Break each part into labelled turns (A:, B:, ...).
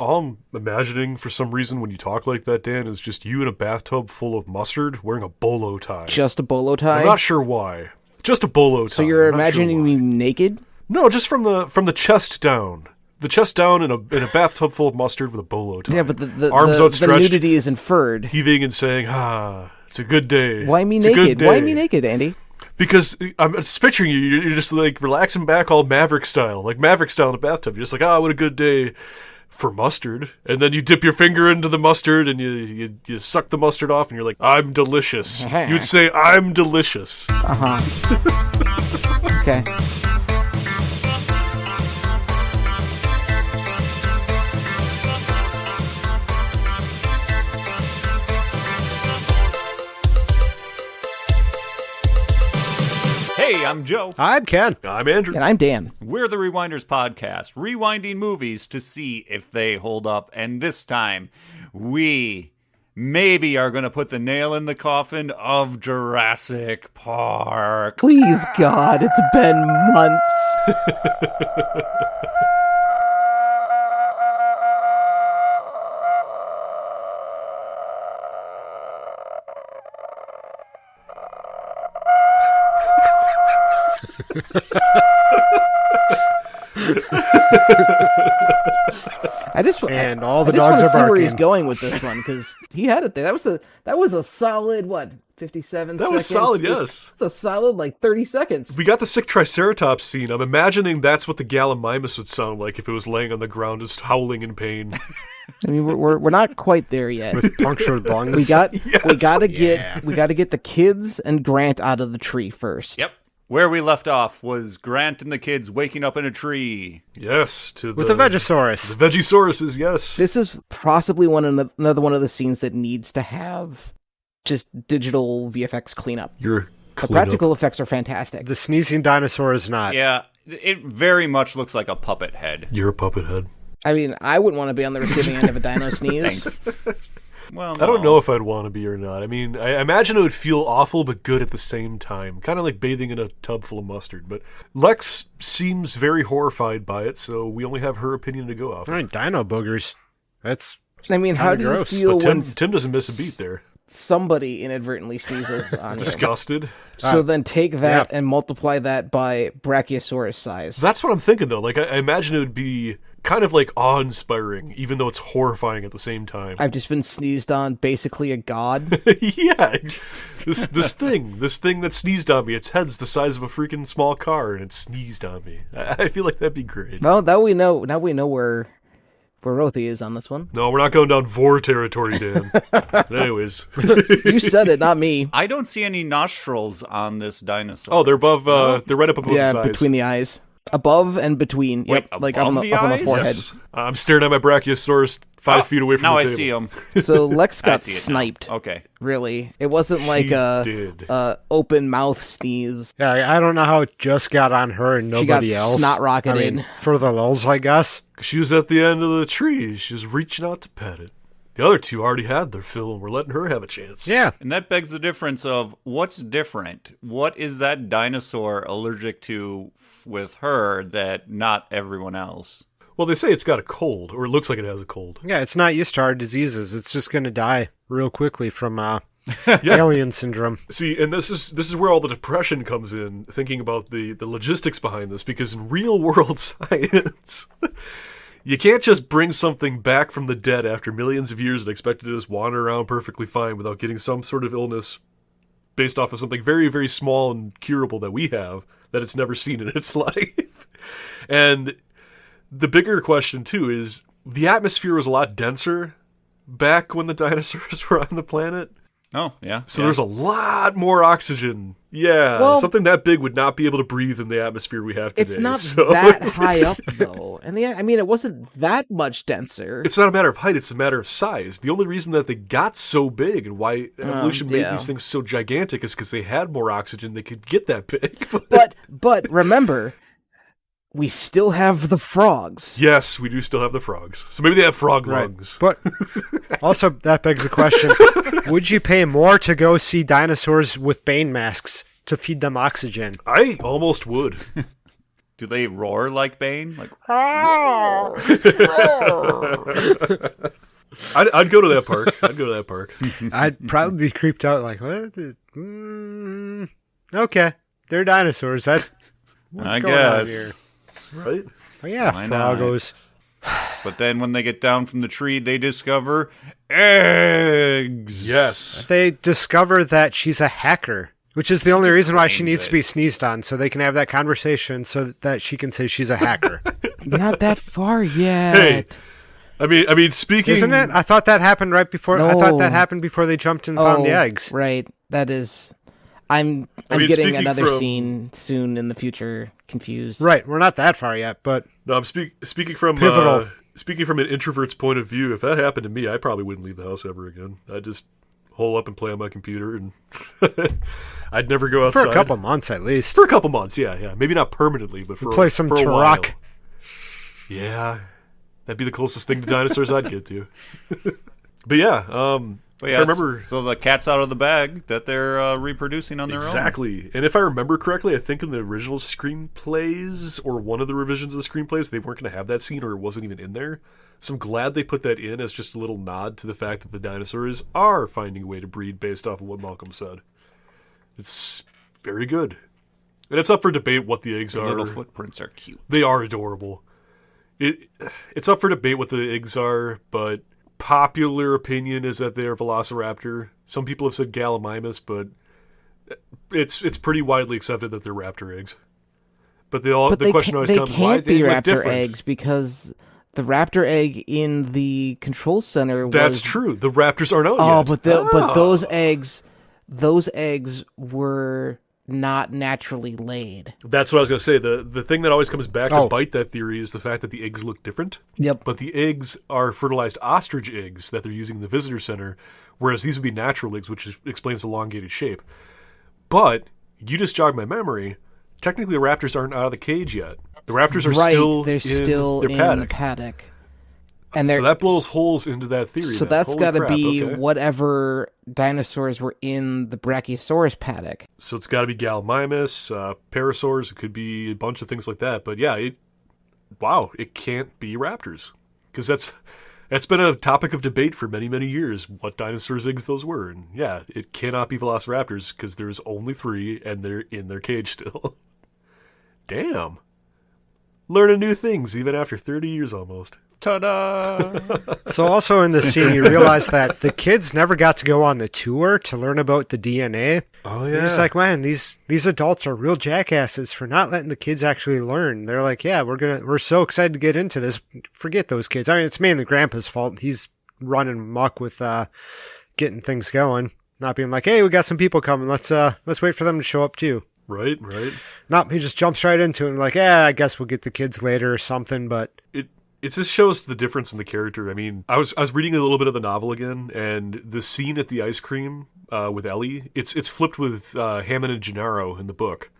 A: All I'm imagining for some reason when you talk like that, Dan, is just you in a bathtub full of mustard wearing a bolo tie.
B: Just a bolo tie?
A: I'm not sure why. Just a bolo tie.
B: So you're imagining me naked?
A: No, just from the chest down. The chest down in a bathtub full of mustard with a bolo tie.
B: Yeah, but the
A: arms outstretched,
B: the nudity is inferred.
A: Heaving and saying, it's a good day.
B: Why me naked? Why me naked, Andy?
A: Because I'm just picturing you. You're just like relaxing back, all Maverick style, like Maverick style in a bathtub. You're just like, what a good day for mustard. And then you dip your finger into the mustard and you suck the mustard off, and you're like, I'm delicious. You'd say, I'm delicious.
B: Okay.
C: Hey, I'm Joe.
D: I'm Ken.
A: I'm Andrew.
B: And I'm Dan.
C: We're the Rewinders Podcast, rewinding movies to see if they hold up. And this time, we maybe are going to put the nail in the coffin of Jurassic Park.
B: Please, God, it's been months.
D: All the dogs are barking.
B: See where he's going with this one, because he had it there. That was a solid 57 seconds.
A: That was solid, yes.
B: It's a solid 30 seconds.
A: We got the sick Triceratops scene. I'm imagining that's what the Gallimimus would sound like if it was laying on the ground just howling in pain.
B: I mean, we're not quite there yet.
D: With punctured lungs.
B: We gotta get the kids and Grant out of the tree first.
C: Yep. Where we left off was Grant and the kids waking up in a tree.
A: Yes,
D: with the Vegisaurus.
A: The Vegisauruses, yes.
B: This is possibly another one of the scenes that needs to have just digital VFX cleanup. The practical effects are fantastic.
D: The sneezing dinosaur is not.
C: Yeah, it very much looks like a puppet head.
A: You're a puppet head.
B: I mean, I wouldn't want to be on the receiving end of a dino sneeze.
C: Thanks. Well, no.
A: I don't know if I'd want to be or not. I mean, I imagine it would feel awful but good at the same time. Kind of like bathing in a tub full of mustard. But Lex seems very horrified by it, so we only have her opinion to go off.
D: All right, dino boogers. That's
B: how do you feel
A: but
B: when
A: Tim doesn't miss a beat there.
B: Somebody inadvertently sneezes on you?
A: Disgusted.
B: So then take that and multiply that by Brachiosaurus size.
A: That's what I'm thinking, though. Like, I imagine it would be kind of like awe-inspiring, even though it's horrifying at the same time.
B: I've just been sneezed on, basically a god.
A: Yeah, this thing that sneezed on me. Its head's the size of a freaking small car, and it sneezed on me. I feel like that'd be great.
B: Well, now we know where Rothy is on this one.
A: No, we're not going down Vor territory, Dan. Anyways,
B: you said it, not me.
C: I don't see any nostrils on this dinosaur.
A: Oh, they're above. They're right up above his eyes.
B: Yeah, between the eyes. Above and between.
C: Wait,
B: yep, like up on the forehead.
A: Yes. I'm staring at my Brachiosaurus 5 feet away from the table.
C: Now I see him.
B: So Lex got sniped.
C: Okay.
B: Really. It wasn't like a open mouth sneeze.
D: Yeah, I don't know how it just got on her and nobody else.
B: She got snot rocketed.
D: I mean, for the lulz, I guess.
A: She was at the end of the tree. She was reaching out to pet it. The other two already had their fill, and we're letting her have a chance.
D: Yeah.
C: And that begs the difference of what's different. What is that dinosaur allergic to with her that not everyone else?
A: Well, they say it's got a cold, or it looks like it has a cold.
D: Yeah, it's not used to our diseases. It's just going to die real quickly from alien syndrome.
A: See, and this is where all the depression comes in, thinking about the logistics behind this, because in real-world science... You can't just bring something back from the dead after millions of years and expect it to just wander around perfectly fine without getting some sort of illness based off of something very, very small and curable that we have that it's never seen in its life. And the bigger question, too, is the atmosphere was a lot denser back when the dinosaurs were on the planet.
C: Oh, yeah.
A: So there's a lot more oxygen. Yeah, well, something that big would not be able to breathe in the atmosphere we have today.
B: It's not that high up, though. And it wasn't that much denser.
A: It's not a matter of height, it's a matter of size. The only reason that they got so big and why evolution made these things so gigantic is because they had more oxygen, they could get that big.
B: But remember... We still have the frogs.
A: Yes, we do still have the frogs. So maybe they have frog lungs.
D: But also, that begs the question, would you pay more to go see dinosaurs with Bane masks to feed them oxygen?
A: I almost would.
C: Do they roar like Bane? Like,
A: I'd go to that park.
D: I'd probably be creeped out like, what? Okay, they're dinosaurs. That's what's
C: I
D: going on
C: guess.
D: here.
A: Right?
D: Oh, yeah,
C: Why not?
D: Froggos.
C: But then when they get down from the tree, they discover eggs.
A: Yes.
D: They discover that she's a hacker, which is the only reason why she
C: claims
D: needs
C: it.
D: to be sneezed on, so they can have that conversation so that she can say she's a hacker.
B: Not that far yet.
A: Hey, I mean, speaking...
D: Isn't it? I thought that happened right before. I thought that happened before they jumped and found the eggs.
B: Right. That is. I'm
A: mean,
B: getting
A: speaking
B: another
A: from-
B: scene soon in the future. Confused.
D: Right. We're not that far yet, but
A: No, I'm speaking from
D: Pivotal.
A: Speaking from an introvert's point of view. If that happened to me, I probably wouldn't leave the house ever again. I'd just hole up and play on my computer, and I'd never go outside
D: for a couple months at least.
A: For a couple months, yeah. Maybe not permanently, but for
D: Play some
A: for a while.
D: Turok.
A: Yeah, that'd be the closest thing to dinosaurs I'd get to. But yeah,
C: But yeah,
A: I remember
C: so the cat's out of the bag that they're reproducing on their own.
A: exactly. And if I remember correctly, I think in the original screenplays or one of the revisions of the screenplays, they weren't going to have that scene, or it wasn't even in there. So I'm glad they put that in as just a little nod to the fact that the dinosaurs are finding a way to breed based off of what Malcolm said. It's very good. And it's up for debate what the eggs
C: The
A: are.
C: little footprints are cute.
A: They are adorable. It's up for debate what the eggs are, but popular opinion is that they're Velociraptor. Some people have said Gallimimus, but it's pretty widely accepted that they're raptor eggs. But the question always comes, why
B: can't
A: is they
B: be
A: look
B: raptor
A: different?
B: eggs because the raptor egg in the control center was...
A: That's true. The raptors aren't out
B: Oh,
A: yet.
B: but those eggs were not naturally laid.
A: That's what I was going to say. The thing that always comes back to
D: Oh.
A: bite that theory is the fact that the eggs look different.
B: Yep.
A: But the eggs are fertilized ostrich eggs that they're using in the visitor center, whereas these would be natural eggs, which explains the elongated shape. But you just jogged my memory. Technically, the raptors aren't out of the cage yet. The raptors are
B: They're still
A: their
B: in
A: paddock.
B: the paddock. And they're,
A: So that blows holes into that theory.
B: so
A: then.
B: that's
A: Holy
B: got to
A: crap,
B: be
A: okay.
B: whatever dinosaurs were in the Brachiosaurus paddock.
A: So it's got to be Gallimimus, Parasaurs. It could be a bunch of things like that. But yeah, it can't be raptors, because that's been a topic of debate for many, many years. What dinosaurs' eggs those were, and yeah, it cannot be Velociraptors because there's only 3 and they're in their cage still. Damn, learning new things even after 30 years almost.
C: Ta-da!
D: So also in this scene, you realize that the kids never got to go on the tour to learn about the DNA.
A: Oh
D: They're just like, man, these adults are real jackasses for not letting the kids actually learn. They're like, yeah, we're so excited to get into this. Forget those kids. I mean, it's mainly Grandpa's fault. He's running muck with getting things going, not being like, hey, we got some people coming. Let's wait for them to show up too.
A: Right.
D: Nope, he just jumps right into it and like, yeah, I guess we'll get the kids later or something. But
A: It just shows the difference in the character. I mean, I was reading a little bit of the novel again, and the scene at the ice cream with Ellie, it's flipped with Hammond and Gennaro in the book.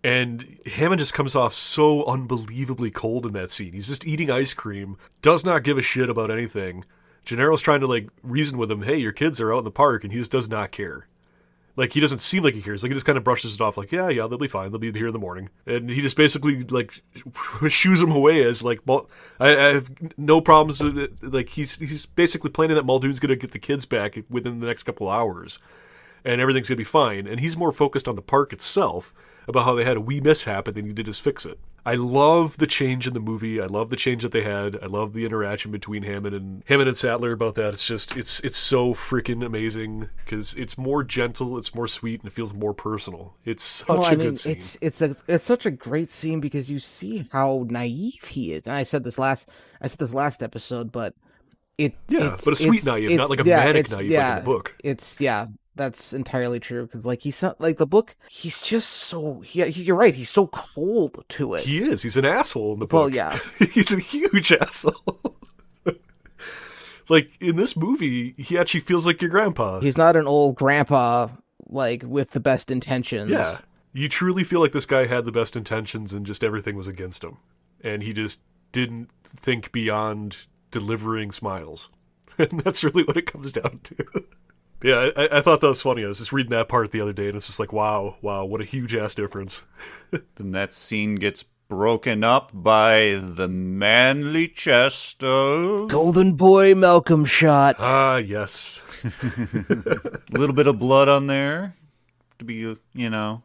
A: And Hammond just comes off so unbelievably cold in that scene. He's just eating ice cream, does not give a shit about anything. Gennaro's trying to, like, reason with him, hey, your kids are out in the park, and he just does not care. Like, he doesn't seem like he cares. Like, he just kind of brushes it off, like, yeah, they'll be fine. They'll be here in the morning. And he just basically, like, shoos him away as, like, I have no problems. Like, he's basically planning that Muldoon's going to get the kids back within the next couple hours. And everything's going to be fine. And he's more focused on the park itself, about how they had a wee mishap and then he did just fix it. I love the change in the movie. I love the change that they had. I love the interaction between Hammond and Sattler about that. It's just, it's so freaking amazing because it's more gentle, it's more sweet, and it feels more personal. It's such a good scene.
B: It's such a great scene because you see how naive he is. And I said this last episode, but but a sweet naive, not like a manic naive like in the book. That's entirely true because, like, he's not like the book. He's just so you're right. He's so cold to it.
A: He is. He's an asshole in the book.
B: Well, yeah,
A: he's a huge asshole. Like in this movie, he actually feels like your grandpa.
B: He's not an old grandpa like with the best intentions.
A: Yeah, you truly feel like this guy had the best intentions and just everything was against him, and he just didn't think beyond delivering smiles, and that's really what it comes down to. Yeah, I thought that was funny. I was just reading that part the other day, and it's just like, wow, what a huge ass difference.
C: Then that scene gets broken up by the manly chest of...
B: Golden Boy Malcolm shot.
A: Ah, yes.
C: A little bit of blood on there to be,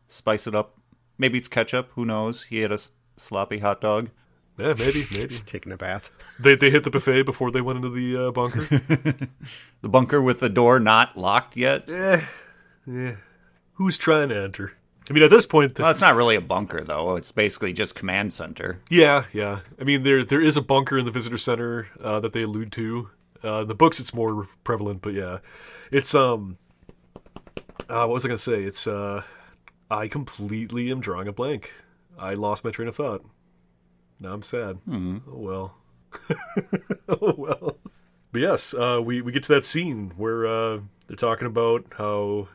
C: spice it up. Maybe it's ketchup. Who knows? He had a sloppy hot dog.
A: Yeah, maybe.
D: Taking a bath.
A: They hit the buffet before they went into the bunker.
C: The bunker with the door not locked yet?
A: Yeah. Who's trying to enter? I mean, at this point...
C: Well, it's not really a bunker, though. It's basically just command center.
A: Yeah. I mean, there is a bunker in the visitor center that they allude to. In the books, it's more prevalent, but yeah. It's, what was I going to say? It's, I completely am drawing a blank. I lost my train of thought. Now I'm sad.
C: Mm-hmm.
A: Oh, well. Oh, well. But yes, we get to that scene where they're talking about how...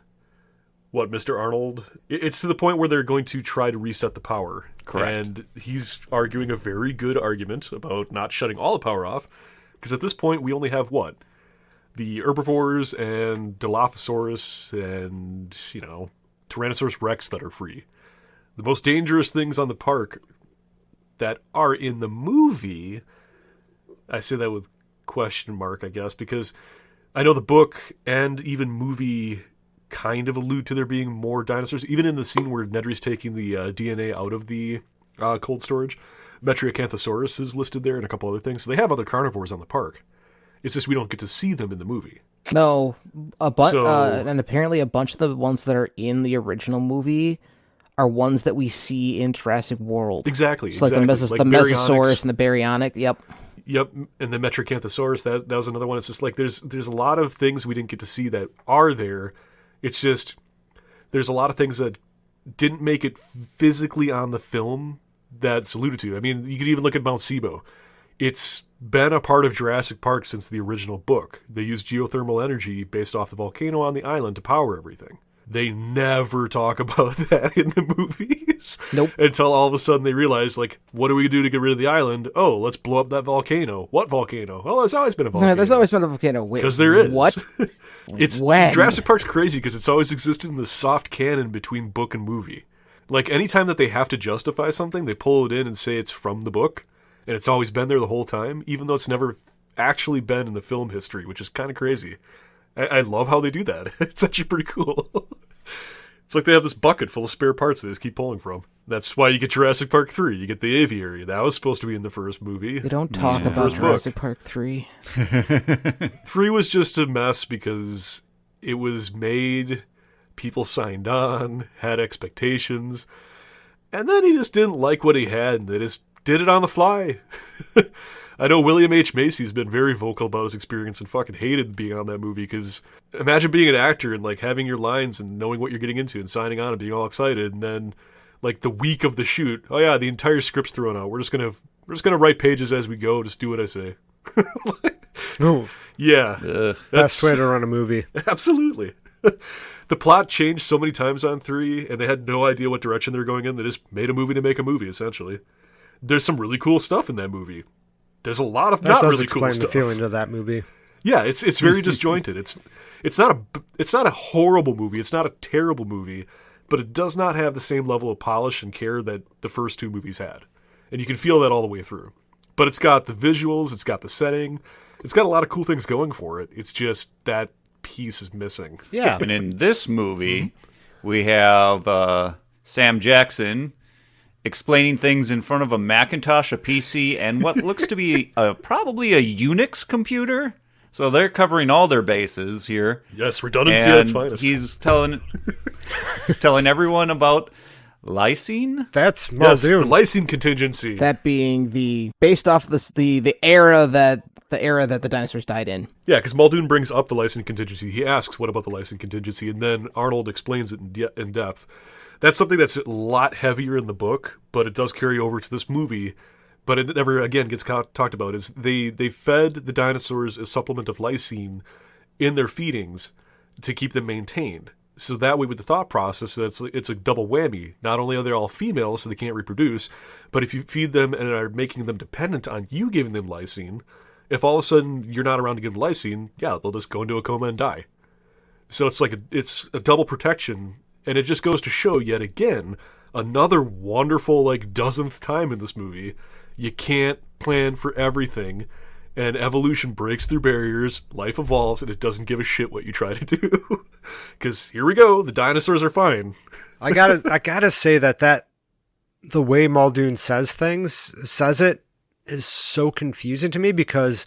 A: What, Mr. Arnold? It's to the point where they're going to try to reset the power.
C: Correct.
A: And he's arguing a very good argument about not shutting all the power off. Because at this point, we only have what? The herbivores and Dilophosaurus and, Tyrannosaurus Rex that are free. The most dangerous things on the park that are in the movie, I say that with question mark, I guess, because I know the book and even movie kind of allude to there being more dinosaurs. Even in the scene where Nedry's taking the DNA out of the cold storage, Metriacanthosaurus is listed there and a couple other things. So they have other carnivores on the park. It's just we don't get to see them in the movie.
B: No, and apparently a bunch of the ones that are in the original movie are ones that we see in Jurassic World.
A: Exactly.
B: So like the Mesosaurus and the Baryonyx. Yep.
A: And the Metriacanthosaurus, that was another one. It's just like there's a lot of things we didn't get to see that are there. It's just, there's a lot of things that didn't make it physically on the film that's alluded to. I mean, you could even look at Mount Sibo. It's been a part of Jurassic Park since the original book. They used geothermal energy based off the volcano on the island to power everything. They never talk about that in the movies.
B: Nope.
A: Until all of a sudden they realize, like, what do we do to get rid of the island? Oh, let's blow up that volcano. What volcano? Oh, there's always been a volcano.
B: No, there's always been a volcano.
A: Because there is.
B: What?
A: Jurassic Park's crazy because it's always existed in the soft canon between book and movie. Like, anytime that they have to justify something, they pull it in and say it's from the book, and it's always been there the whole time, even though it's never actually been in the film history, which is kind of crazy. I love how they do that. It's actually pretty cool. It's like they have this bucket full of spare parts they just keep pulling from. That's why you get Jurassic Park 3. You get the aviary. That was supposed to be in the first movie.
B: They don't talk about Jurassic Park 3.
A: 3 was just a mess because it was made, people signed on, had expectations, and then he just didn't like what he had, and they just did it on the fly. I know William H. Macy's been very vocal about his experience and fucking hated being on that movie because imagine being an actor and like having your lines and knowing what you're getting into and signing on and being all excited, and then like the week of the shoot, oh yeah, the entire script's thrown out. We're just gonna write pages as we go. Just do what I say.
D: No.
A: Yeah.
D: Best way to run a movie.
A: Absolutely. The plot changed so many times on 3, and they had no idea what direction they were going in. They just made a movie to make a movie, essentially. There's some really cool stuff in that movie. There's a lot of not really cool stuff. That does explain
D: the feeling of that movie.
A: Yeah, it's very disjointed. It's not a horrible movie. It's not a terrible movie, but it does not have the same level of polish and care that the first 2 movies had. And you can feel that all the way through. But it's got the visuals, it's got the setting, it's got a lot of cool things going for it. It's just that piece is missing.
C: Yeah. And in this movie, we have Sam Jackson explaining things in front of a Macintosh, a PC, and what looks to be probably a Unix computer. So they're covering all their bases here.
A: Yes, redundancy at its finest.
C: He's telling everyone about lysine.
D: That's Muldoon.
A: The lysine contingency.
B: That being based off the era that the dinosaurs died in.
A: Yeah, because Muldoon brings up the lysine contingency. He asks, "What about the lysine contingency?" And then Arnold explains it in depth. That's something that's a lot heavier in the book, but it does carry over to this movie. But it never, again, gets talked about. Is they fed the dinosaurs a supplement of lysine in their feedings to keep them maintained. So that way, with the thought process, it's a double whammy. Not only are they all females, so they can't reproduce, but if you feed them and are making them dependent on you giving them lysine, if all of a sudden you're not around to give them lysine, yeah, they'll just go into a coma and die. So it's a double protection. And it just goes to show, yet again, another wonderful, like, dozenth time in this movie, you can't plan for everything, and evolution breaks through barriers, life evolves, and it doesn't give a shit what you try to do. Because here we go, the dinosaurs are fine.
D: I gotta say that the way Muldoon says it is so confusing to me, because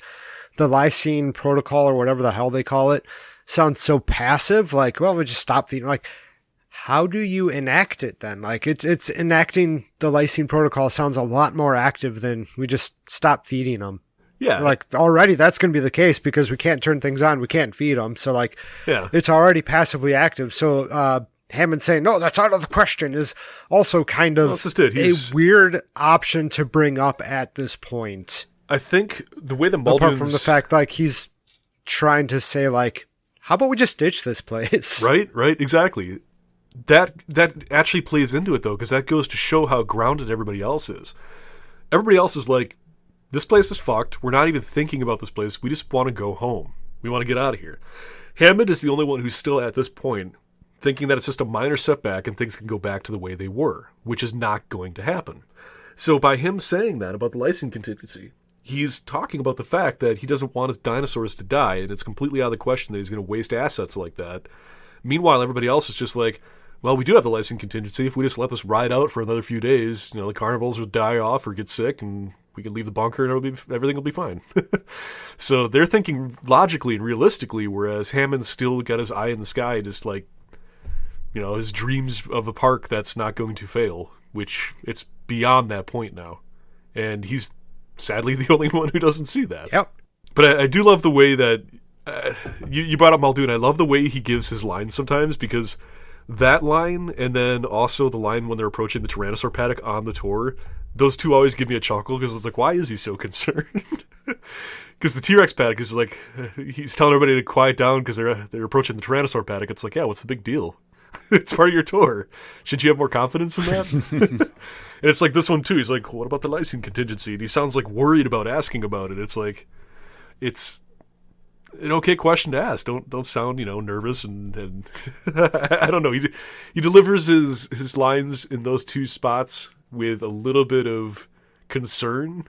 D: the lysine protocol, or whatever the hell they call it, sounds so passive. Like, well, we just stop feeding. Like, how do you enact it then? Like, it's enacting the lysine protocol sounds a lot more active than we just stop feeding them.
A: Yeah.
D: Like, already that's going to be the case, because we can't turn things on. We can't feed them. So, like,
A: yeah, it's
D: already passively active. So, Hammond saying, no, that's out of the question, is also kind of a weird option to bring up at this point.
A: I think the way the Muldoon's...
D: Apart from the fact, like, he's trying to say, like, how about we just ditch this place?
A: Right, exactly. That actually plays into it, though, because that goes to show how grounded everybody else is. Everybody else is like, this place is fucked. We're not even thinking about this place. We just want to go home. We want to get out of here. Hammond is the only one who's still at this point thinking that it's just a minor setback and things can go back to the way they were, which is not going to happen. So by him saying that about the lysine contingency, he's talking about the fact that he doesn't want his dinosaurs to die, and it's completely out of the question that he's going to waste assets like that. Meanwhile, everybody else is just like, well, we do have the lysine contingency. If we just let this ride out for another few days, the carnivals will die off or get sick, and we can leave the bunker and everything will be fine. So they're thinking logically and realistically, whereas Hammond's still got his eye in the sky, just like, his dreams of a park that's not going to fail, which it's beyond that point now. And he's sadly the only one who doesn't see that.
D: Yep.
A: But I do love the way that you brought up Muldoon. I love the way he gives his lines sometimes, because that line, and then also the line when they're approaching the Tyrannosaur paddock on the tour, those two always give me a chuckle, because it's like, why is he so concerned? Because the T-Rex paddock is like, he's telling everybody to quiet down because they're approaching the Tyrannosaur paddock. It's like, yeah, what's the big deal? It's part of your tour. Shouldn't you have more confidence in that? And it's like this one too. He's like, what about the lysine contingency? And he sounds like worried about asking about it. It's like, it's an okay question to ask. Don't sound, nervous and I don't know. He delivers his lines in those two spots with a little bit of concern.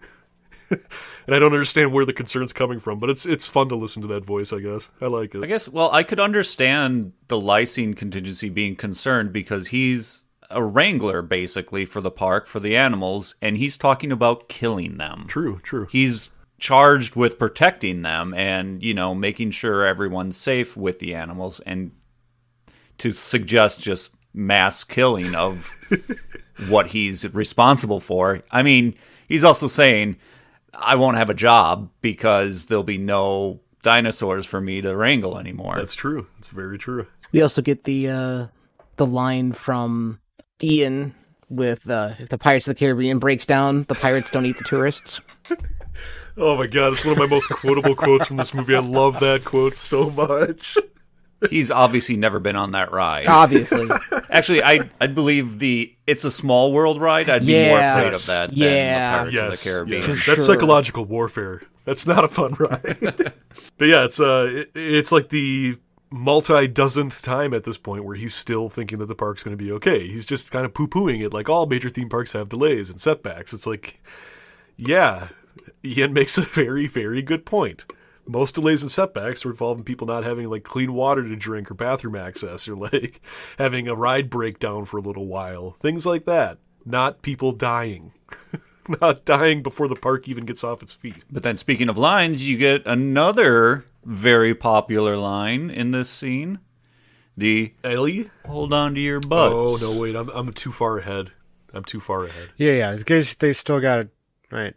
A: And I don't understand where the concern's coming from, but it's fun to listen to that voice, I guess. I like it.
C: I guess, well, I could understand the lysine contingency being concerned, because he's a wrangler, basically, for the park, for the animals, and he's talking about killing them.
A: True.
C: He's charged with protecting them and, making sure everyone's safe with the animals, and to suggest just mass killing of what he's responsible for. I mean, he's also saying, I won't have a job because there'll be no dinosaurs for me to wrangle anymore.
A: That's true. It's very true.
B: We also get the line from Ian with if the Pirates of the Caribbean breaks down, the pirates don't eat the tourists.
A: Oh my god, it's one of my most quotable quotes from this movie. I love that quote so much.
C: He's obviously never been on that ride.
B: Obviously.
C: Actually, I'd believe It's a Small World ride. I'd be more afraid of that than the Pirates of the Caribbean.
A: Yes. That's psychological warfare. That's not a fun ride. But yeah, it's like the multi-dozenth time at this point where he's still thinking that the park's going to be okay. He's just kind of poo-pooing it, like all major theme parks have delays and setbacks. It's like, yeah, Ian makes a very, very good point. Most delays and setbacks are involving people not having like clean water to drink or bathroom access, or like having a ride break down for a little while. Things like that. Not people dying. Not dying before the park even gets off its feet.
C: But then speaking of lines, you get another very popular line in this scene. The
A: Ellie?
C: Hold on to your butts.
A: Oh, no, wait. I'm too far ahead.
D: Yeah. Because they still got it. Right.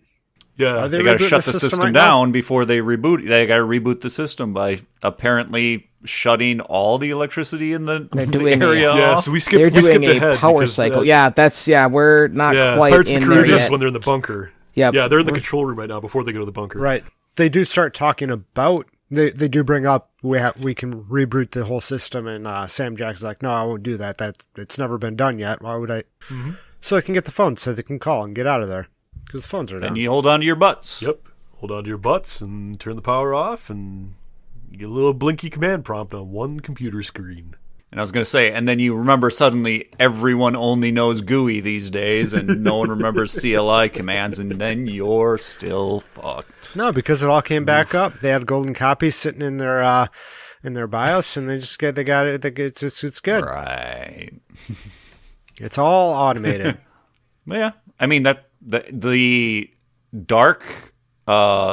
A: Yeah,
C: they got to shut the system down before they reboot. They got to reboot the system by apparently shutting all the electricity in the area off.
A: Yeah, so we skipped
B: a power cycle. We're not quite
A: Pirates
B: in
A: of the
B: there
A: Caribbean
B: yet.
A: When they're in the bunker.
B: Yep.
A: Yeah, they're in the control room right now before they go to the bunker.
D: Right. They do start talking about. They do bring up we can reboot the whole system, and Sam Jack's like, no, I won't do that. It's never been done yet. Why would I? Mm-hmm. So they can get the phone, so they can call and get out of there. Because the phones are down.
C: And you hold on to your butts.
A: Yep. Hold on to your butts and turn the power off, and you get a little blinky command prompt on one computer screen.
C: And I was going to say, and then you remember suddenly everyone only knows GUI these days, and no one remembers CLI commands, and then you're still fucked.
D: No, because it all came back up. They had golden copies sitting in their BIOS, and they got it. It's good.
C: Right.
D: It's all automated.
C: Yeah, I mean that the dark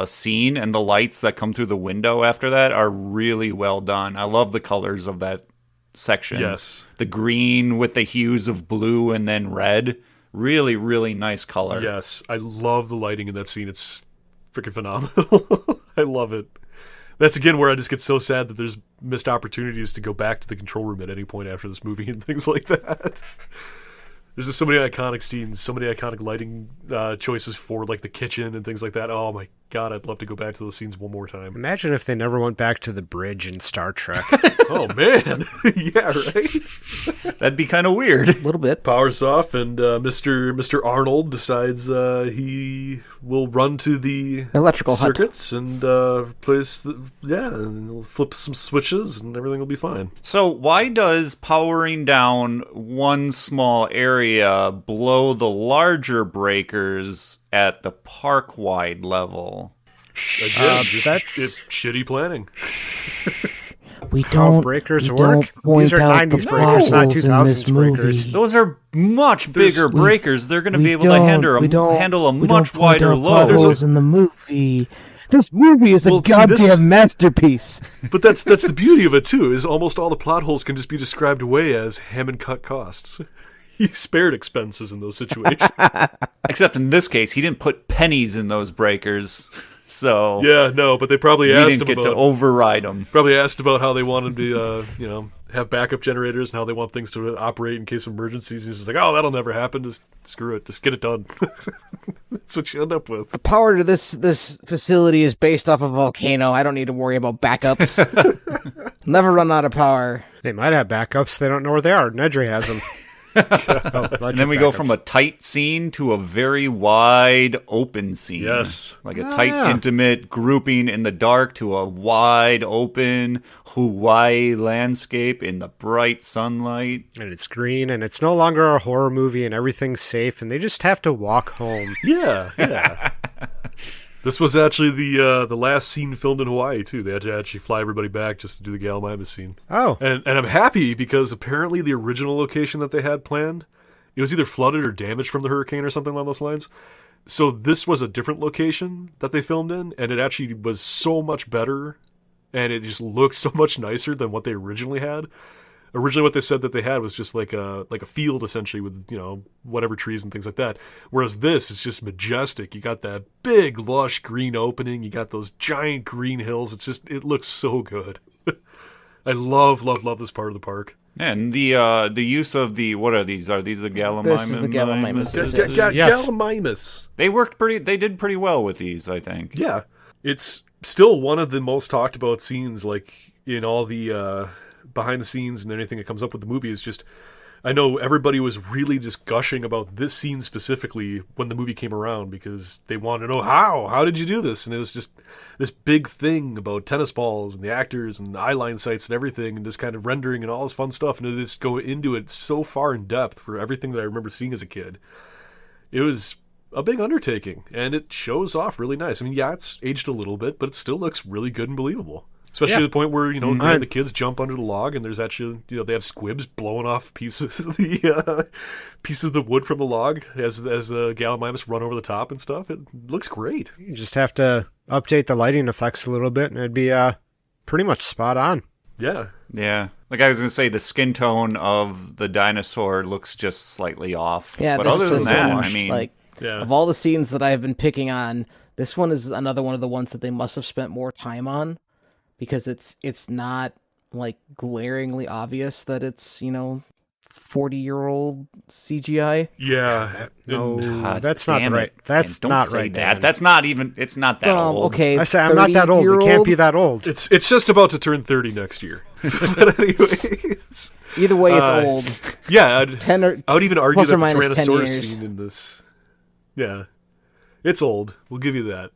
C: scene and the lights that come through the window after that are really well done. I love the colors of that section.
A: Yes.
C: The green with the hues of blue and then red. Really, really nice color.
A: Yes. I love the lighting in that scene. It's freaking phenomenal. I love it. That's again where I just get so sad that there's missed opportunities to go back to the control room at any point after this movie and things like that. There's just so many iconic scenes, so many iconic lighting choices for like the kitchen and things like that. Oh my god, I'd love to go back to those scenes one more time.
D: Imagine if they never went back to the bridge in Star Trek.
A: Oh man, yeah, right.
C: That'd be kind of weird.
B: A little bit.
A: Powers off, and Mr. Arnold decides he will run to the
B: electrical
A: circuits and place and he'll flip some switches and everything will be fine.
C: So why does powering down one small area blow the larger breakers at the park-wide level?
A: Again, it's shitty planning.
B: We don't.
D: How breakers work? These are 90s breakers, not 2000s breakers.
C: Those are much bigger breakers. They're going to be able to handle a much wider load.
B: There's in the movie. This movie is a goddamn masterpiece.
A: But that's the beauty of it too. Is almost all the plot holes can just be described away as Hammond cut costs. He spared expenses in those situations.
C: Except in this case, he didn't put pennies in those breakers. So
A: yeah, no, but they probably asked him
C: to override them.
A: Probably asked about how they wanted to, have backup generators and how they want things to operate in case of emergencies. And he's just like, oh, that'll never happen. Just screw it. Just get it done. That's what you end up with.
B: The power to this facility is based off a volcano. I don't need to worry about backups. Never run out of power.
D: They might have backups. They don't know where they are. Nedry has them.
C: And then we go from a tight scene to a very wide open scene.
A: Yes.
C: Like a tight, intimate grouping in the dark to a wide open Hawaii landscape in the bright sunlight.
D: And it's green, and it's no longer a horror movie, and everything's safe, and they just have to walk home.
A: Yeah. This was actually the last scene filmed in Hawaii, too. They had to actually fly everybody back just to do the Gallimimus scene.
D: Oh.
A: And I'm happy because apparently the original location that they had planned, it was either flooded or damaged from the hurricane or something along those lines. So this was a different location that they filmed in, and it actually was so much better, and it just looked so much nicer than what they originally had. Originally what they said that they had was just like a field essentially with, whatever trees and things like that. Whereas this is just majestic. You got that big lush green opening. You got those giant green hills. It looks so good. I love this part of the park.
C: And the use of what are these? Are these the Gallimimus?
B: This is the Gallimimus.
A: Yes. Gallimimus.
C: They did pretty well with these, I think.
A: Yeah. It's still one of the most talked about scenes, like in all the behind the scenes and anything that comes up with the movie is just, I know everybody was really just gushing about this scene specifically when the movie came around because they wanted to know how did you do this? And it was just this big thing about tennis balls and the actors and eyeline sights and everything and just kind of rendering and all this fun stuff. And to just go into it so far in depth for everything that I remember seeing as a kid. It was a big undertaking and it shows off really nice. I mean, yeah, it's aged a little bit, but it still looks really good and believable. Especially to the point where, the kids jump under the log and there's actually, they have squibs blowing off pieces of the wood from the log as the Gallimimus run over the top and stuff. It looks great.
D: You just have to update the lighting effects a little bit and it'd be pretty much spot on.
A: Yeah.
C: Yeah. Like I was going to say, the skin tone of the dinosaur looks just slightly off.
B: Yeah,
C: but other than that,
B: of all the scenes that I've been picking on, this one is another one of the ones that they must have spent more time on. Because it's not like glaringly obvious that it's 40-year-old CGI.
A: Yeah,
D: that's not right. That's not right.
C: That's not even. It's not that old.
B: Okay,
D: I say I'm not that old. It can't be that old.
A: It's just about to turn 30 next year. But anyways,
B: either way, it's old.
A: Yeah, I would even argue that the
B: Tyrannosaurus
A: scene in this. Yeah, it's old. We'll give you that.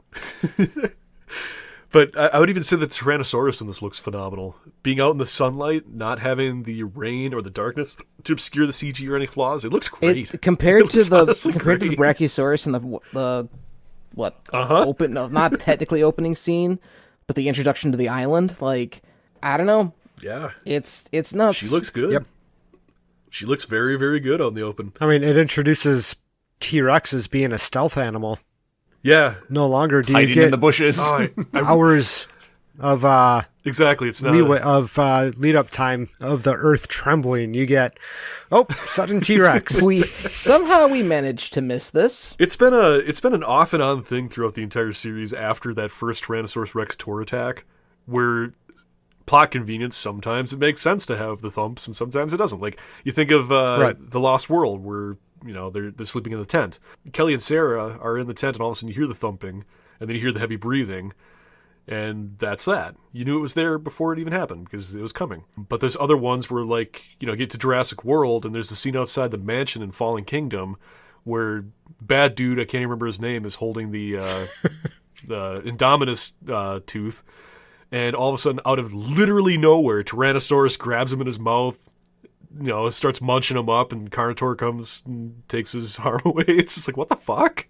A: But I would even say the Tyrannosaurus in this looks phenomenal. Being out in the sunlight, not having the rain or the darkness to obscure the CG or any flaws, it looks great.
B: Compared to the Brachiosaurus and the open, no, not technically opening scene, but the introduction to the island, like, I don't know.
A: Yeah.
B: It's nuts.
A: She looks good.
D: Yep.
A: She looks very, very good on the open.
D: I mean, it introduces T-Rex as being a stealth animal.
A: Yeah.
D: No longer do
C: hiding
D: you get
C: in the bushes.
D: hours of
A: exactly. It's not
D: lead up time of the earth trembling. You get sudden T-Rex.
B: Somehow we managed to miss this.
A: It's been an off and on thing throughout the entire series after that first Tyrannosaurus Rex tour attack, where plot convenience, sometimes it makes sense to have the thumps and sometimes it doesn't. Like, you think of The Lost World, where they're sleeping in the tent. Kelly and Sarah are in the tent and all of a sudden you hear the thumping and then you hear the heavy breathing, and that's that. You knew it was there before it even happened because it was coming. But there's other ones where, like, get to Jurassic World and there's the scene outside the mansion in Fallen Kingdom where bad dude, I can't even remember his name, is holding the Indominus tooth. And all of a sudden, out of literally nowhere, Tyrannosaurus grabs him in his mouth, starts munching him up, and Carnotaur comes and takes his arm away. It's just like, what the fuck?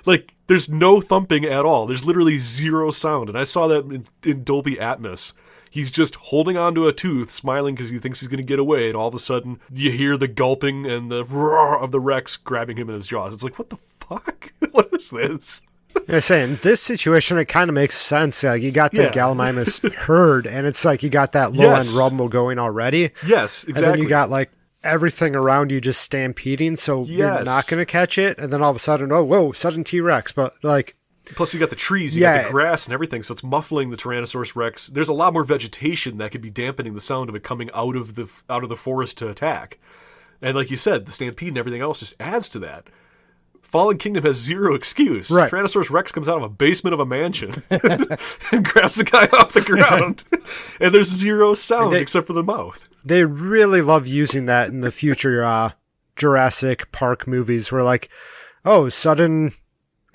A: Like, there's no thumping at all. There's literally zero sound. And I saw that in Dolby Atmos. He's just holding onto a tooth, smiling because he thinks he's going to get away, and all of a sudden, you hear the gulping and the roar of the Rex grabbing him in his jaws. It's like, what the fuck? What is this?
D: I say, in this situation, it kind of makes sense. Like, you got the Gallimimus herd, and it's like you got that low-end rumble going already.
A: Yes, exactly.
D: And then you got, like, everything around you just stampeding, so you're not going to catch it. And then all of a sudden, sudden T-Rex. But, like...
A: Plus, you got the trees, you got the grass and everything, so it's muffling the Tyrannosaurus Rex. There's a lot more vegetation that could be dampening the sound of it coming out of the forest to attack. And like you said, the stampede and everything else just adds to that. Fallen Kingdom has zero excuse.
D: Right.
A: Tyrannosaurus Rex comes out of a basement of a mansion and grabs the guy off the ground. And there's zero sound except for the mouth.
D: They really love using that in the future Jurassic Park movies where, like, sudden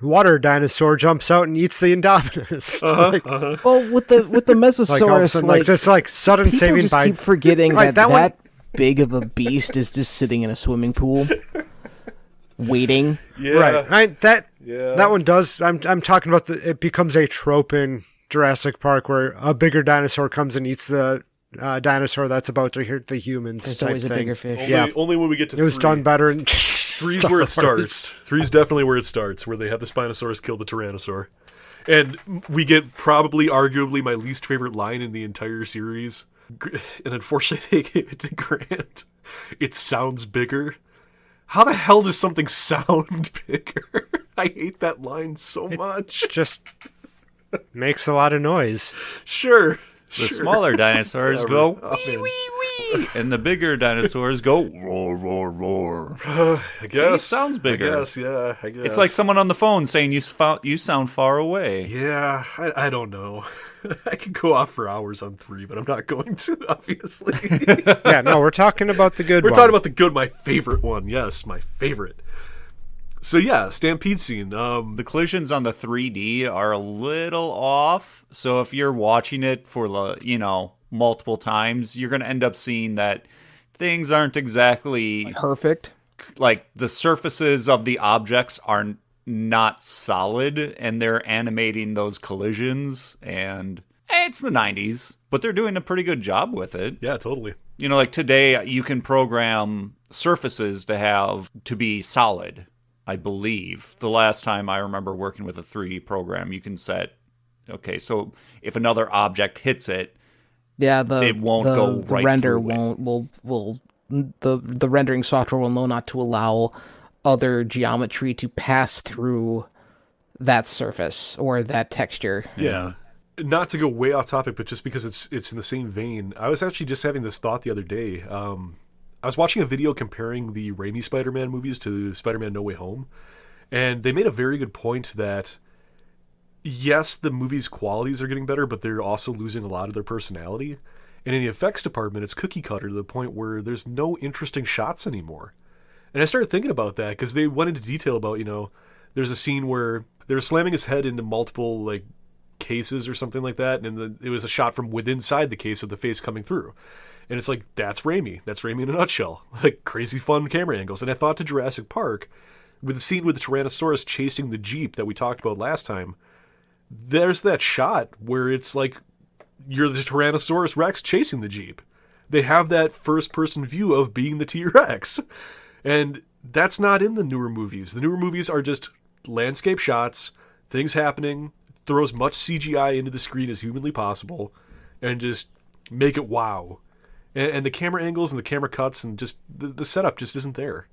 D: water dinosaur jumps out and eats the Indominus.
B: Well, with the Mesosaurus,
D: just like sudden saving by...
B: keep forgetting that big of a beast is just sitting in a swimming pool. Waiting.
D: Yeah. Right. That one does. I'm talking about it becomes a trope in Jurassic Park where a bigger dinosaur comes and eats the dinosaur that's about to hurt the humans.
B: There's
D: type
B: always
D: thing.
B: a bigger fish.
A: Only when we get to
D: it was
A: 3.
D: done better in
A: 3's where it starts. 3's definitely where it starts, where they have the Spinosaurus kill the Tyrannosaur. And we get probably arguably my least favorite line in the entire series. And unfortunately they gave it to Grant. It sounds bigger. How the hell does something sound bigger? I hate that line so much.
D: It just makes a lot of noise.
A: Sure.
C: The smaller dinosaurs go wee, wee, wee, and the bigger dinosaurs go roar, roar, roar.
A: I guess.
C: See, it sounds bigger.
A: I guess.
C: It's like someone on the phone saying you sound far away.
A: Yeah, I don't know. I could go off for hours on 3, but I'm not going to, obviously.
D: Yeah, no, we're talking about the good one.
A: We're talking about the good, my favorite one. Yes, my favorite. So yeah, stampede scene.
C: The collisions on the 3D are a little off. So if you're watching it for multiple times, you're going to end up seeing that things aren't exactly
B: perfect.
C: Like the surfaces of the objects are not solid, and they're animating those collisions. And it's the 90s, but they're doing a pretty good job with it.
A: Yeah, totally.
C: Like today, you can program surfaces to be solid. I believe the last time I remember working with a 3D program, you can set, so if another object hits it, it won't go right
B: the render
C: through
B: will the rendering software will know not to allow other geometry to pass through that surface or that texture.
A: Yeah. Not to go way off topic, but just because it's in the same vein, I was actually just having this thought the other day. I was watching a video comparing the Raimi Spider-Man movies to Spider-Man No Way Home, and they made a very good point that, yes, the movie's qualities are getting better, but they're also losing a lot of their personality. And in the effects department, it's cookie cutter to the point where there's no interesting shots anymore. And I started thinking about that because they went into detail about, there's a scene where they're slamming his head into multiple, cases or something like that, and it was a shot from within inside the case of the face coming through. And it's like, that's Raimi. That's Raimi in a nutshell. Like, crazy fun camera angles. And I thought to Jurassic Park, with the scene with the Tyrannosaurus chasing the Jeep that we talked about last time, there's that shot where it's like you're the Tyrannosaurus Rex chasing the Jeep. They have that first-person view of being the T-Rex. And that's not in the newer movies. The newer movies are just landscape shots, things happening, throw as much CGI into the screen as humanly possible, and just make it wow. And the camera angles and the camera cuts and just the setup just isn't there.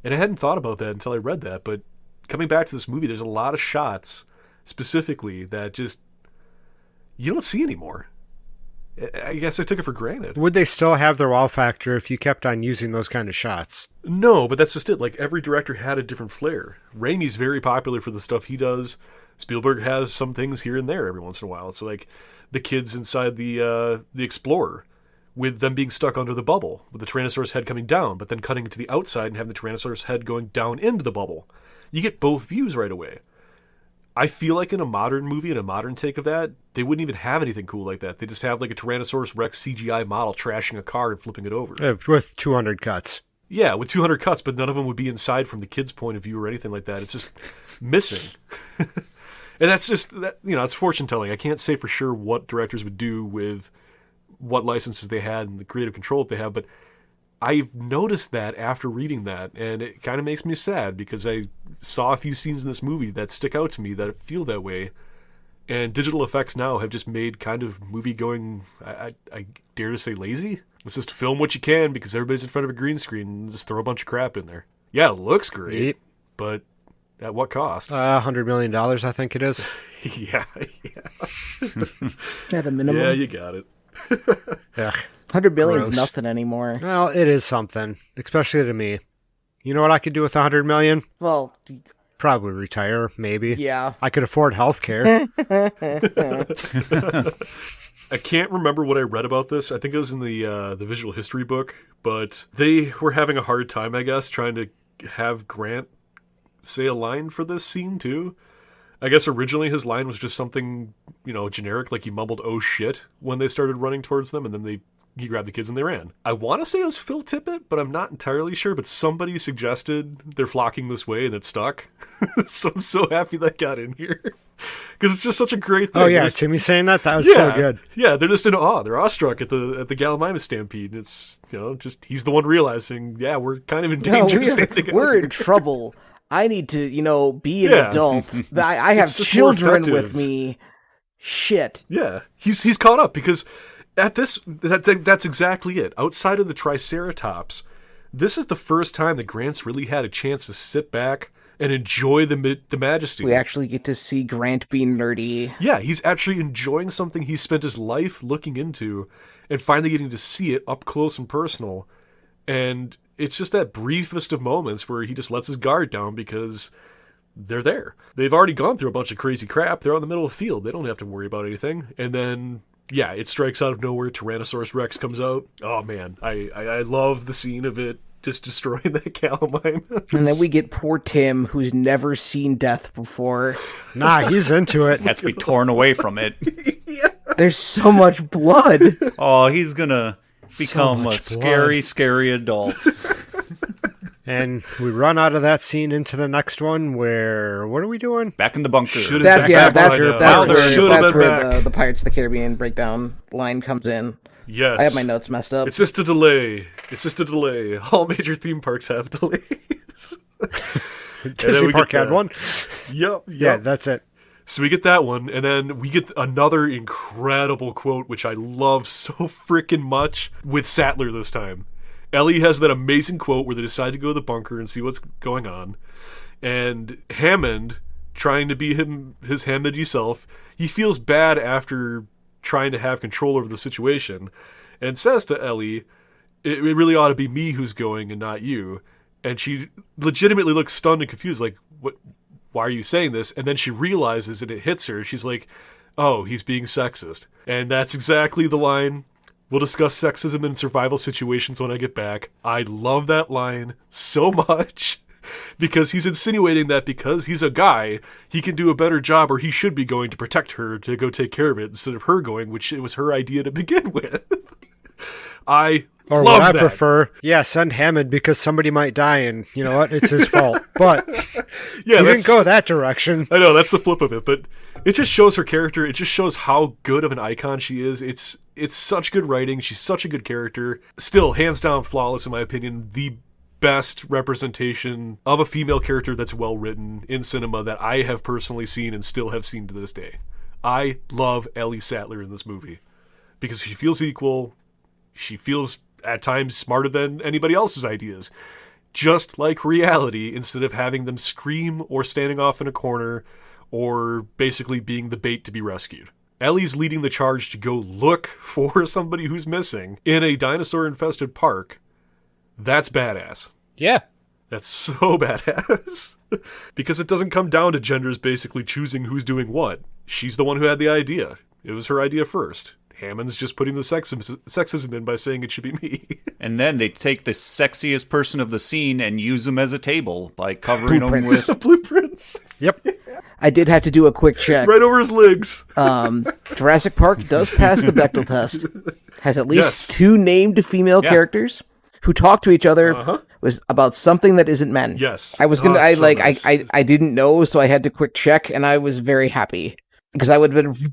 A: And I hadn't thought about that until I read that, but coming back to this movie, there's a lot of shots specifically that just you don't see anymore. I guess I took it for granted.
D: Would they still have their wow factor if you kept on using those kind of shots?
A: No, but that's just it. Like, every director had a different flair. Raimi's very popular for the stuff he does. Spielberg has some things here and there every once in a while. It's like the kids inside the Explorer, with them being stuck under the bubble, with the Tyrannosaurus head coming down, but then cutting to the outside and having the Tyrannosaurus head going down into the bubble. You get both views right away. I feel like in a modern movie, in a modern take of that, they wouldn't even have anything cool like that. They just have like a Tyrannosaurus Rex CGI model trashing a car and flipping it over.
D: With 200 cuts.
A: Yeah, with 200 cuts, but none of them would be inside from the kid's point of view or anything like that. It's just missing. And that's just, it's fortune telling. I can't say for sure what directors would do with what licenses they had and the creative control that they have, but I've noticed that after reading that, and it kind of makes me sad because I saw a few scenes in this movie that stick out to me that feel that way, and digital effects now have just made kind of movie going, I dare to say, lazy. Let's just film what you can because everybody's in front of a green screen and just throw a bunch of crap in there. Yeah, it looks great, but at what cost?
D: $100 million, I think it is.
A: yeah.
B: At a minimum.
A: Yeah, you got it.
D: Ugh.
B: 100 million is nothing anymore.
D: Well, it is something, especially to me. You know what I could do with 100 million?
B: Well,
D: probably retire, maybe.
B: Yeah.
D: I could afford healthcare.
A: I can't remember what I read about this. I think it was in the visual history book, but they were having a hard time, I guess, trying to have Grant say a line for this scene too. I guess originally his line was just something, generic, like he mumbled "oh shit" when they started running towards them, and then he grabbed the kids and they ran. I want to say it was Phil Tippett, but I'm not entirely sure, but somebody suggested they're flocking this way and it stuck. So I'm so happy that got in here. Because it's just such a great thing.
D: Oh yeah, Timmy's saying that? That was so good.
A: Yeah, they're just in awe. They're awestruck at the Gallimimus stampede. And it's, just he's the one realizing, yeah, we're kind of in danger.
B: We're in trouble. I need to, be an adult. I have children with me. Shit.
A: Yeah, he's caught up because at this, that's exactly it. Outside of the Triceratops, this is the first time that Grant's really had a chance to sit back and enjoy the majesty.
B: We actually get to see Grant be nerdy.
A: Yeah, he's actually enjoying something he spent his life looking into and finally getting to see it up close and personal. And it's just that briefest of moments where he just lets his guard down because they're there. They've already gone through a bunch of crazy crap. They're on the middle of the field. They don't have to worry about anything. And then, yeah, it strikes out of nowhere. Tyrannosaurus Rex comes out. Oh, man. I love the scene of it just destroying that Calamine.
B: And then we get poor Tim, who's never seen death before.
D: Nah, he's into it.
C: Has to be torn away from it.
B: Yeah. There's so much blood.
C: Oh, he's gonna become a scary adult.
D: And we run out of that scene into the next one where, what are we doing?
C: Back in the bunker.
B: That's where the Pirates of the Caribbean breakdown line comes in.
A: Yes.
B: I have my notes messed up.
A: It's just a delay. All major theme parks have delays.
D: Disney Park had one?
A: Yep.
D: Yeah, that's it.
A: So we get that one, and then we get another incredible quote, which I love so freaking much, with Sattler this time. Ellie has that amazing quote where they decide to go to the bunker and see what's going on. And Hammond, trying to be his Hammond-y self, he feels bad after trying to have control over the situation, and says to Ellie, it really ought to be me who's going and not you. And she legitimately looks stunned and confused, like, what? Why are you saying this? And then she realizes, and it hits her. She's like, oh, he's being sexist. And that's exactly the line. We'll discuss sexism in survival situations when I get back. I love that line so much. because he's insinuating that because he's a guy, he can do a better job, or he should be going to protect her to go take care of it instead of her going, which it was her idea to begin with. I
D: or
A: love
D: what I
A: that.
D: prefer, send Hammond because somebody might die, and you know what? It's his fault. But
A: yeah,
D: he didn't go that direction.
A: I know, that's the flip of it, but it just shows her character. It just shows how good of an icon she is. It's such good writing. She's such a good character. Still, hands down, flawless in my opinion. The best representation of a female character that's well written in cinema that I have personally seen and still have seen to this day. I love Ellie Sattler in this movie because she feels equal. She feels at times smarter than anybody else's ideas. Just like reality, instead of having them scream or standing off in a corner or basically being the bait to be rescued. Ellie's leading the charge to go look for somebody who's missing in a dinosaur-infested park. That's badass.
D: Yeah.
A: That's so badass. Because it doesn't come down to genders basically choosing who's doing what. She's the one who had the idea. It was her idea first. Hammond's just putting the sexism in by saying it should be me.
C: And then they take the sexiest person of the scene and use them as a table by covering them with
A: blueprints.
D: Yep.
B: I did have to do a quick check.
A: Right over his legs.
B: Jurassic Park does pass the Bechdel test. Has at least 2 named female characters who talk to each other was about something that isn't men.
A: Yes.
B: I was gonna. I didn't know, so I had to quick check, and I was very happy. Because I would have been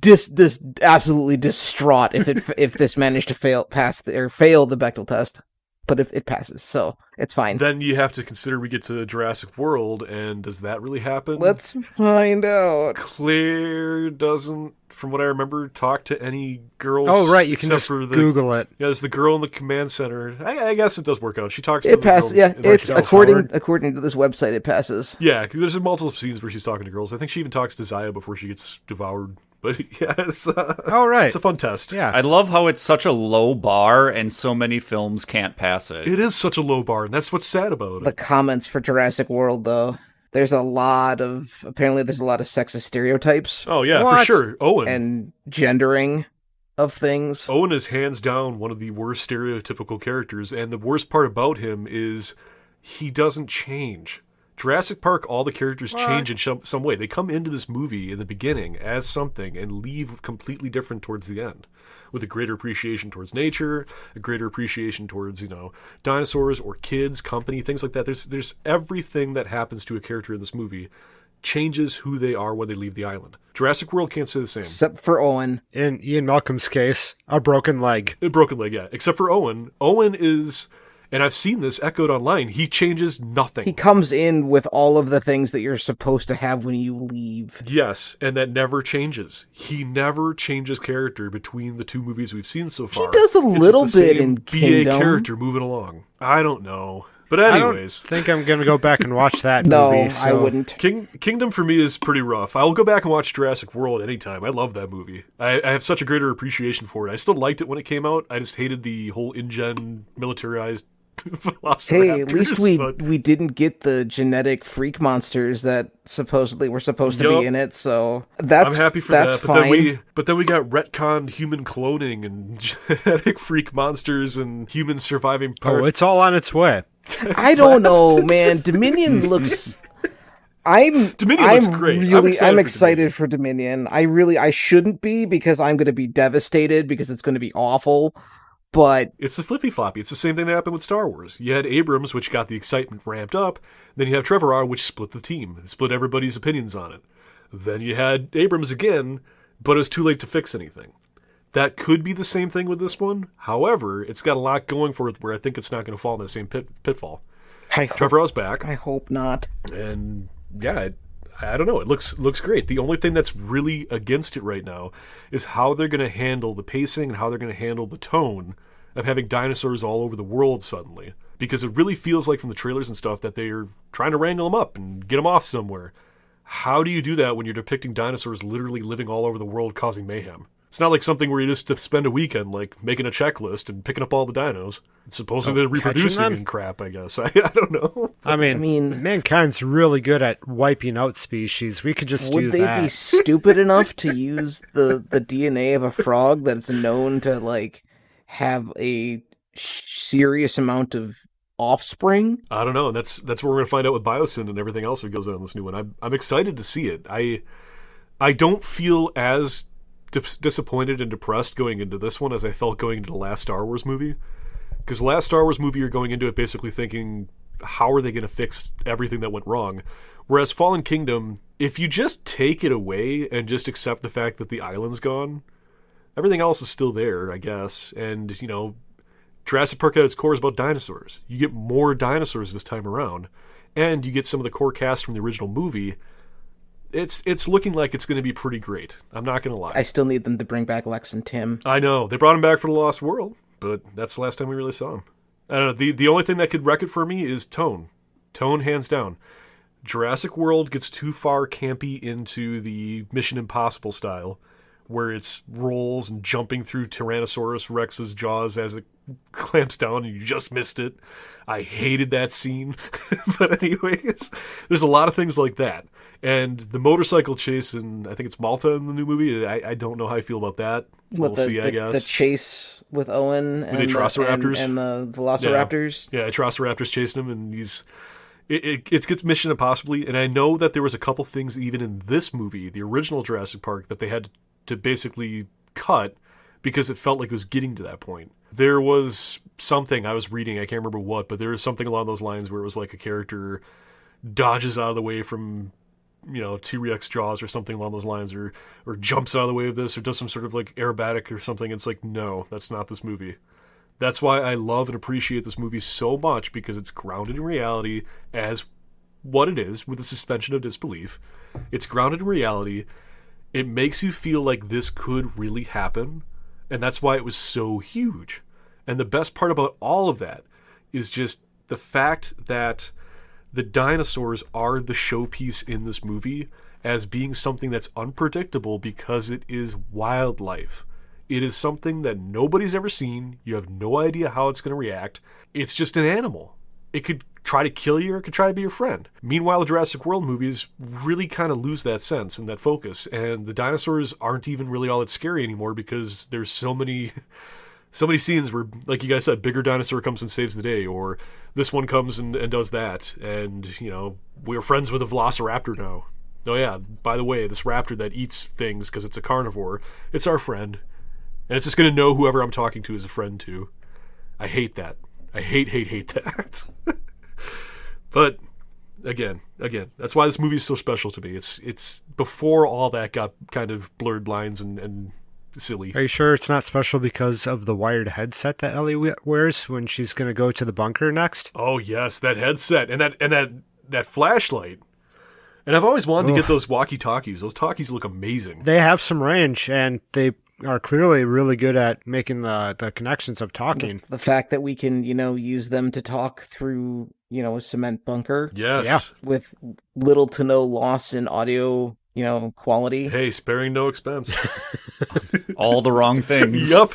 B: absolutely distraught if this managed to fail the Bechdel test, but if it passes, so it's fine.
A: Then you have to consider we get to Jurassic World, and does that really happen?
B: Let's find out.
A: Claire doesn't, from what I remember, talk to any girls.
D: Oh right, you can just Google it.
A: Yeah, there's the girl in the command center. I guess it does work out. She talks.
B: It passes. Yeah, it's according to this website, it passes.
A: Yeah, there's multiple scenes where she's talking to girls. I think she even talks to Zaya before she gets devoured. But yeah, it's it's a fun test.
D: Yeah,
C: I love how it's such a low bar and so many films can't pass it.
A: It is such a low bar, and that's what's sad about it.
B: The comments for Jurassic World, though, apparently there's a lot of sexist stereotypes.
A: Oh yeah, for sure. Owen
B: and gendering of things.
A: Owen is hands down one of the worst stereotypical characters, and the worst part about him is he doesn't change. Jurassic Park, all the characters change in some way. They come into this movie in the beginning as something and leave completely different towards the end, with a greater appreciation towards nature, a greater appreciation towards, dinosaurs or kids, company, things like that. There's everything that happens to a character in this movie changes who they are when they leave the island. Jurassic World can't say the same.
B: Except for Owen.
D: In Ian Malcolm's case, a broken leg.
A: A broken leg, yeah. Except for Owen. Owen is... And I've seen this echoed online. He changes nothing.
B: He comes in with all of the things that you're supposed to have when you leave.
A: Yes, and that never changes. He never changes character between the 2 movies we've seen so far.
B: He does a little bit in Kingdom.
A: BA character moving along. I don't know. But anyways.
D: I don't think I'm going to go back and watch that
B: no,
D: movie. So.
B: I wouldn't.
A: Kingdom for me is pretty rough. I will go back and watch Jurassic World anytime. I love that movie. I have such a greater appreciation for it. I still liked it when it came out. I just hated the whole InGen militarized
B: Hey, at least we didn't get the genetic freak monsters that supposedly were supposed to be in it, so I'm
A: happy for that.
B: Fine.
A: But then we got retconned human cloning and genetic freak monsters and humans surviving part.
D: Oh, it's all on its way.
B: I don't know, man. Dominion looks...
A: Dominion looks great.
B: I'm excited for Dominion. I shouldn't be, because I'm going to be devastated because it's going to be awful. But
A: it's the flippy floppy. It's the same thing that happened with Star Wars. You had Abrams, which got the excitement ramped up. Then you have Trevorrow, which split the team, split everybody's opinions on it. Then you had Abrams again, but it was too late to fix anything. That could be the same thing with this one. However, it's got a lot going for it where I think it's not going to fall in the same pitfall. Trevorrow's back.
B: I hope not.
A: And yeah, I don't know. It looks great. The only thing that's really against it right now is how they're going to handle the pacing and how they're going to handle the tone of having dinosaurs all over the world suddenly. Because it really feels like from the trailers and stuff that they're trying to wrangle them up and get them off somewhere. How do you do that when you're depicting dinosaurs literally living all over the world causing mayhem? It's not like something where you just spend a weekend like making a checklist and picking up all the dinos. It's supposedly reproducing and crap, I guess. I don't know.
D: I mean, mankind's really good at wiping out species. We could just do that.
B: Would they be stupid enough to use the DNA of a frog that's known to like have a serious amount of offspring?
A: I don't know. That's what we're going to find out with Biosyn and everything else that goes on in this new one. I'm excited to see it. I don't feel as disappointed and depressed going into this one as I felt going into the last Star Wars movie. Because the last Star Wars movie, you're going into it basically thinking, how are they going to fix everything that went wrong? Whereas Fallen Kingdom, if you just take it away and just accept the fact that the island's gone, everything else is still there, I guess. And, Jurassic Park at its core is about dinosaurs. You get more dinosaurs this time around. And you get some of the core cast from the original movie. It's looking like it's going to be pretty great. I'm not going to lie.
B: I still need them to bring back Lex and Tim.
A: I know. They brought him back for The Lost World, but that's the last time we really saw him. I don't know. The only thing that could wreck it for me is tone. Tone, hands down. Jurassic World gets too far campy into the Mission Impossible style, where it's rolls and jumping through Tyrannosaurus Rex's jaws as it clamps down and you just missed it. I hated that scene. But anyways, there's a lot of things like that. And the motorcycle chase in, I think it's Malta in the new movie, I don't know how I feel about that. We'll see, I guess.
B: The chase with Owen and the
A: Velociraptors.
B: And the Velociraptors.
A: Yeah, Velociraptors chasing him, and it gets Mission Impossible. And I know that there was a couple things even in this movie, the original Jurassic Park, that they had to basically cut because it felt like it was getting to that point. There was something I was reading, I can't remember what, but there was something along those lines where it was like a character dodges out of the way from T-Rex jaws or something along those lines, or jumps out of the way of this, or does some sort of like aerobatic or something. It's like, no, that's not this movie. That's why I love and appreciate this movie so much, because it's grounded in reality as what it is, with a suspension of disbelief. It's grounded in reality. It makes you feel like this could really happen, and that's why it was so huge. And the best part about all of that is just the fact that the dinosaurs are the showpiece in this movie as being something that's unpredictable because it is wildlife. It is something that nobody's ever seen. You have no idea how it's going to react. It's just an animal. It could try to kill you or it could try to be your friend. Meanwhile, the Jurassic World movies really kind of lose that sense and that focus. And the dinosaurs aren't even really all that scary anymore because there's so many scenes where, like you guys said, bigger dinosaur comes and saves the day, or this one comes and does that, and we're friends with a velociraptor now. Oh yeah, by the way, this raptor that eats things because it's a carnivore, it's our friend, and it's just going to know whoever I'm talking to is a friend too. I hate that. I hate that. But again, that's why this movie is so special to me. It's before all that got kind of blurred lines and silly.
D: Are you sure it's not special because of the wired headset that Ellie wears when she's going to go to the bunker next?
A: Oh yes, that headset and that flashlight. And I've always wanted to get those walkie-talkies. Those talkies look amazing.
D: They have some range, and they are clearly really good at making the connections of talking.
B: The fact that we can, use them to talk through, a cement bunker.
A: Yes.
D: Yeah.
B: With little to no loss in audio quality.
A: Hey, sparing no expense.
C: All the wrong things.
A: Yup.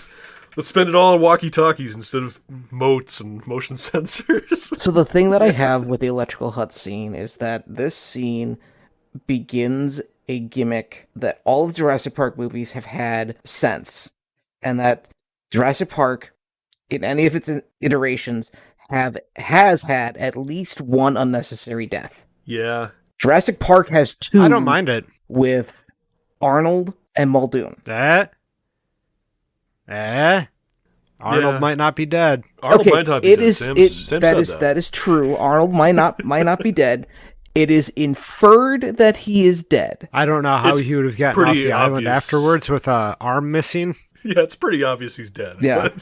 A: Let's spend it all on walkie-talkies instead of motes and motion sensors.
B: So the thing that I have with the electrical hut scene is that this scene begins a gimmick that all of the Jurassic Park movies have had since, and that Jurassic Park, in any of its iterations, has had at least one unnecessary death.
A: Yeah.
B: Jurassic Park has two.
D: I don't mind it.
B: With Arnold and Muldoon.
D: Arnold might not be dead.
A: Arnold might not be dead. Sam said that.
B: That is true. Arnold might not be dead. It is inferred that he is dead.
D: I don't know how he would have gotten off the island afterwards with an arm missing.
A: Yeah, it's pretty obvious he's dead.
B: Yeah.
A: But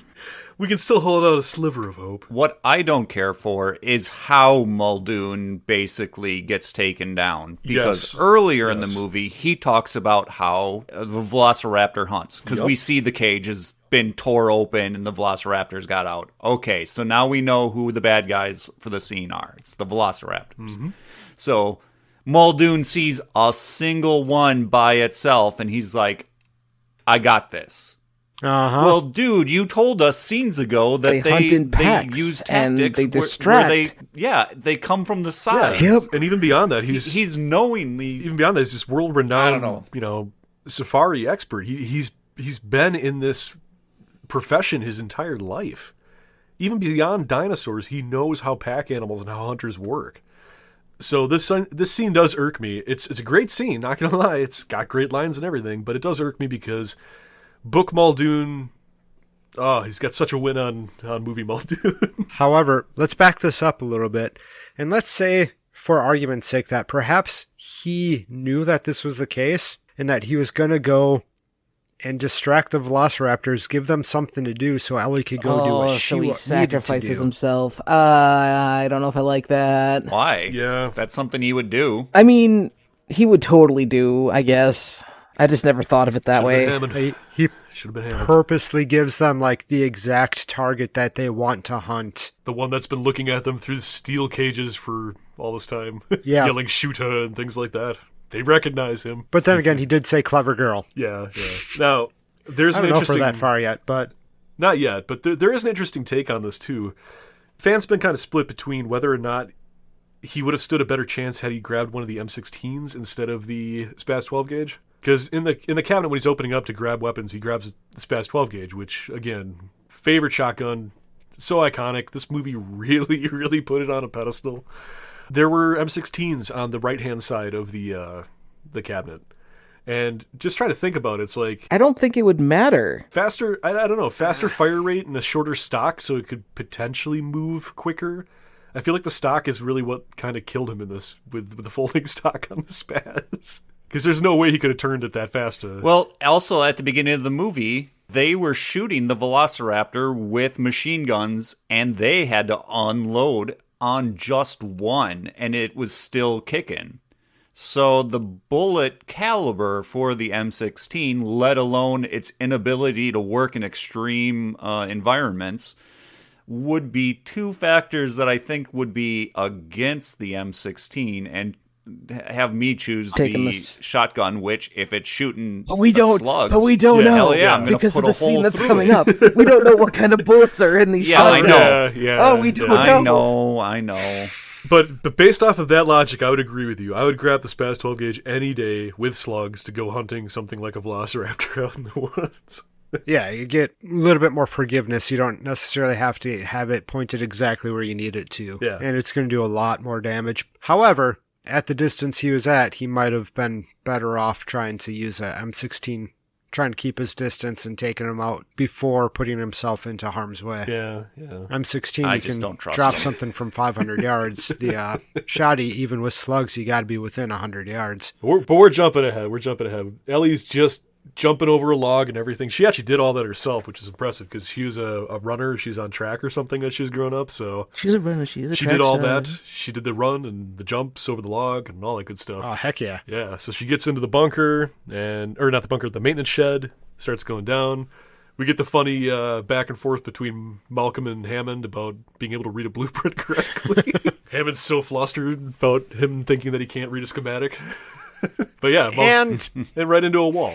A: we can still hold out a sliver of hope.
C: What I don't care for is how Muldoon basically gets taken down. Because earlier in the movie, he talks about how the Velociraptor hunts. Because we see the cage has been tore open and the Velociraptors got out. Okay, so now we know who the bad guys for the scene are. It's the Velociraptors. Mm-hmm. So Muldoon sees a single one by itself and he's like, I got this.
D: Uh-huh.
C: Well, dude, you told us scenes ago that they use tactics
B: and they distract.
C: Where they come from the side.
A: Yeah. Yep. And even beyond that,
C: he's knowingly.
A: Even beyond that, he's this world-renowned, safari expert. He's been in this profession his entire life. even beyond dinosaurs, he knows how pack animals and how hunters work. So this scene does irk me. It's a great scene, not gonna lie. It's got great lines and everything, but it does irk me because Book Muldoon, he's got such a win on movie Muldoon.
D: However, let's back this up a little bit, and let's say, for argument's sake, that perhaps he knew that this was the case, and that he was gonna go and distract the velociraptors, give them something to do so Ellie could go do what she
B: he sacrifices himself. I don't know if I like that.
C: Why?
A: Yeah.
C: That's something he would do.
B: I mean, he would totally do, I guess. I just never thought of it that way.
D: He purposely gives them like the exact target that they want to hunt.
A: The one that's been looking at them through the steel cages for all this time.
D: Yeah.
A: Yelling shoot her and things like that. They recognize him.
D: But then again, he did say clever girl.
A: Yeah. Now, there's an interesting... I don't know if we're
D: that far yet, but...
A: Not yet, but there is an interesting take on this, too. Fans been kind of split between whether or not he would have stood a better chance had he grabbed one of the M16s instead of the Spaz 12 gauge. Because in the cabinet, when he's opening up to grab weapons, he grabs the Spaz 12 gauge, which, again, favorite shotgun, so iconic. This movie really, really put it on a pedestal. There were M16s on the right-hand side of the cabinet. And just trying to think about it, it's like...
B: I don't think it would matter.
A: Faster, I don't know, faster fire rate and a shorter stock so it could potentially move quicker. I feel like the stock is really what kind of killed him in this, with the folding stock on the Spaz. Because there's no way he could have turned it that fast.
C: Well, also at the beginning of the movie, they were shooting the Velociraptor with machine guns, and they had to unload on just one, and it was still kicking. So the bullet caliber for the M16, let alone its inability to work in extreme environments, would be two factors that I think would be against the M16 and have me choose the shotgun, which if it's shooting slugs...
B: But we don't know.
C: Hell yeah, I'm gonna
B: because
C: put
B: of
C: a
B: the scene
C: hole
B: that's
C: through
B: coming
C: it.
B: up. We don't know what kind of bullets are in these shotguns. We don't know.
C: I know.
A: But based off of that logic, I would agree with you. I would grab the Spaz 12 gauge any day with slugs to go hunting something like a velociraptor out in the woods.
D: Yeah, you get a little bit more forgiveness. You don't necessarily have to have it pointed exactly where you need it to.
A: Yeah.
D: And it's going to do a lot more damage. However, at the distance he was at, he might have been better off trying to use a M16, trying to keep his distance and taking him out before putting himself into harm's way.
A: Yeah.
D: M16, you can drop something from 500 yards. The shoddy, even with slugs, you got to be within 100 yards.
A: But we're jumping ahead. Ellie's just jumping over a log and everything. She actually did all that herself, which is impressive because she was a runner. She's on track or something as she was growing up. So
B: she's a runner. She
A: did all that. She did the run and the jumps over the log and all that good stuff.
D: Oh, heck yeah.
A: Yeah. So she gets into the bunker the maintenance shed, starts going down. We get the funny back and forth between Malcolm and Hammond about being able to read a blueprint correctly. Hammond's so flustered about him thinking that he can't read a schematic. But yeah, and right into a wall.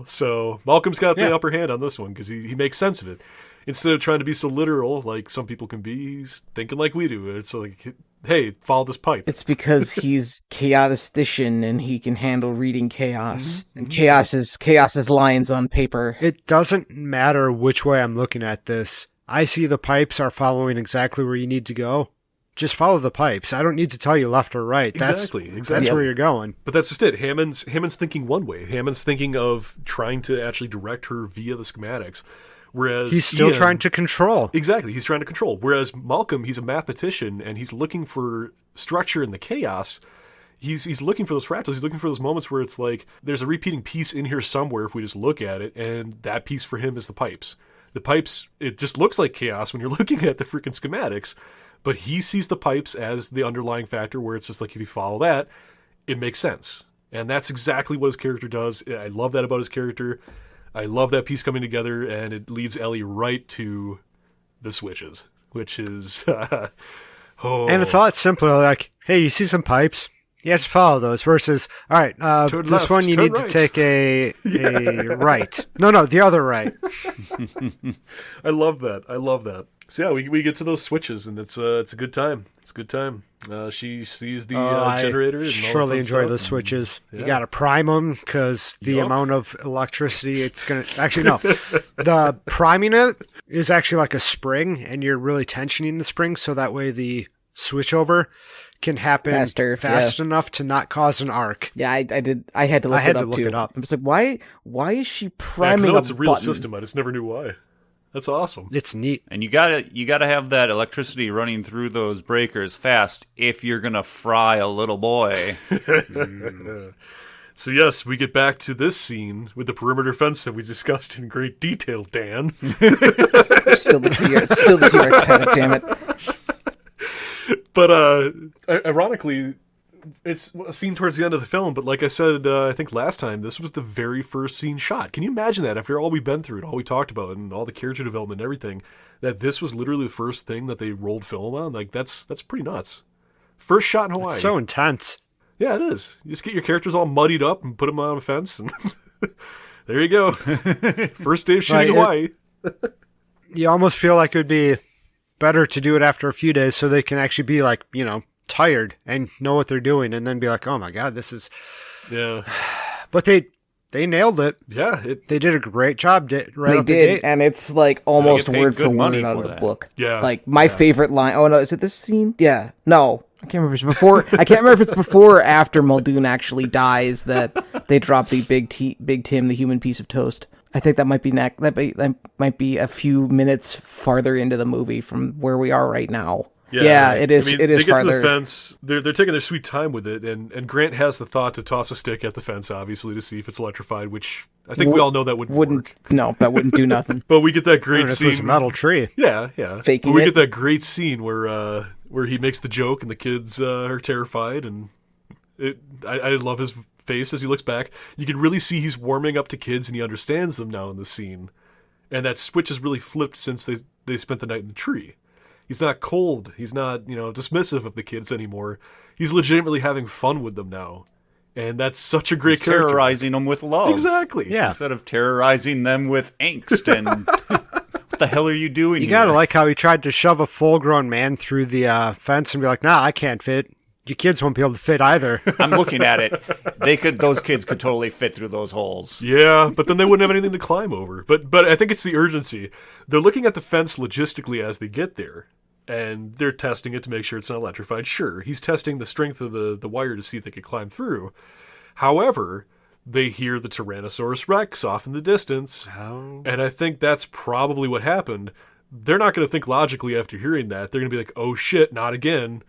A: So Malcolm's got the upper hand on this one because he makes sense of it. Instead of trying to be so literal like some people can be, he's thinking like we do. It's like, hey, follow this pipe.
B: It's because he's chaotistician and he can handle reading chaos. And chaos is lines on paper.
D: It doesn't matter which way I'm looking at this. I see the pipes are following exactly where you need to go. Just follow the pipes. I don't need to tell you left or right.
A: Exactly.
D: That's where you're going.
A: But that's just it. Hammond's thinking one way. Hammond's thinking of trying to actually direct her via the schematics. Whereas
D: he's still trying to control.
A: Exactly. He's trying to control. Whereas Malcolm, he's a mathematician and he's looking for structure in the chaos. He's looking for those fractals. He's looking for those moments where it's like there's a repeating piece in here somewhere if we just look at it, and that piece for him is the pipes. The pipes, it just looks like chaos when you're looking at the freaking schematics. But he sees the pipes as the underlying factor where it's just like if you follow that, it makes sense. And that's exactly what his character does. I love that about his character. I love that piece coming together, and it leads Ellie right to the switches, which is...
D: And it's a lot simpler, like, hey, you see some pipes? You have to follow those versus, all right, this
A: left,
D: one you need
A: right.
D: to take a right. No, the other right.
A: I love that. So yeah, we get to those switches, and it's a good time. It's a good time. She sees the generator.
D: I surely enjoy those switches. You got to prime them because the amount of electricity it's going to... Actually, no. The priming it is actually like a spring, and you're really tensioning the spring so that way the switchover can happen fast enough to not cause an arc.
B: Yeah, I did. I had to look it up. I was like, why is she priming
A: it's a real system. I just never knew why. That's awesome.
D: It's neat.
C: And you gotta have that electricity running through those breakers fast if you're gonna fry a little boy.
A: So yes, we get back to this scene with the perimeter fence that we discussed in great detail, Dan.
B: Still the T-Rex panic, damn it.
A: But ironically, it's a scene towards the end of the film, but like I said, I think last time, this was the very first scene shot. Can you imagine that, after all we've been through and all we talked about and all the character development and everything, that this was literally the first thing that they rolled film on? Like, that's pretty nuts. First shot in Hawaii.
D: It's so intense.
A: Yeah, it is. You just get your characters all muddied up and put them on a fence, and there you go. First day of shooting Hawaii.
D: You almost feel like it would be better to do it after a few days so they can actually be like, tired and know what they're doing, and then be like, oh my god, this is...
A: Yeah.
D: But they nailed it.
A: Yeah.
D: They did a great job
B: they did, and it's like almost word for word out of the book.
A: Yeah.
B: Like, my favorite line... Oh, no, is it this scene? Yeah. No. I can't remember if it's before. I can't remember if it's before or after Muldoon actually dies that they drop the Big Tim, the human piece of toast. I think that might be that might be a few minutes farther into the movie from where we are right now. Yeah, it is. It is
A: they get
B: farther.
A: to the fence. They're taking their sweet time with it, and Grant has the thought to toss a stick at the fence, obviously, to see if it's electrified. Which I think we all know that wouldn't work.
B: No, that wouldn't do nothing.
A: But we get that great scene.
D: It was a metal tree.
A: Yeah.
B: Faking
A: but we
B: it.
A: get that great scene where he makes the joke and the kids are terrified, and I love his face as he looks back. You can really see he's warming up to kids, and he understands them now in the scene. And that switch has really flipped since they spent the night in the tree. He's not cold. He's not, dismissive of the kids anymore. He's legitimately having fun with them now. And that's such a great character.
C: Terrorizing them with love.
A: Exactly.
D: Yeah.
C: Instead of terrorizing them with angst and... What the hell are you doing
D: You
C: here?
D: gotta like how he tried to shove a full-grown man through the fence and be like, nah, I can't fit. You kids won't be able to fit either.
C: I'm looking at it. Those kids could totally fit through those holes.
A: Yeah, but then they wouldn't have anything to climb over. But I think it's the urgency. They're looking at the fence logistically as they get there. And they're testing it to make sure it's not electrified. Sure, he's testing the strength of the wire to see if they could climb through. However, they hear the Tyrannosaurus Rex off in the distance.
D: Oh.
A: And I think that's probably what happened. They're not going to think logically after hearing that. They're going to be like, oh shit, not again.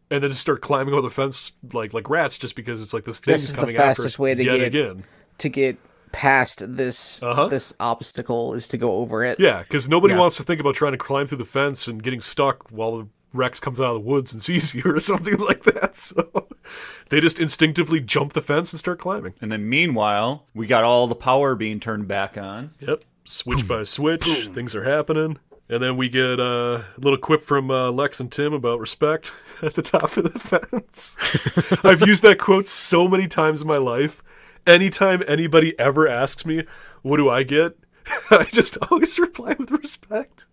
A: And then just start climbing over the fence like rats just because it's like this thing's coming after us again.
B: To get past this obstacle is to go over it.
A: Yeah, because nobody wants to think about trying to climb through the fence and getting stuck while the Rex comes out of the woods and sees you or something like that. So they just instinctively jump the fence and start climbing.
C: And then meanwhile, we got all the power being turned back on.
A: Yep, switch by switch, things are happening. And then we get a little quip from Lex and Tim about respect at the top of the fence. I've used that quote so many times in my life. Anytime anybody ever asks me, what do I get? I just always reply with respect.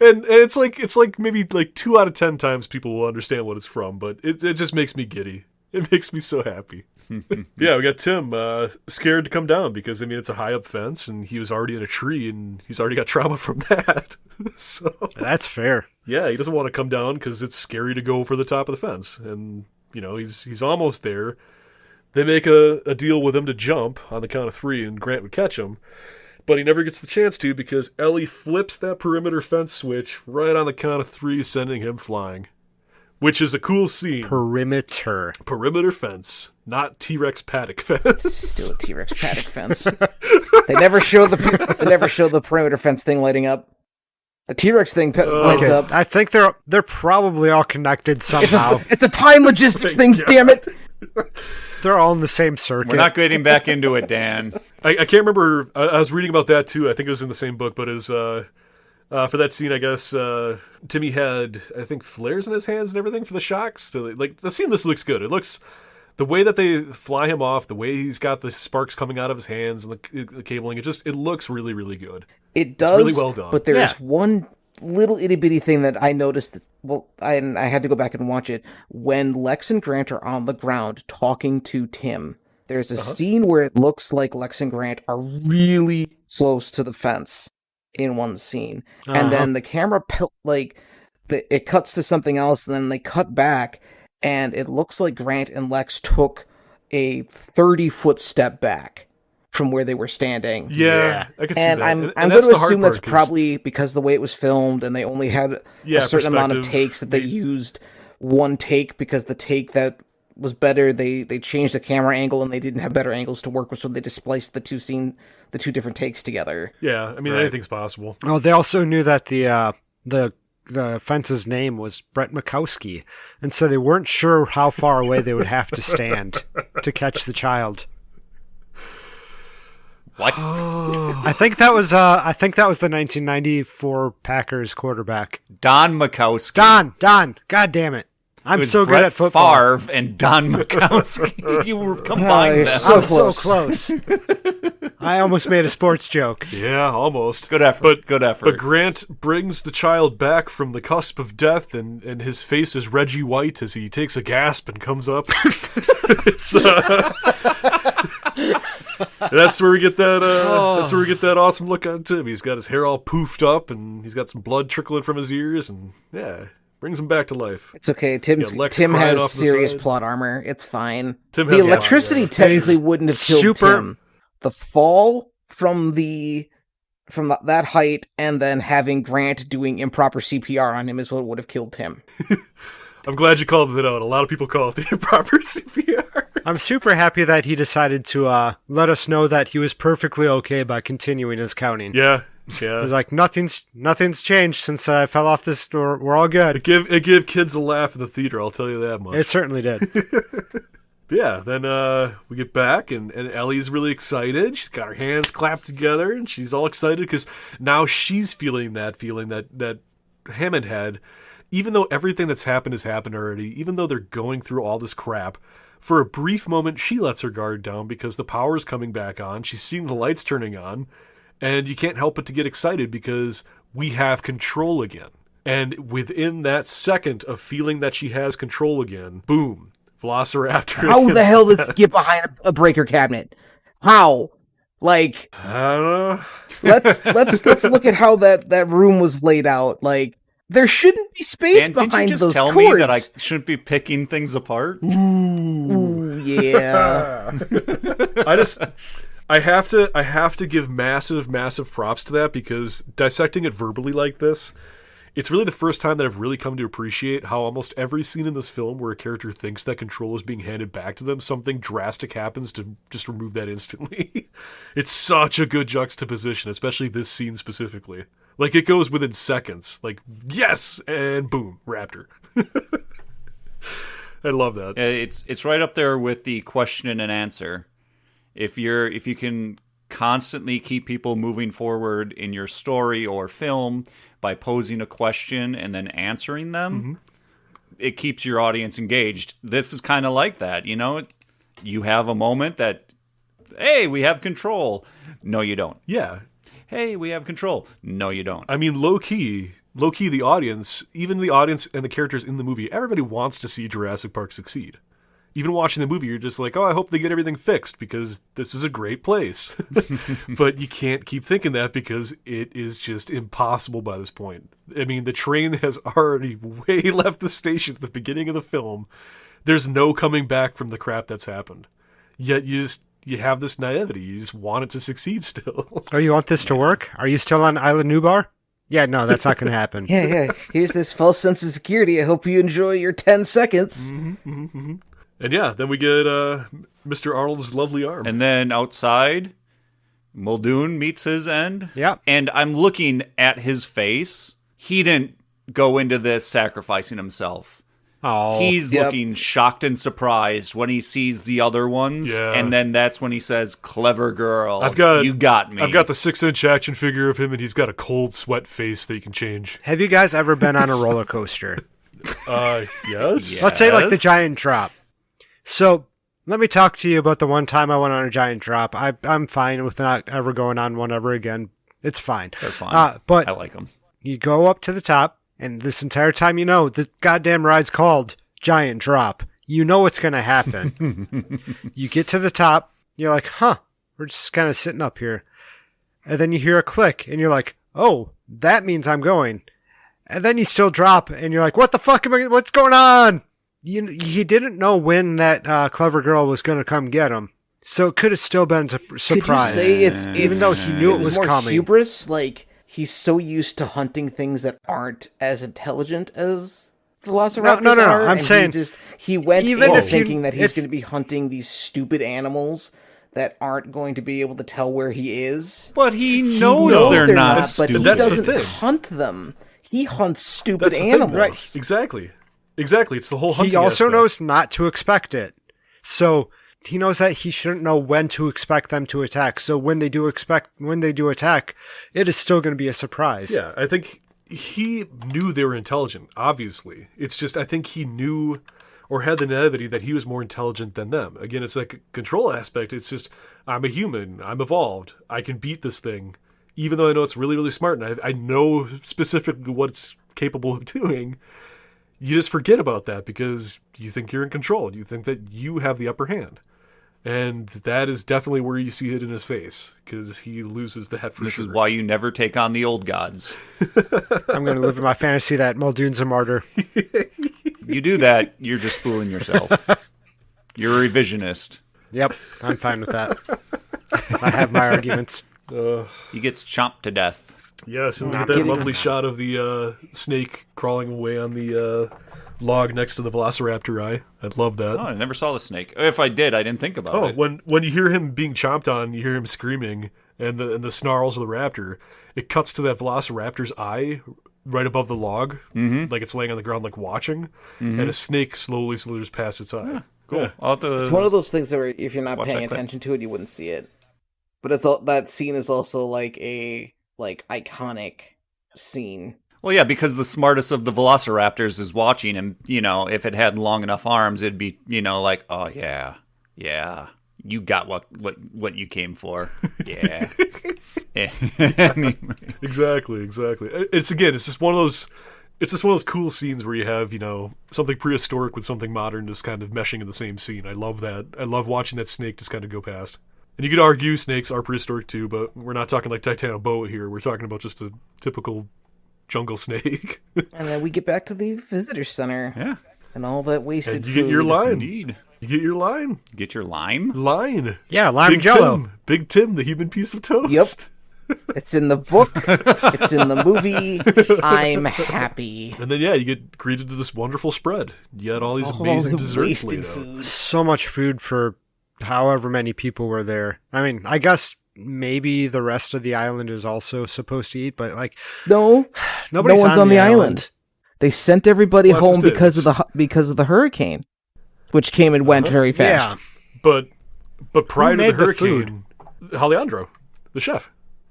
A: and it's like maybe like 2 out of 10 times people will understand what it's from, but it just makes me giddy. It makes me so happy. Yeah, we got Tim scared to come down because, it's a high up fence and he was already in a tree and he's already got trauma from that. So
D: that's fair.
A: Yeah, he doesn't want to come down because it's scary to go over the top of the fence. And, he's almost there. They make a deal with him to jump on the count of 3 and Grant would catch him. But he never gets the chance to because Ellie flips that perimeter fence switch right on the count of 3, sending him flying. Which is a cool scene.
D: Perimeter
A: fence, not T-Rex paddock fence.
B: Still a T-Rex paddock fence. They never show the perimeter fence thing lighting up. The T-Rex thing lights up.
D: I think they're probably all connected somehow.
B: It's a time logistics thing, damn it.
D: They're all in the same circuit.
C: We're not getting back into it, Dan.
A: I can't remember. I was reading about that too. I think it was in the same book, but it was... for that scene, I guess, Timmy had, I think, flares in his hands and everything for the shocks. So, the scene, this looks good. It looks, the way that they fly him off, the way he's got the sparks coming out of his hands and the cabling, it looks really, really good.
B: It does,
A: it's really well done.
B: But there's one little itty bitty thing that I noticed. Well, I had to go back and watch it. When Lex and Grant are on the ground talking to Tim, there's a scene where it looks like Lex and Grant are really close to the fence in one scene, and then the camera it cuts to something else, and then they cut back, and it looks like Grant and Lex took a 30-foot step back from where they were standing.
A: Yeah. I can see that.
B: I'm going to assume that's probably because the way it was filmed, and they only had a certain amount of takes that they used one take because the take that was better, they changed the camera angle and they didn't have better angles to work with, so they spliced the two different takes together.
A: Yeah, I mean, anything's possible.
D: Oh, they also knew that the fence's name was Brett Makowski, and so they weren't sure how far away they would have to stand to catch the child.
C: What?
D: I think that was the 1994 Packers quarterback.
C: Don Makowski.
D: Don. God damn it. I'm so good at football.
C: Favre and Don Makowski. You were combined them.
B: So
D: close. I almost made a sports joke.
A: Yeah, almost.
C: Good effort.
A: But Grant brings the child back from the cusp of death, and his face is Reggie White as he takes a gasp and comes up. That's where we get that. That's where we get that awesome look on Tim. He's got his hair all poofed up, and he's got some blood trickling from his ears, and brings him back to life.
B: It's okay. Tim has serious plot armor. It's fine. The electricity technically wouldn't have killed Tim. The fall from that height and then having Grant doing improper CPR on him is what would have killed Tim.
A: I'm glad you called it out. A lot of people call it the improper CPR.
D: I'm super happy that he decided to let us know that he was perfectly okay by continuing his counting.
A: Yeah.
D: He's like, nothing's changed since I fell off this. We're all good.
A: It gave kids a laugh in the theater, I'll tell you that much.
D: It certainly did.
A: Then we get back, and Ellie's really excited. She's got her hands clapped together, and she's all excited because now she's feeling that Hammond had. Even though everything that's happened has happened already, even though they're going through all this crap, for a brief moment she lets her guard down because the power's coming back on. She's seeing the lights turning on. And you can't help but to get excited because we have control again. And within that second of feeling that she has control again, boom, Velociraptor.
B: How the hell did it get behind a breaker cabinet? How? Like,
A: I don't know.
B: Let's look at how that room was laid out. Like, there shouldn't be space behind those cords. Did you just tell me
C: that I shouldn't be picking things apart?
B: Ooh, yeah.
A: I have to give massive props to that because dissecting it verbally like this, it's really the first time that I've really come to appreciate how almost every scene in this film where a character thinks that control is being handed back to them, something drastic happens to just remove that instantly. It's such a good juxtaposition, especially this scene specifically. Like, it goes within seconds. Like, yes! And boom, Raptor. I love that.
C: It's right up there with the question and answer. If you can constantly keep people moving forward in your story or film by posing a question and then answering them, it keeps your audience engaged. This is kind of like that, you know? You have a moment that, hey, we have control. No, you don't.
A: Yeah.
C: Hey, we have control. No, you don't.
A: I mean, low-key, the audience, even the audience and the characters in the movie, everybody wants to see Jurassic Park succeed. Even watching the movie, you're just like, oh, I hope they get everything fixed because this is a great place. But you can't keep thinking that because it is just impossible by this point. I mean, the train has already way left the station at the beginning of the film. There's no coming back from the crap that's happened. Yet you have this naivety. You just want it to succeed still.
D: Oh, you want this to work? Are you still on Isla Nublar? Yeah, no, that's not going to happen.
B: Yeah. Here's this false sense of security. I hope you enjoy your 10 seconds.
A: And then we get Mr. Arnold's lovely arm.
C: And then outside, Muldoon meets his end.
D: Yeah.
C: And I'm looking at his face. He didn't go into this sacrificing himself.
D: Oh,
C: He's looking shocked and surprised when he sees the other ones.
A: Yeah.
C: And then that's when he says, clever girl, you got me.
A: I've got the 6-inch action figure of him, and he's got a cold sweat face that you can change.
D: Have you guys ever been on a roller coaster?
A: Yes.
D: Let's say like the giant drop. So let me talk to you about the one time I went on a giant drop. I'm fine with not ever going on one ever again. It's fine.
C: They're fine.
D: But
C: I like them.
D: You go up to the top, and this entire time the goddamn ride's called Giant Drop. You know what's going to happen. You get to the top, you're like, huh, we're just kind of sitting up here. And then you hear a click, and you're like, oh, that means I'm going. And then you still drop, and you're like, what the fuck what's going on? He didn't know when that clever girl was going to come get him. So it could have still been a surprise.
B: Could you say
D: even though he knew it was
B: more
D: coming.
B: Hubris, like, he's so used to hunting things that aren't as intelligent as velociraptors
D: no.
B: are.
D: I'm saying
B: he went in thinking that he's going to be hunting these stupid animals that aren't going to be able to tell where he is.
C: But he knows they're not stupid.
B: But he doesn't hunt them. He hunts stupid animals.
A: Right. Exactly. It's the whole hunting
D: He also
A: aspect.
D: knows not to expect it. So he knows that he shouldn't know when to expect them to attack. So when they do attack, it is still going to be a surprise.
A: Yeah, I think he knew they were intelligent, obviously. It's just, I think he knew or had the naivety that he was more intelligent than them. Again, it's like a control aspect. It's just, I'm a human. I'm evolved. I can beat this thing. Even though I know it's really, really smart and I know specifically what it's capable of doing, you just forget about that because you think you're in control. You think that you have the upper hand. And that is definitely where you see it in his face, because he loses that for
C: This
A: sure.
C: is why you never take on the old gods.
D: I'm going to live in my fantasy that Muldoon's a martyr.
C: You do that, you're just fooling yourself. You're a revisionist.
D: Yep, I'm fine with that. I have my arguments.
C: He gets chomped to death.
A: Yes, and look at that lovely shot of the snake crawling away on the log next to the velociraptor eye. I love that.
C: Oh, I never saw the snake. If I did, I didn't think about it.
A: When you hear him being chomped on, you hear him screaming, and the snarls of the raptor. It cuts to that velociraptor's eye right above the log, like it's laying on the ground, like watching, and a snake slowly slithers past its eye.
C: Yeah, cool.
A: Yeah.
B: It's one of those things where if you're not paying attention to it, you wouldn't see it. But that scene is also like a iconic scene.
C: Well, yeah, because the smartest of the velociraptors is watching him. If it had long enough arms, it'd be, like, oh, yeah, you got what you came for. Yeah.
A: Exactly. It's just one of those cool scenes where you have, something prehistoric with something modern just kind of meshing in the same scene. I love that. I love watching that snake just kind of go past. And you could argue snakes are prehistoric too, but we're not talking like Titanoboa here. We're talking about just a typical jungle snake.
B: And then we get back to the visitor center.
C: Yeah.
B: And all that wasted
A: and you
B: food.
A: Get your line.
C: Indeed.
A: You get your line.
C: Get your lime?
A: Line.
D: Yeah, lime
A: Big
D: jello.
A: Big Tim, the human piece of toast.
B: Yep. It's in the book. It's in the movie. I'm happy.
A: And then, you get greeted to this wonderful spread. You got all these amazing desserts laid out.
D: So much food for however many people were there. I mean, I guess maybe the rest of the island is also supposed to eat, but
B: no one's on the island. They sent everybody home because of the hurricane, which came and went very fast.
A: Yeah, but prior to the hurricane, Alejandro, the chef,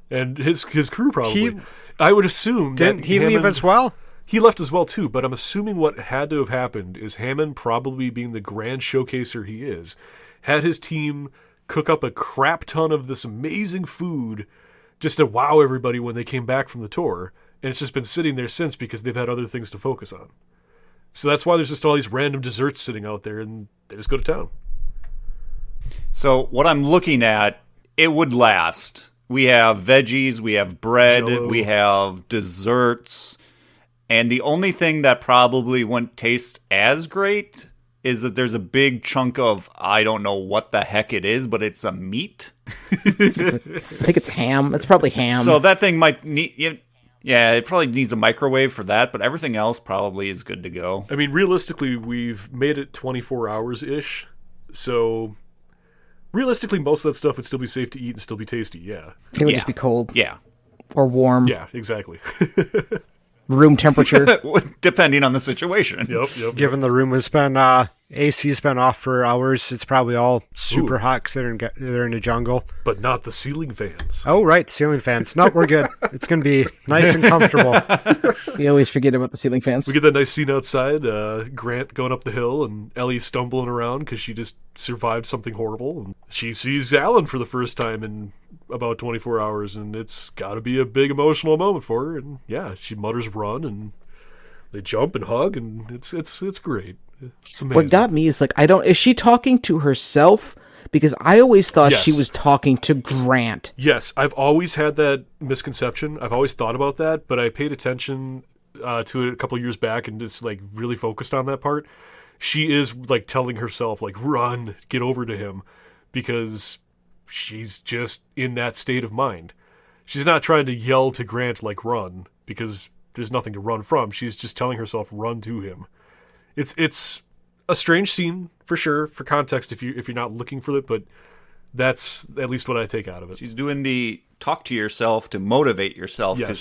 A: and his crew probably. I would assume
D: didn't he leave as well?
A: He left as well too, but I'm assuming what had to have happened is Hammond, probably being the grand showcaser he is, had his team cook up a crap ton of this amazing food just to wow everybody when they came back from the tour. And it's just been sitting there since because they've had other things to focus on. So that's why there's just all these random desserts sitting out there and they just go to town.
C: So what I'm looking at, it would last. We have veggies, we have bread,
A: Jello.
C: We have desserts. And the only thing that probably wouldn't taste as great is that there's a big chunk of, I don't know what the heck it is, but it's a meat.
B: I think it's ham. It's probably ham.
C: So that thing might need... Yeah, it probably needs a microwave for that, but everything else probably is good to go.
A: I mean, realistically, we've made it 24 hours-ish, so realistically, most of that stuff would still be safe to eat and still be tasty, yeah.
B: It would just be cold.
C: Yeah.
B: Or warm.
A: Yeah, exactly.
B: Room temperature.
C: Depending on the situation.
A: Yep.
D: Given the room has been AC's been off for hours. It's probably all super hot because they're in the jungle.
A: But not the ceiling fans.
D: Oh, right, ceiling fans. No, we're good. It's going to be nice and comfortable.
B: We always forget about the ceiling fans.
A: We get that nice scene outside, Grant going up the hill and Ellie stumbling around because she just survived something horrible. And she sees Alan for the first time in about 24 hours, and it's got to be a big emotional moment for her. And yeah, she mutters run, and they jump and hug, and it's great. It's amazing.
B: What got me is is she talking to herself? Because I always thought she was talking to Grant.
A: Yes, I've always had that misconception. I've always thought about that, but I paid attention to it a couple years back and just really focused on that part. She is telling herself run, get over to him, because she's just in that state of mind. She's not trying to yell to Grant run, because there's nothing to run from. She's just telling herself run to him. It's a strange scene for sure, for context if you're not looking for it, but that's at least what I take out of it.
C: She's doing the talk to yourself to motivate yourself, because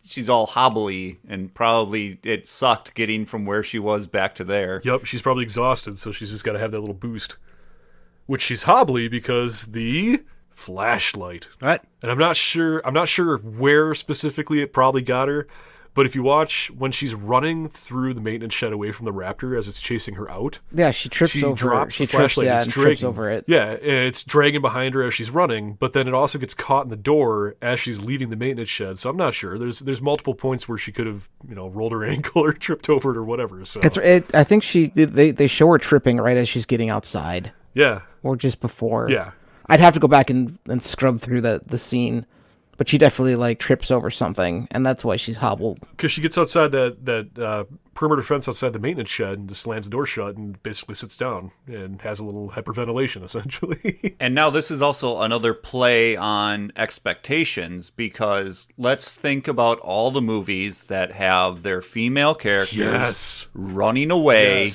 C: she's all hobbly, and probably it sucked getting from where she was back to there.
A: Yep, she's probably exhausted, so she's just got to have that little boost. Which she's hobbly because the flashlight.
D: What?
A: And I'm not sure where specifically it probably got her, but if you watch when she's running through the maintenance shed away from the raptor as it's chasing her out,
B: yeah, she drops the flashlight and trips over it.
A: Yeah, and it's dragging behind her as she's running, but then it also gets caught in the door as she's leaving the maintenance shed. So I'm not sure. There's multiple points where she could have rolled her ankle or tripped over it or whatever. So
B: I think they show her tripping right as she's getting outside.
A: Yeah,
B: or just before.
A: Yeah,
B: I'd have to go back and scrub through the scene. But she definitely trips over something, and that's why she's hobbled.
A: Because she gets outside that perimeter fence outside the maintenance shed and just slams the door shut and basically sits down and has a little hyperventilation, essentially.
C: And now this is also another play on expectations, because let's think about all the movies that have their female characters running away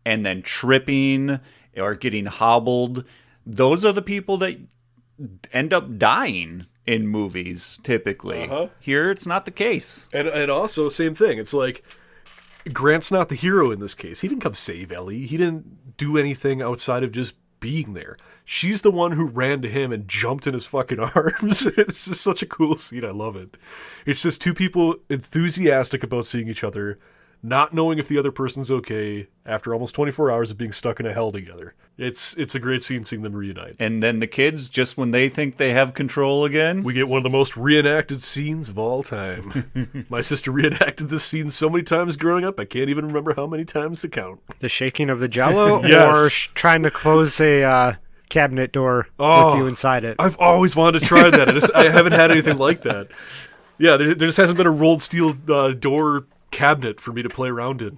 C: and then tripping or getting hobbled. Those are the people that end up dying in movies, typically. Here, it's not the case.
A: And also, same thing. It's Grant's not the hero in this case. He didn't come save Ellie. He didn't do anything outside of just being there. She's the one who ran to him and jumped in his fucking arms. It's just such a cool scene. I love it. It's just two people enthusiastic about seeing each other, not knowing if the other person's okay after almost 24 hours of being stuck in a hell together. It's a great scene seeing them reunite.
C: And then the kids, just when they think they have control again,
A: we get one of the most reenacted scenes of all time. My sister reenacted this scene so many times growing up, I can't even remember how many times to count.
D: The shaking of the Jell-O or trying to close a cabinet door with you inside it?
A: I've always wanted to try that. I haven't had anything like that. Yeah, there just hasn't been a rolled steel door cabinet for me to play around in.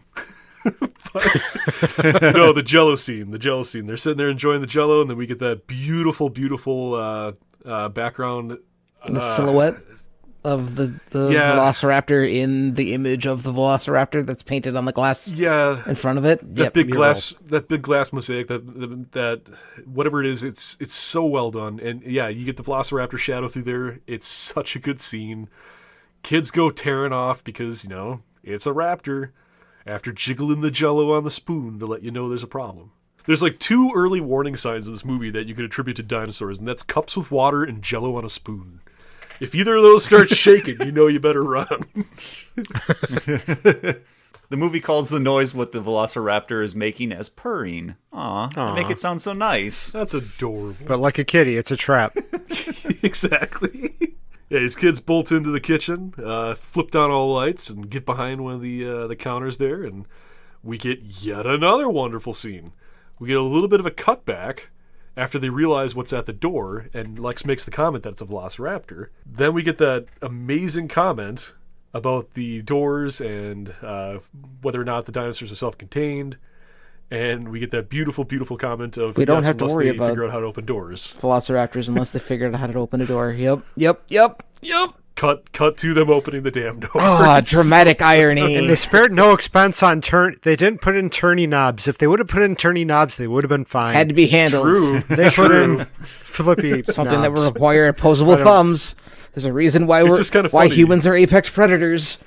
A: No, the Jell-O scene. They're sitting there enjoying the Jell-O, and then we get that beautiful background.
B: The silhouette of the Velociraptor in the image of the Velociraptor that's painted on the glass in front of it.
A: That big glass mosaic, that whatever it is, it's so well done. And yeah, you get the Velociraptor shadow through there. It's such a good scene. Kids go tearing off because, it's a raptor, after jiggling the Jell-O on the spoon to let you know there's a problem. There's two early warning signs in this movie that you could attribute to dinosaurs, and that's cups with water and Jell-O on a spoon. If either of those start shaking, you better run.
C: The movie calls the noise what the Velociraptor is making as purring. Aww. They make it sound so nice.
A: That's adorable.
D: But like a kitty, it's a trap.
A: Exactly. Yeah, his kids bolt into the kitchen, flip down all the lights, and get behind one of the counters there, and we get yet another wonderful scene. We get a little bit of a cutback after they realize what's at the door, and Lex makes the comment that it's a Velociraptor. Then we get that amazing comment about the doors and whether or not the dinosaurs are self-contained. And we get that beautiful, beautiful comment of
B: we don't have to worry about
A: figure out how to open doors.
B: Velociraptors unless they figure out how to open a door. Yep.
A: Cut to them opening the damn door.
B: Oh, dramatic irony.
D: And they spared no expense on They didn't put in turning knobs. If they would have put in turning knobs, they would have been fine.
B: Had to be handled.
A: True.
D: They put in flippy
B: something
D: knobs.
B: that would require opposable thumbs. There's a reason why humans are apex predators.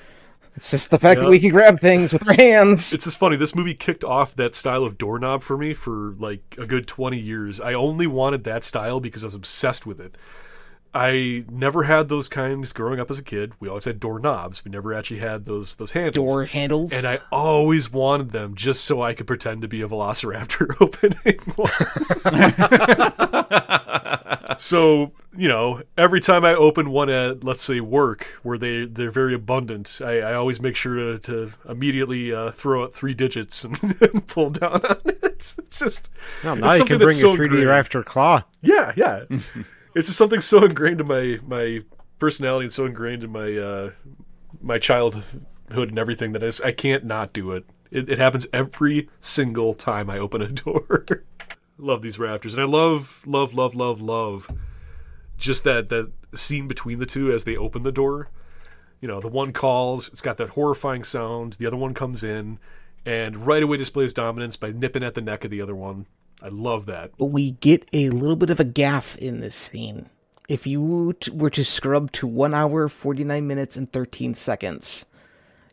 B: It's just the fact that we can grab things with our hands.
A: It's just funny. This movie kicked off that style of doorknob for me for like a good 20 years. I only wanted that style because I was obsessed with it. I never had those kinds growing up as a kid. We always had doorknobs. We never actually had those handles.
B: Door handles.
A: And I always wanted them just so I could pretend to be a Velociraptor opening one. So, you know, every time I open one at, let's say, work, where they're very abundant, I always make sure to immediately throw out 3 digits and pull down on it. It's just...
D: Well, now you can bring your 3D Raptor claw.
A: Yeah, yeah. It's just something so ingrained in my personality and so ingrained in my childhood and everything that I can't not do it. It happens every single time I open a door. Love these raptors. And I love just that scene between the two as they open the door. You know, the one calls, it's got that horrifying sound, the other one comes in, and right away displays dominance by nipping at the neck of the other one. I love that.
B: But we get a little bit of a gaffe in this scene. If you were to scrub to 1 hour, 49 minutes, and 13 seconds,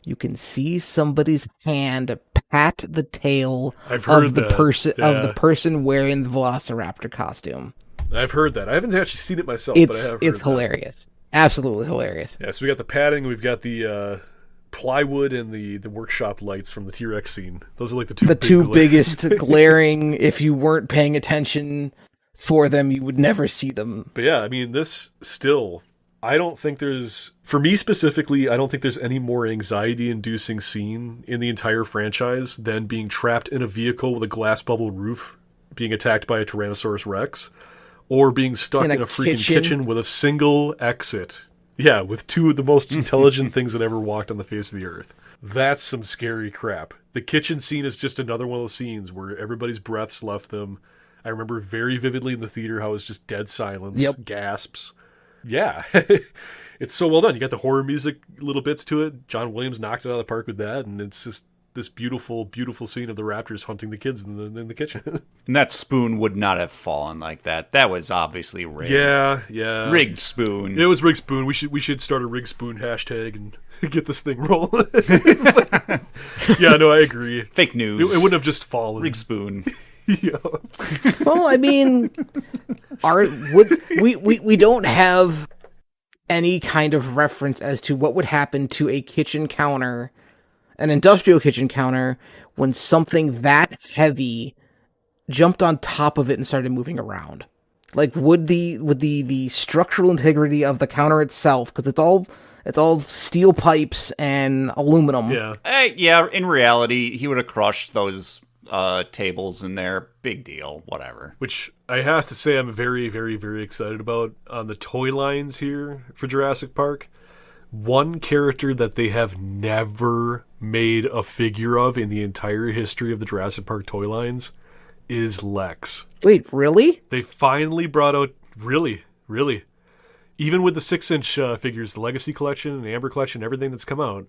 B: you can see somebody's hand pat the tail of the person wearing the Velociraptor costume.
A: I've heard that. I haven't actually seen it myself, but I have heard
B: it's hilarious. Absolutely hilarious.
A: Yeah, so we got the padding, we've got the plywood and the workshop lights from the T-Rex scene. Those are like the two
B: biggest glaring. If you weren't paying attention for them, you would never see them.
A: But yeah, I mean, this still, I don't think there's, for me specifically, I don't think there's any more anxiety-inducing scene in the entire franchise than being trapped in a vehicle with a glass bubble roof, being attacked by a Tyrannosaurus Rex, or being stuck in a freaking kitchen with a single exit. Yeah, with 2 of the most intelligent things that ever walked on the face of the earth. That's some scary crap. The kitchen scene is just another one of those scenes where everybody's breaths left them. I remember very vividly in the theater how it was just dead silence, gasps. Yeah, it's so well done. You got the horror music little bits to it. John Williams knocked it out of the park with that, and it's just this beautiful, beautiful scene of the raptors hunting the kids in the kitchen.
C: And that spoon would not have fallen like that. That was obviously rigged.
A: Yeah.
C: Rigged spoon.
A: It was rigged spoon. We should start a rigged spoon hashtag and get this thing rolling. Yeah, no, I agree.
C: Fake news.
A: It wouldn't have just fallen.
C: Rigged spoon.
A: Yeah.
B: Well, I mean, we don't have any kind of reference as to what would happen to a kitchen counter, an industrial kitchen counter, when something that heavy jumped on top of it and started moving around. Like, would the structural integrity of the counter itself, because it's all steel pipes and aluminum.
C: Yeah. In reality, he would have crushed those tables in there. Big deal. Whatever.
A: Which I have to say, I'm very, very, very excited about on the toy lines here for Jurassic Park. One character that they have never made a figure of in the entire history of the Jurassic Park toy lines is Lex.
B: Wait, really?
A: They finally brought out... Really? Even with the 6-inch figures, the Legacy Collection and the Amber Collection, everything that's come out,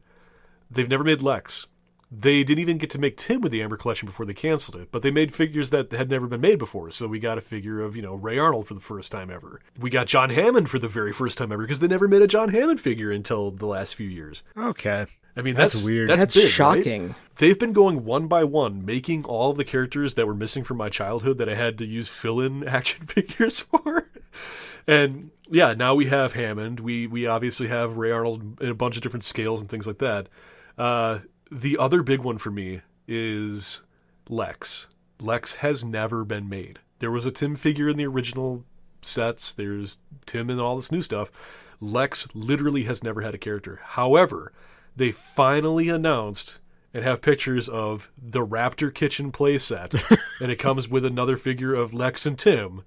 A: they've never made Lex. They didn't even get to make Tim with the Amber Collection before they canceled it, but they made figures that had never been made before. So we got a figure of, Ray Arnold for the first time ever. We got John Hammond for the very first time ever, because they never made a John Hammond figure until the last few years.
D: Okay.
A: I mean, that's weird. That's big,
B: shocking.
A: Right? They've been going one by one, making all of the characters that were missing from my childhood that I had to use fill-in action figures for. And yeah, now we have Hammond. We obviously have Ray Arnold in a bunch of different scales and things like that. The other big one for me is Lex. Lex has never been made. There was a Tim figure in the original sets. There's Tim in all this new stuff. Lex literally has never had a character. However, they finally announced and have pictures of the Raptor Kitchen playset, and it comes with another figure of Lex and Tim.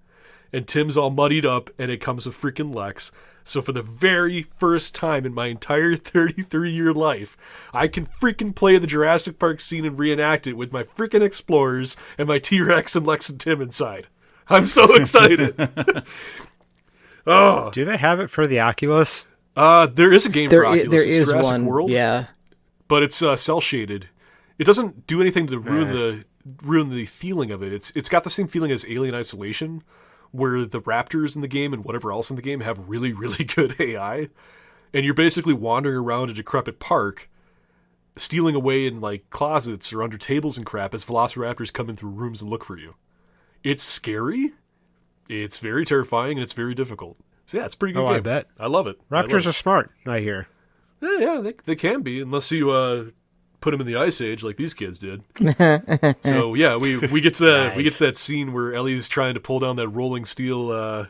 A: And Tim's all muddied up, and it comes with freaking Lex. So for the very first time in my entire 33-year life, I can freaking play the Jurassic Park scene and reenact it with my freaking Explorers and my T-Rex and Lex and Tim inside. I'm so excited. Oh.
D: Do they have it for the Oculus?
A: There is a game for Oculus.
B: There
A: it's
B: is
A: Jurassic
B: one,
A: World,
B: yeah.
A: But it's cel-shaded. It doesn't do anything to ruin the feeling of it. It's got the same feeling as Alien Isolation, where the raptors in the game and whatever else in the game have really, really good AI. And you're basically wandering around a decrepit park, stealing away in like closets or under tables and crap as velociraptors come in through rooms and look for you. It's scary. It's very terrifying, and it's very difficult. So yeah, it's a pretty good game.
D: I bet.
A: I love it.
D: Raptors are smart, I hear.
A: Yeah, they can be, unless you put them in the Ice Age like these kids did. So yeah, we get to that we get to that scene where Ellie's trying to pull down that rolling steel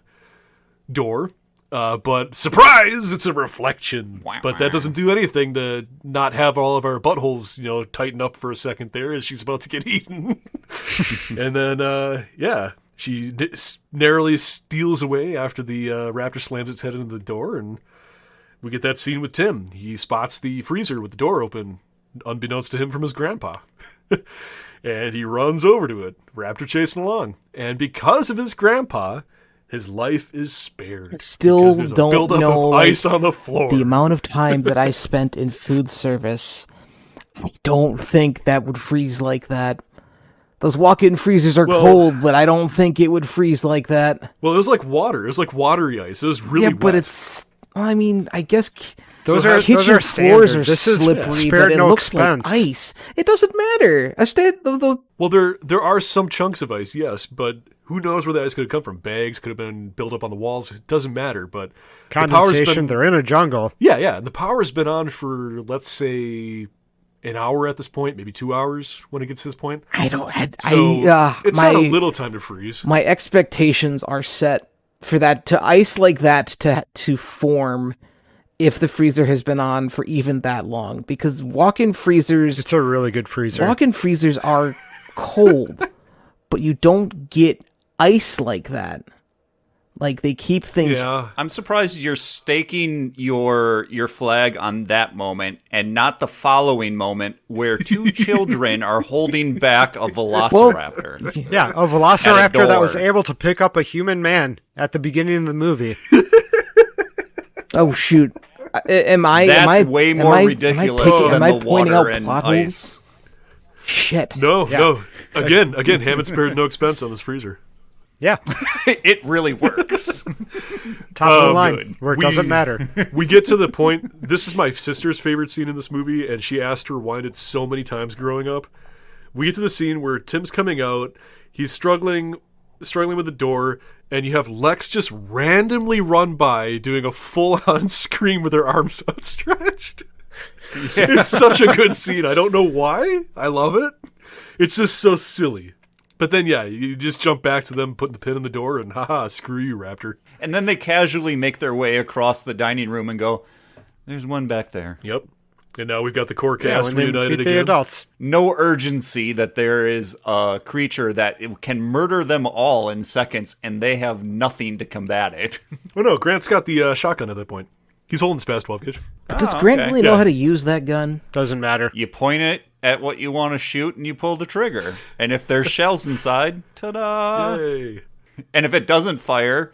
A: door, but surprise, it's a reflection. But that doesn't do anything to not have all of our buttholes, tighten up for a second there as she's about to get eaten. And then she narrowly steals away after the raptor slams its head into the door, and we get that scene with Tim. He spots the freezer with the door open, unbeknownst to him from his grandpa. And he runs over to it, raptor chasing along. And because of his grandpa, his life is spared.
B: Still don't know
A: of ice on the floor.
B: The amount of time that I spent in food service, I don't think that would freeze like that. Those walk-in freezers are cold, but I don't think it would freeze like that.
A: Well, it was like water. It was like watery ice. It was really wet.
B: But it's... I mean, I guess
D: those are
B: floors are
D: this
B: slippery, but it looks like ice. It doesn't matter.
A: Well, there are some chunks of ice, yes, but who knows where the ice could have come from? Bags could have been built up on the walls. It doesn't matter. But
D: condensation. They're in a jungle.
A: Yeah, and the power's been on for, let's say, an hour at this point, maybe 2 hours when it gets to this point.
B: It's
A: not a little time to freeze.
B: My expectations are set for that to ice like that to form if the freezer has been on for even that long, because walk-in freezers,
D: it's a really good freezer.
B: Walk-in freezers are cold, but you don't get ice like that. Like, they keep things...
C: Yeah. I'm surprised you're staking your flag on that moment and not the following moment where two children are holding back a velociraptor.
D: A velociraptor that was able to pick up a human man at the beginning of the movie.
B: Oh, shoot.
C: That's way more ridiculous than the water and ice.
B: Shit.
A: No. Again, Hammond spared no expense on this freezer.
D: Yeah.
C: It really works.
D: Top of the line, where it doesn't matter.
A: We get to the point, this is my sister's favorite scene in this movie, and she asked to rewind it so many times growing up. We get to the scene where Tim's coming out, he's struggling with the door, and you have Lex just randomly run by doing a full-on scream with her arms outstretched. Yeah. It's such a good scene. I don't know why. I love it. It's just so silly. But then, you just jump back to them, putting the pin in the door, and haha, screw you, Raptor.
C: And then they casually make their way across the dining room and go, there's one back there.
A: Yep. And now we've got the core cast reunited again.
D: The adults.
C: No urgency that there is a creature that can murder them all in seconds, and they have nothing to combat it.
A: Oh no, Grant's got the shotgun at that point. He's holding his past 12 gauge.
B: Does Grant really know how to use that gun?
D: Doesn't matter.
C: You point it at what you want to shoot, and you pull the trigger. And if there's shells inside, ta-da!
A: Yay.
C: And if it doesn't fire,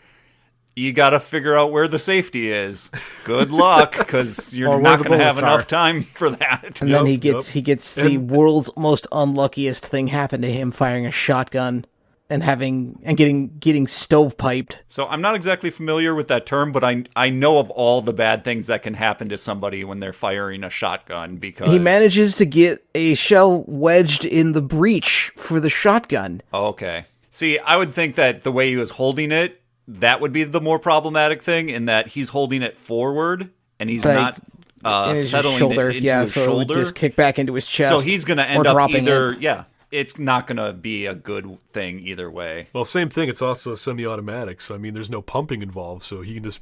C: you got to figure out where the safety is. Good luck, because you're not going to have enough time for that.
B: And then he gets the world's most unluckiest thing happen to him, firing a shotgun and getting stovepiped.
C: So I'm not exactly familiar with that term, but I know of all the bad things that can happen to somebody when they're firing a shotgun, because
B: he manages to get a shell wedged in the breech for the shotgun.
C: Okay. See, I would think that the way he was holding it, that would be the more problematic thing, in that he's holding it forward and he's not settling it into his shoulder.
B: It would just kick back into his chest.
C: So he's going to end up it's not going to be a good thing either way.
A: Well, same thing. It's also semi-automatic, so I mean, there's no pumping involved, so he can just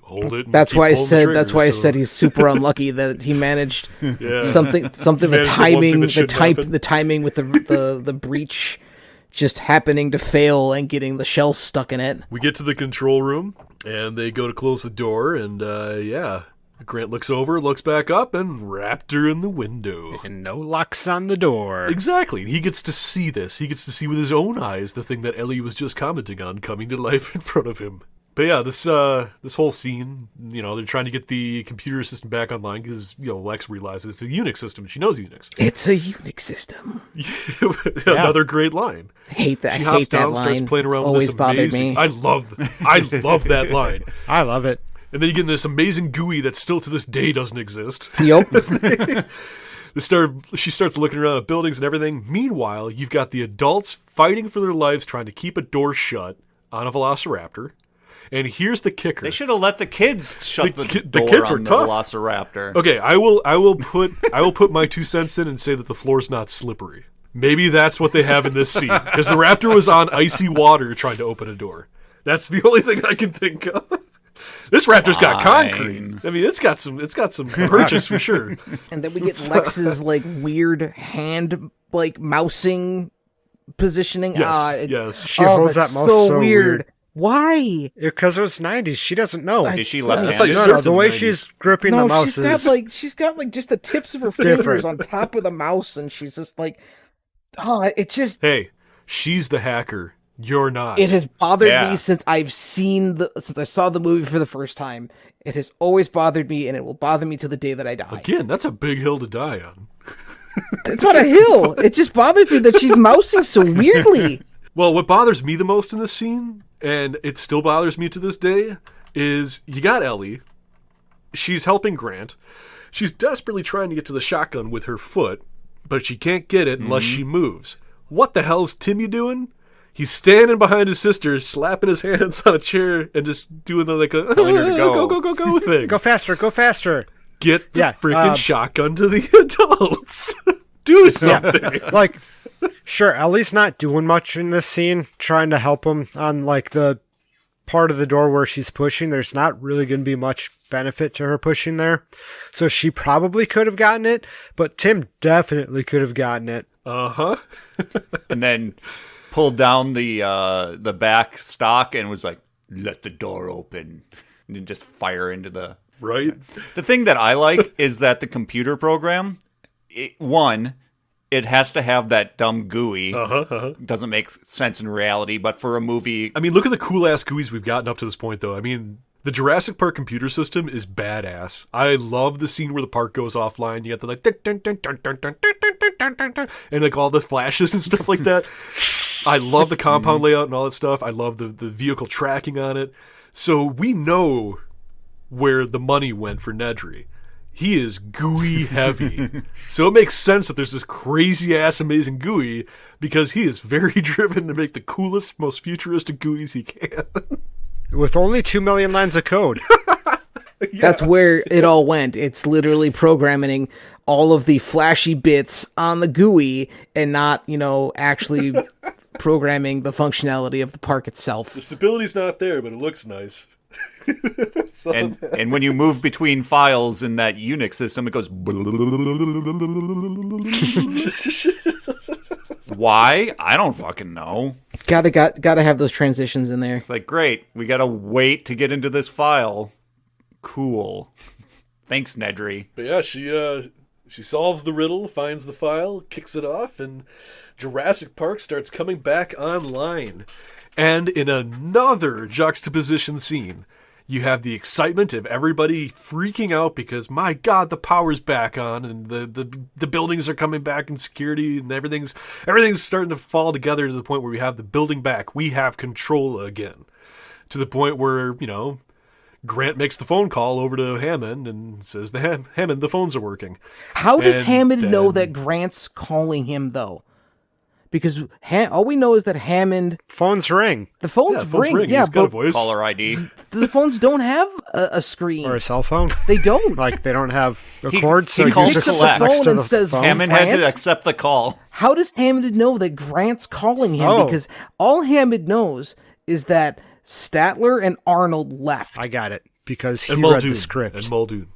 A: hold it. And
B: that's why I said. That's why I said he's super unlucky that he managed something. The timing with the breach just happening to fail and getting the shell stuck in it.
A: We get to the control room and they go to close the door, and Grant looks over, looks back up, and Raptor in the window.
D: And no locks on the door.
A: Exactly. He gets to see this. He gets to see with his own eyes the thing that Ellie was just commenting on coming to life in front of him. But yeah, this whole scene, they're trying to get the computer system back online because, Lex realizes it's a Unix system and she knows Unix.
B: It's a Unix system.
A: Another great line.
B: I hate that.
A: She hops down,
B: line.
A: starts playing around
B: with
A: this amazing.
B: Me.
A: I love that line.
D: I love it.
A: And then you get this amazing GUI that still to this day doesn't exist.
B: Yep.
A: She starts looking around at buildings and everything. Meanwhile, you've got the adults fighting for their lives, trying to keep a door shut on a velociraptor. And here's the kicker.
C: They should have let the kids shut the door
A: the kids
C: on the
A: tough.
C: velociraptor.
A: Okay, I will put my 2 cents in and say that the floor's not slippery. Maybe that's what they have in this scene, because the raptor was on icy water trying to open a door. That's the only thing I can think of. This raptor's got concrete. I mean, it's got some purchase for sure.
B: And then we get Lex's like weird hand like mousing positioning.
A: Yes.
D: She holds that mouse so weird.
B: Why?
D: Because it was 90s. She doesn't know.
C: Is she left-handed?
A: That's
D: No, the way she's gripping the mouse
B: she's got just the tips of her fingers on top of the mouse, and she's just like, it's just.
A: Hey, she's the hacker. You're not.
B: It has bothered me since I saw the movie for the first time. It has always bothered me, and it will bother me to the day that I die.
A: Again, that's a big hill to die on.
B: It's not a hill. It just bothers me that she's mousing so weirdly.
A: Well, what bothers me the most in this scene, and it still bothers me to this day, is you got Ellie. She's helping Grant. She's desperately trying to get to the shotgun with her foot, but she can't get it unless she moves. What the hell's Timmy doing? He's standing behind his sister, slapping his hands on a chair and just doing the telling her to go thing.
D: Go faster, go faster.
A: Get the freaking shotgun to the adults. Do something.
D: Yeah. Sure, Ellie's not doing much in this scene, trying to help him on the part of the door where she's pushing. There's not really going to be much benefit to her pushing there. So she probably could have gotten it, but Tim definitely could have gotten it.
A: Uh-huh.
C: And then pulled down the back stock and was like, let the door open. And then just fire into the...
A: Right.
C: The thing that I like is that the computer program, it has to have that dumb GUI. Doesn't make sense in reality, but for a movie...
A: I mean, look at the cool-ass GUIs we've gotten up to this point, though. I mean, the Jurassic Park computer system is badass. I love the scene where the park goes offline. You got the and all the flashes and stuff like that. I love the compound layout and all that stuff. I love the vehicle tracking on it. So we know where the money went for Nedry. He is GUI heavy. So it makes sense that there's this crazy ass amazing GUI because he is very driven to make the coolest, most futuristic GUIs he can.
D: With only 2 million lines of code.
B: That's where it all went. It's literally programming all of the flashy bits on the GUI and not, actually programming the functionality of the park itself.
A: The stability's not there, but it looks nice.
C: And when you move between files in that Unix system, it goes... Why? I don't fucking know.
B: Gotta have those transitions in there.
C: It's like, great, we gotta wait to get into this file. Cool. Thanks, Nedry.
A: But yeah, she solves the riddle, finds the file, kicks it off, and Jurassic Park starts coming back online. And in another juxtaposition scene, you have the excitement of everybody freaking out because, my God, the power's back on and the buildings are coming back in security and everything's starting to fall together to the point where we have the building back. We have control again. To the point where, Grant makes the phone call over to Hammond and says, Hammond, the phones are working.
B: How does Hammond know that Grant's calling him, though? Because all we know is that Hammond...
D: Phones ring.
B: The phones ring. Yeah,
A: he's got a voice.
C: Caller ID.
B: The phones don't have a screen.
D: Or a cell phone.
B: They don't.
D: They don't have a cord, so
C: he calls
D: just
C: collect.
D: next to
B: and
D: the
B: says,
D: phone.
C: Hammond had to accept the call.
B: How does Hammond know that Grant's calling him? Because all Hammond knows is that Statler and Arnold left.
D: I got it. Because he read the script.
A: And Muldoon.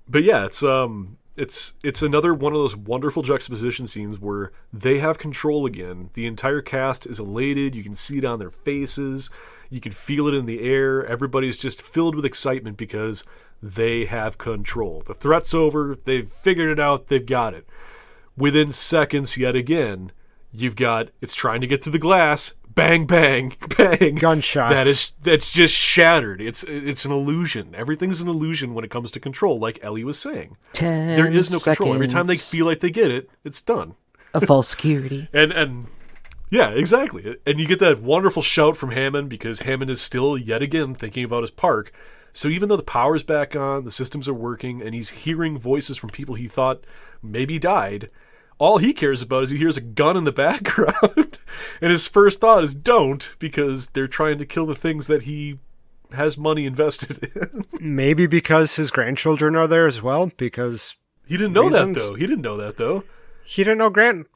A: But yeah, it's another one of those wonderful juxtaposition scenes where they have control again. The entire cast is elated. You can see it on their faces. You can feel it in the air. Everybody's just filled with excitement because they have control. The threat's over. They've figured it out. They've got it. Within seconds, yet again, you've got it's trying to get to the glass. Bang, bang, bang.
D: Gunshots.
A: That's just shattered. It's an illusion. Everything's an illusion when it comes to control, like Ellie was saying. There is no control. Every time they feel like they get it, it's done.
B: A false security.
A: And yeah, exactly. And you get that wonderful shout from Hammond because Hammond is still, yet again, thinking about his park. So even though the power's back on, the systems are working, and he's hearing voices from people he thought maybe died, all he cares about is he hears a gun in the background. And his first thought is don't, because they're trying to kill the things that he has money invested in.
D: Maybe because his grandchildren are there as well, because...
A: He didn't know that, though. He didn't know that, though.
D: He didn't know Grant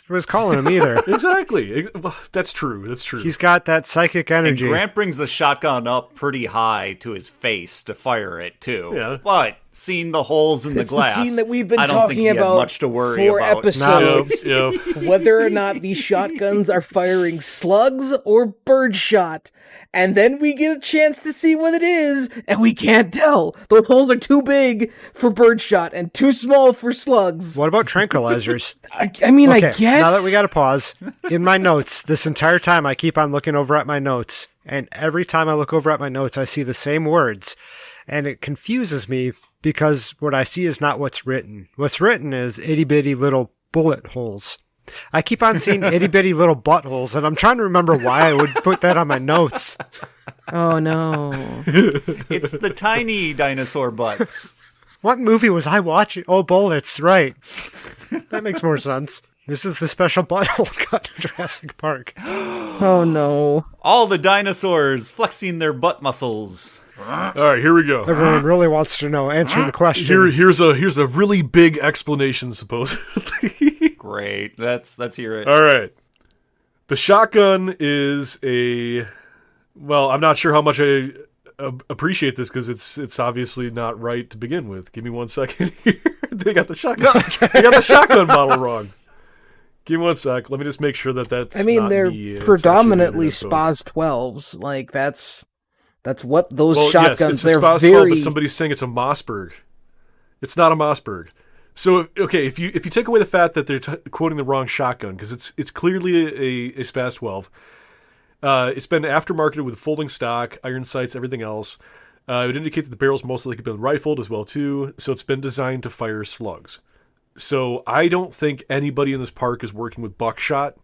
D: was calling him either.
A: Exactly. That's true. That's true.
D: He's got that psychic energy.
C: And Grant brings the shotgun up pretty high to his face to fire it, too.
A: Yeah.
C: But seeing the holes in the glass,
B: the scene that we've been
C: I don't
B: talking
C: think he
B: about
C: had much to worry
B: for
C: about.
B: episodes.
A: Yep.
B: Whether or not these shotguns are firing slugs or birdshot. And then we get a chance to see what it is, and we can't tell. Those holes are too big for birdshot and too small for slugs.
D: What about tranquilizers?
B: I mean, okay, I guess.
D: Now that we got to pause, in my notes, this entire time I keep on looking over at my notes, and every time I look over at my notes, I see the same words, and it confuses me because what I see is not what's written. What's written is itty-bitty little bullet holes. I keep on seeing itty-bitty little buttholes, and I'm trying to remember why I would put that on my notes.
B: Oh, no.
C: It's the tiny dinosaur butts.
D: What movie was I watching? Oh, Bullets, right. That makes more sense. This is the special butthole cut to Jurassic Park.
B: Oh, no.
C: All the dinosaurs flexing their butt muscles.
A: All right, here we go.
D: Everyone really wants to know. Answering the question.
A: Here's a really big explanation, supposedly.
C: Great. Let's hear it.
A: All right. The shotgun is well, I'm not sure how much I appreciate this because it's obviously not right to begin with. Give me 1 second here. They got the shotgun. They got the shotgun model wrong. Give me 1 sec. Let me just make sure that's.
B: I mean,
A: not
B: they're
A: me.
B: predominantly SPAS 12s. Like that's what those shotguns.
A: Yes, it's
B: they're
A: a SPAS
B: very.
A: 12, but somebody's saying it's a Mossberg. It's not a Mossberg. So okay, if you take away the fact that they're quoting the wrong shotgun because it's clearly a SPAS 12. It's been aftermarketed with folding stock, iron sights, everything else. It would indicate that the barrel's most likely been rifled as well too. So it's been designed to fire slugs. So I don't think anybody in this park is working with buckshot.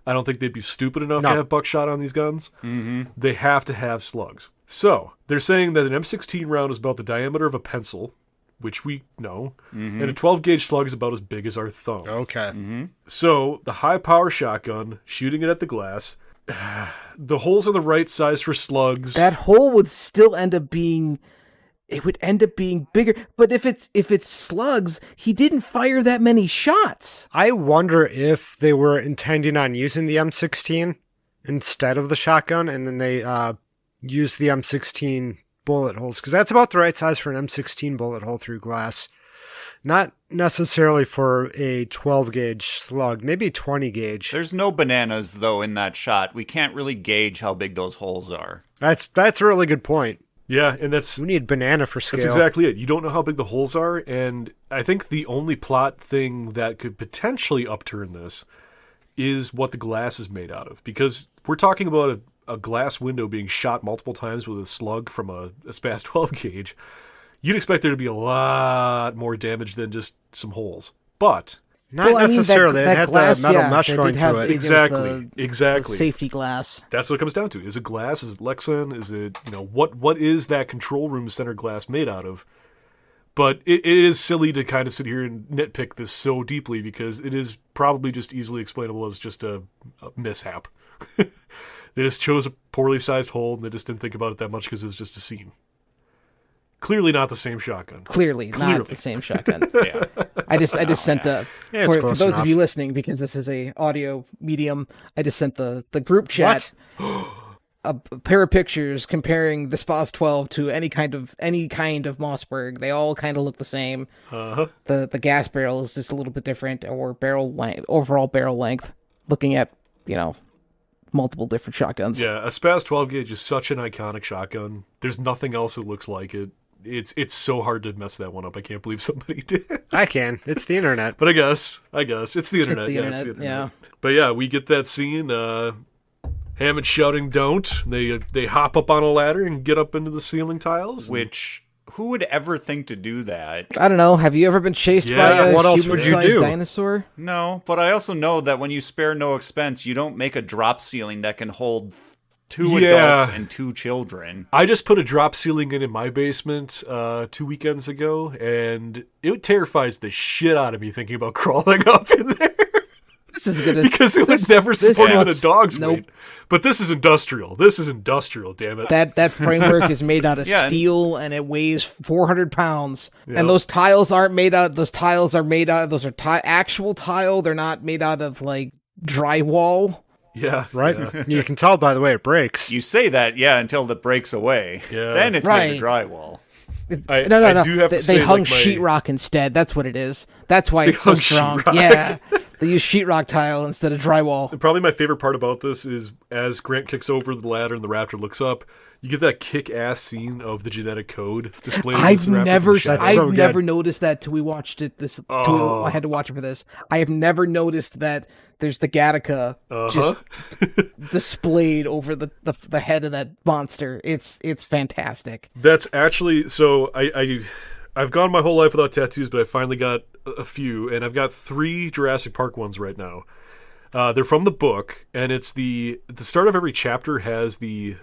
A: I don't think they'd be stupid enough to have buckshot on these guns. Mm-hmm. They have to have slugs. So they're saying that an M16 round is about the diameter of a pencil, which we know, and a 12-gauge slug is about as big as our thumb.
D: Okay.
C: Mm-hmm.
A: So the high-power shotgun, shooting it at the glass, the holes are the right size for slugs.
B: That hole would still end up being... It would end up being bigger. But if it's slugs, he didn't fire that many shots.
D: I wonder if they were intending on using the M16 instead of the shotgun, and then they used the M16 bullet holes, because that's about the right size for an M16 bullet hole through glass. Not necessarily for a 12-gauge slug, maybe 20-gauge.
C: There's no bananas, though, in that shot. We can't really gauge how big those holes are.
D: That's a really good point.
A: Yeah, and we
D: need banana for scale.
A: That's exactly it. You don't know how big the holes are, and I think the only plot thing that could potentially upturn this is what the glass is made out of, because we're talking about a glass window being shot multiple times with a slug from a SPAS 12 gauge. You'd expect there to be a lot more damage than just some holes. But
D: not necessarily. It had
B: glass,
D: the metal mesh going through it.
A: Exactly.
B: The safety glass.
A: That's what it comes down to. Is it glass? Is it Lexan? Is it, what is that control room center glass made out of? But it is silly to kind of sit here and nitpick this so deeply, because it is probably just easily explainable as just a mishap. They just chose a poorly sized hole, and they just didn't think about it that much because it was just a scene. Clearly not the same shotgun.
B: Clearly not the same shotgun.
A: Yeah.
B: I just sent for those
D: enough.
B: of you listening, because this is a audio medium, I just sent the group chat a pair of pictures comparing the SPAS 12 to any kind of Mossberg. They all kind of look the same.
A: Uh-huh.
B: The gas barrel is just a little bit different, or overall barrel length. Looking at multiple different shotguns.
A: Yeah, a SPAS 12 gauge is such an iconic shotgun. There's nothing else that looks like it. It's so hard to mess that one up. I can't believe somebody did.
D: I can. It's the internet.
A: But I guess it's the internet.
B: It's the internet.
A: Yeah. But yeah, we get that scene. Hammond shouting, "Don't!" They hop up on a ladder and get up into the ceiling tiles.
C: Which, who would ever think to do that?
B: I don't know. Have you ever been chased by a
D: what else would you do?
B: Dinosaur?
C: No, but I also know that when you spare no expense, you don't make a drop ceiling that can hold 2 adults and 2 children.
A: I just put a drop ceiling in my basement 2 weekends ago, and it terrifies the shit out of me thinking about crawling up in there. Because it would never support even a dog's weight. But this is industrial. Damn it.
B: That framework is made out of steel, and it weighs 400 pounds. Yep. And those tiles aren't made out. Those are actual tile. They're not made out of like drywall.
A: Yeah,
D: right. Yeah. You can tell by the way it breaks.
C: You say that, until it breaks away. Yeah. Then it's made of drywall.
B: No. They hung sheetrock instead. That's what it is. That's why it's so strong. Yeah. They use sheetrock tile instead of drywall.
A: And probably my favorite part about this is as Grant kicks over the ladder and the raptor looks up, you get that kick-ass scene of the genetic code displayed.
B: I've never noticed that till we watched it. I had to watch it for this. I have never noticed that there's the Gattaca just displayed over the head of that monster. It's fantastic.
A: That's actually so. I've gone my whole life without tattoos, but I finally got a few, and I've got 3 Jurassic Park ones right now. They're from the book, and it's the start of every chapter has the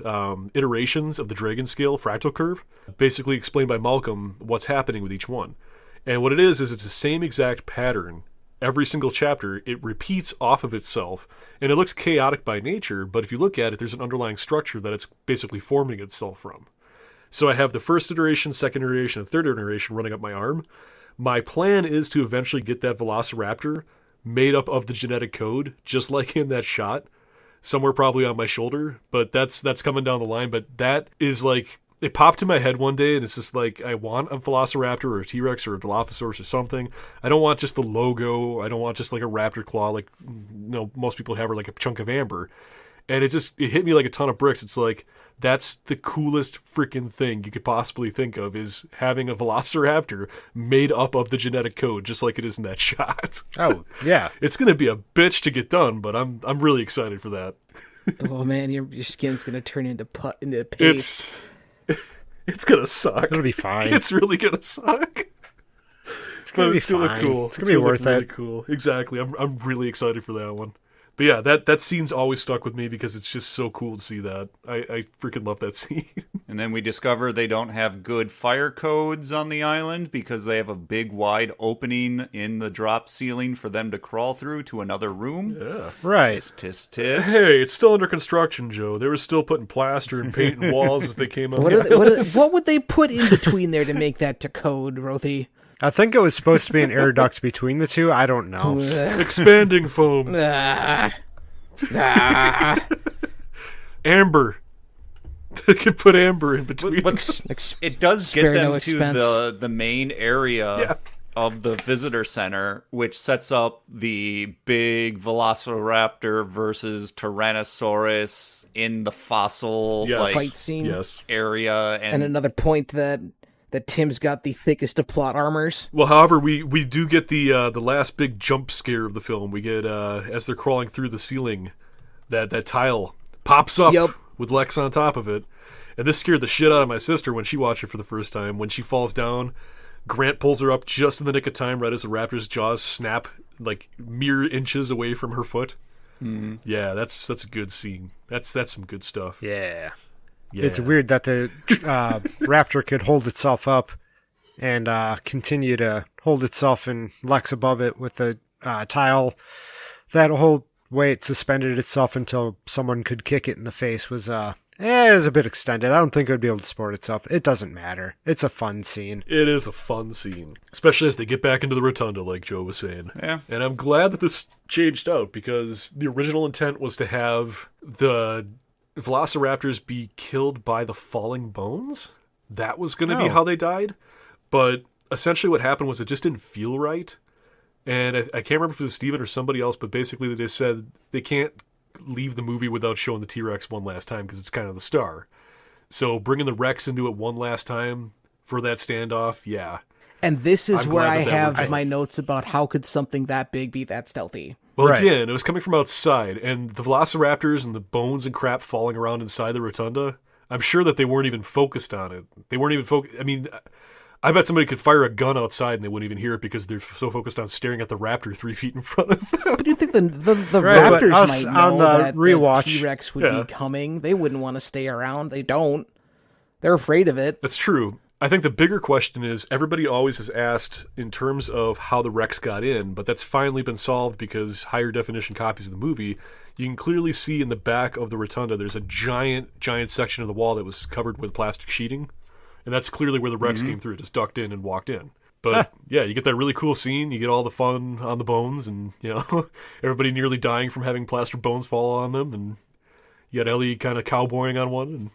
A: iterations of the Dragon Scale fractal curve, basically explained by Malcolm what's happening with each one. And what it is it's the same exact pattern. Every single chapter, it repeats off of itself, and it looks chaotic by nature, but if you look at it, there's an underlying structure that it's basically forming itself from. So I have the first iteration, second iteration, and third iteration running up my arm. My plan is to eventually get that Velociraptor made up of the genetic code, just like in that shot, somewhere probably on my shoulder, but that's coming down the line. But that is like, it popped in my head one day, and it's just like, I want a Velociraptor or a T-Rex or a Dilophosaurus or something. I don't want just the logo. I don't want just like a raptor claw like most people have, or like a chunk of amber. And it hit me like a ton of bricks. It's like, that's the coolest freaking thing you could possibly think of, is having a Velociraptor made up of the genetic code, just like it is in that shot.
D: Oh, yeah.
A: It's going to be a bitch to get done, but I'm really excited for that.
B: Oh, man, your skin's going to turn into paste.
A: It's going to suck.
D: It'll be fine.
A: It's really going to suck.
D: It's going to be fine.
A: Look cool.
D: It's going to be worth it.
A: Really cool. Exactly. I'm really excited for that one. But yeah, that scene's always stuck with me because it's just so cool to see that. I freaking love that scene.
C: And then we discover they don't have good fire codes on the island because they have a big wide opening in the drop ceiling for them to crawl through to another room.
A: Yeah.
D: Right.
C: Tisk, tisk.
A: Hey, it's still under construction, Joe. They were still putting plaster and paint and walls as they came up.
B: What would they put in between there to make that to code, Rothy?
D: I think it was supposed to be an air duct between the two. I don't know.
A: Expanding foam. Amber. They could put amber in between.
C: But it does get them to the main area of the visitor center, which sets up the big Velociraptor versus Tyrannosaurus in the fossil
B: fight scene
C: area.
B: And another point that Tim's got the thickest of plot armors.
A: Well, however, we do get the last big jump scare of the film. We get as they're crawling through the ceiling, that tile pops up with Lex on top of it, and this scared the shit out of my sister when she watched it for the first time. When she falls down, Grant pulls her up just in the nick of time, right as the raptor's jaws snap like mere inches away from her foot. Mm-hmm. Yeah, that's a good scene. That's some good stuff.
D: Yeah. Yeah. It's weird that the raptor could hold itself up and continue to hold itself and Lex above it with the tile. That whole way it suspended itself until someone could kick it in the face was it was a bit extended. I don't think it would be able to support itself. It doesn't matter. It's a fun scene.
A: It is a fun scene, especially as they get back into the rotunda, like Joe was saying.
C: Yeah.
A: And I'm glad that this changed out, because the original intent was to have the Velociraptors be killed by the falling bones. That was going to be how they died. But essentially what happened was it just didn't feel right. And I can't remember if it was Steven or somebody else, but basically they just said they can't leave the movie without showing the T-Rex one last time because it's kind of the star. So bringing the Rex into it one last time for that standoff, yeah.
B: And this is where I have my notes about how could something that big be that stealthy.
A: Well, again, it was coming from outside, and the Velociraptors and the bones and crap falling around inside the rotunda, I'm sure that they weren't even focused on it. They weren't even focused. I mean, I bet somebody could fire a gun outside and they wouldn't even hear it because they're so focused on staring at the raptor 3 feet in front of them.
B: But do you think the raptors might know that the T-Rex would be coming? They wouldn't want to stay around. They don't. They're afraid of it.
A: That's true. I think the bigger question is everybody always has asked in terms of how the Rex got in, but that's finally been solved because higher definition copies of the movie, you can clearly see in the back of the rotunda there's a giant section of the wall that was covered with plastic sheeting. And that's clearly where the Rex came through, just ducked in and walked in. But yeah, you get that really cool scene. You get all the fun on the bones and, everybody nearly dying from having plaster bones fall on them. And you got Ellie kind of cowboying on one and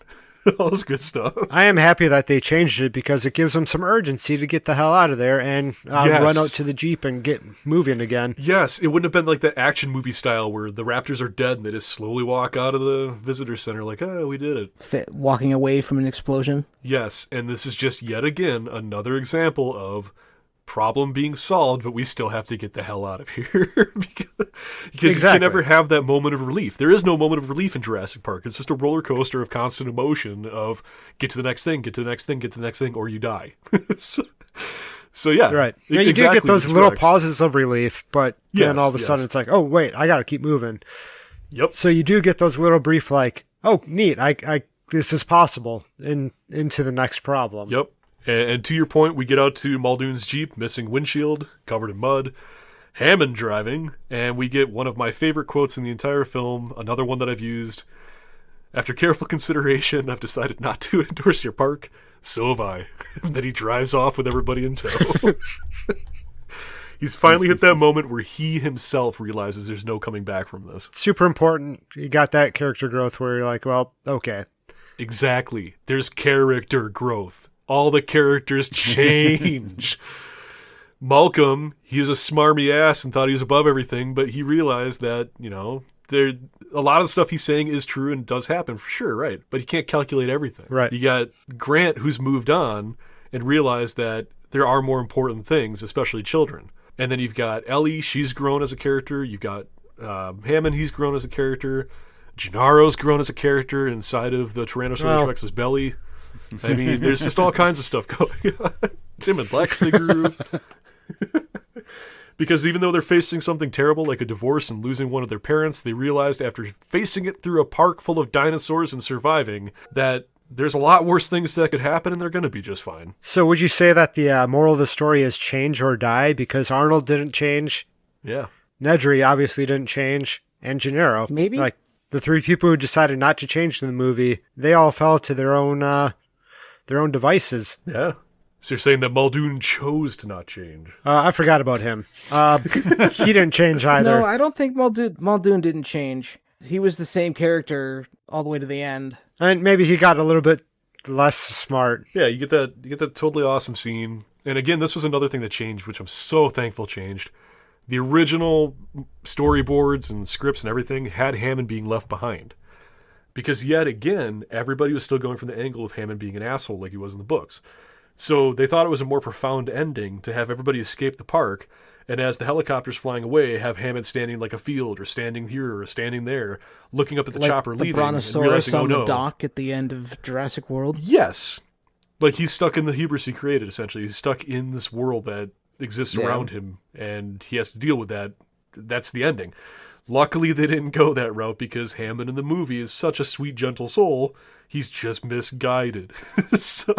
A: all this good stuff.
D: I am happy that they changed it because it gives them some urgency to get the hell out of there and run out to the Jeep and get moving again.
A: Yes, it wouldn't have been like that action movie style where the raptors are dead and they just slowly walk out of the visitor center like, oh, we did it.
B: Walking away from an explosion.
A: Yes, and this is just yet again another example of problem being solved, but we still have to get the hell out of here because you can never have that moment of relief. There is no moment of relief in Jurassic Park. It's just a roller coaster of constant emotion of get to the next thing, get to the next thing, get to the next thing, or you die. so yeah,
D: right. Yeah, you do get those little pauses of relief, but then all of a sudden it's like, oh wait, I got to keep moving.
A: Yep.
D: So you do get those little brief like, oh neat, I this is possible into the next problem.
A: Yep. And to your point, we get out to Muldoon's Jeep, missing windshield, covered in mud, Hammond driving, and we get one of my favorite quotes in the entire film, another one that I've used. After careful consideration, I've decided not to endorse your park. So have I. And then he drives off with everybody in tow. He's finally hit that moment where he himself realizes there's no coming back from this.
D: Super important. You got that character growth where you're like, well, okay.
A: Exactly. There's character growth. All the characters change. Malcolm, he was a smarmy ass and thought he was above everything, but he realized that, a lot of the stuff he's saying is true and does happen for sure, right? But he can't calculate everything.
D: Right.
A: You got Grant, who's moved on and realized that there are more important things, especially children. And then you've got Ellie, she's grown as a character. You've got Hammond, he's grown as a character. Gennaro's grown as a character inside of the Tyrannosaurus Rex's belly. I mean, there's just all kinds of stuff going on. Tim and Lex, they grew. Because even though they're facing something terrible like a divorce and losing one of their parents, they realized after facing it through a park full of dinosaurs and surviving that there's a lot worse things that could happen and they're going to be just fine.
D: So would you say that the moral of the story is change or die? Because Arnold didn't change.
A: Yeah.
D: Nedry obviously didn't change. And Gennaro.
B: Maybe.
D: Like the three people who decided not to change in the movie, they all fell to their own devices.
A: Yeah. So you're saying that Muldoon chose to not change?
D: I forgot about him. He didn't change either.
B: No, I don't think Muldoon didn't change. He was the same character all the way to the end.
D: And maybe he got a little bit less smart.
A: Yeah, you get that totally awesome scene. And again, this was another thing that changed, which I'm so thankful changed. The original storyboards and scripts and everything had Hammond being left behind. Because yet again, everybody was still going from the angle of Hammond being an asshole like he was in the books. So they thought it was a more profound ending to have everybody escape the park, and as the helicopter's flying away, have Hammond standing like a field, or standing here, or standing there, looking up at the chopper leaving, and realizing,
B: on the dock at the end of Jurassic World?
A: Yes. Like, he's stuck in the hubris he created, essentially. He's stuck in this world that exists around him, and he has to deal with that. That's the ending. Luckily, they didn't go that route because Hammond in the movie is such a sweet, gentle soul. He's just misguided. So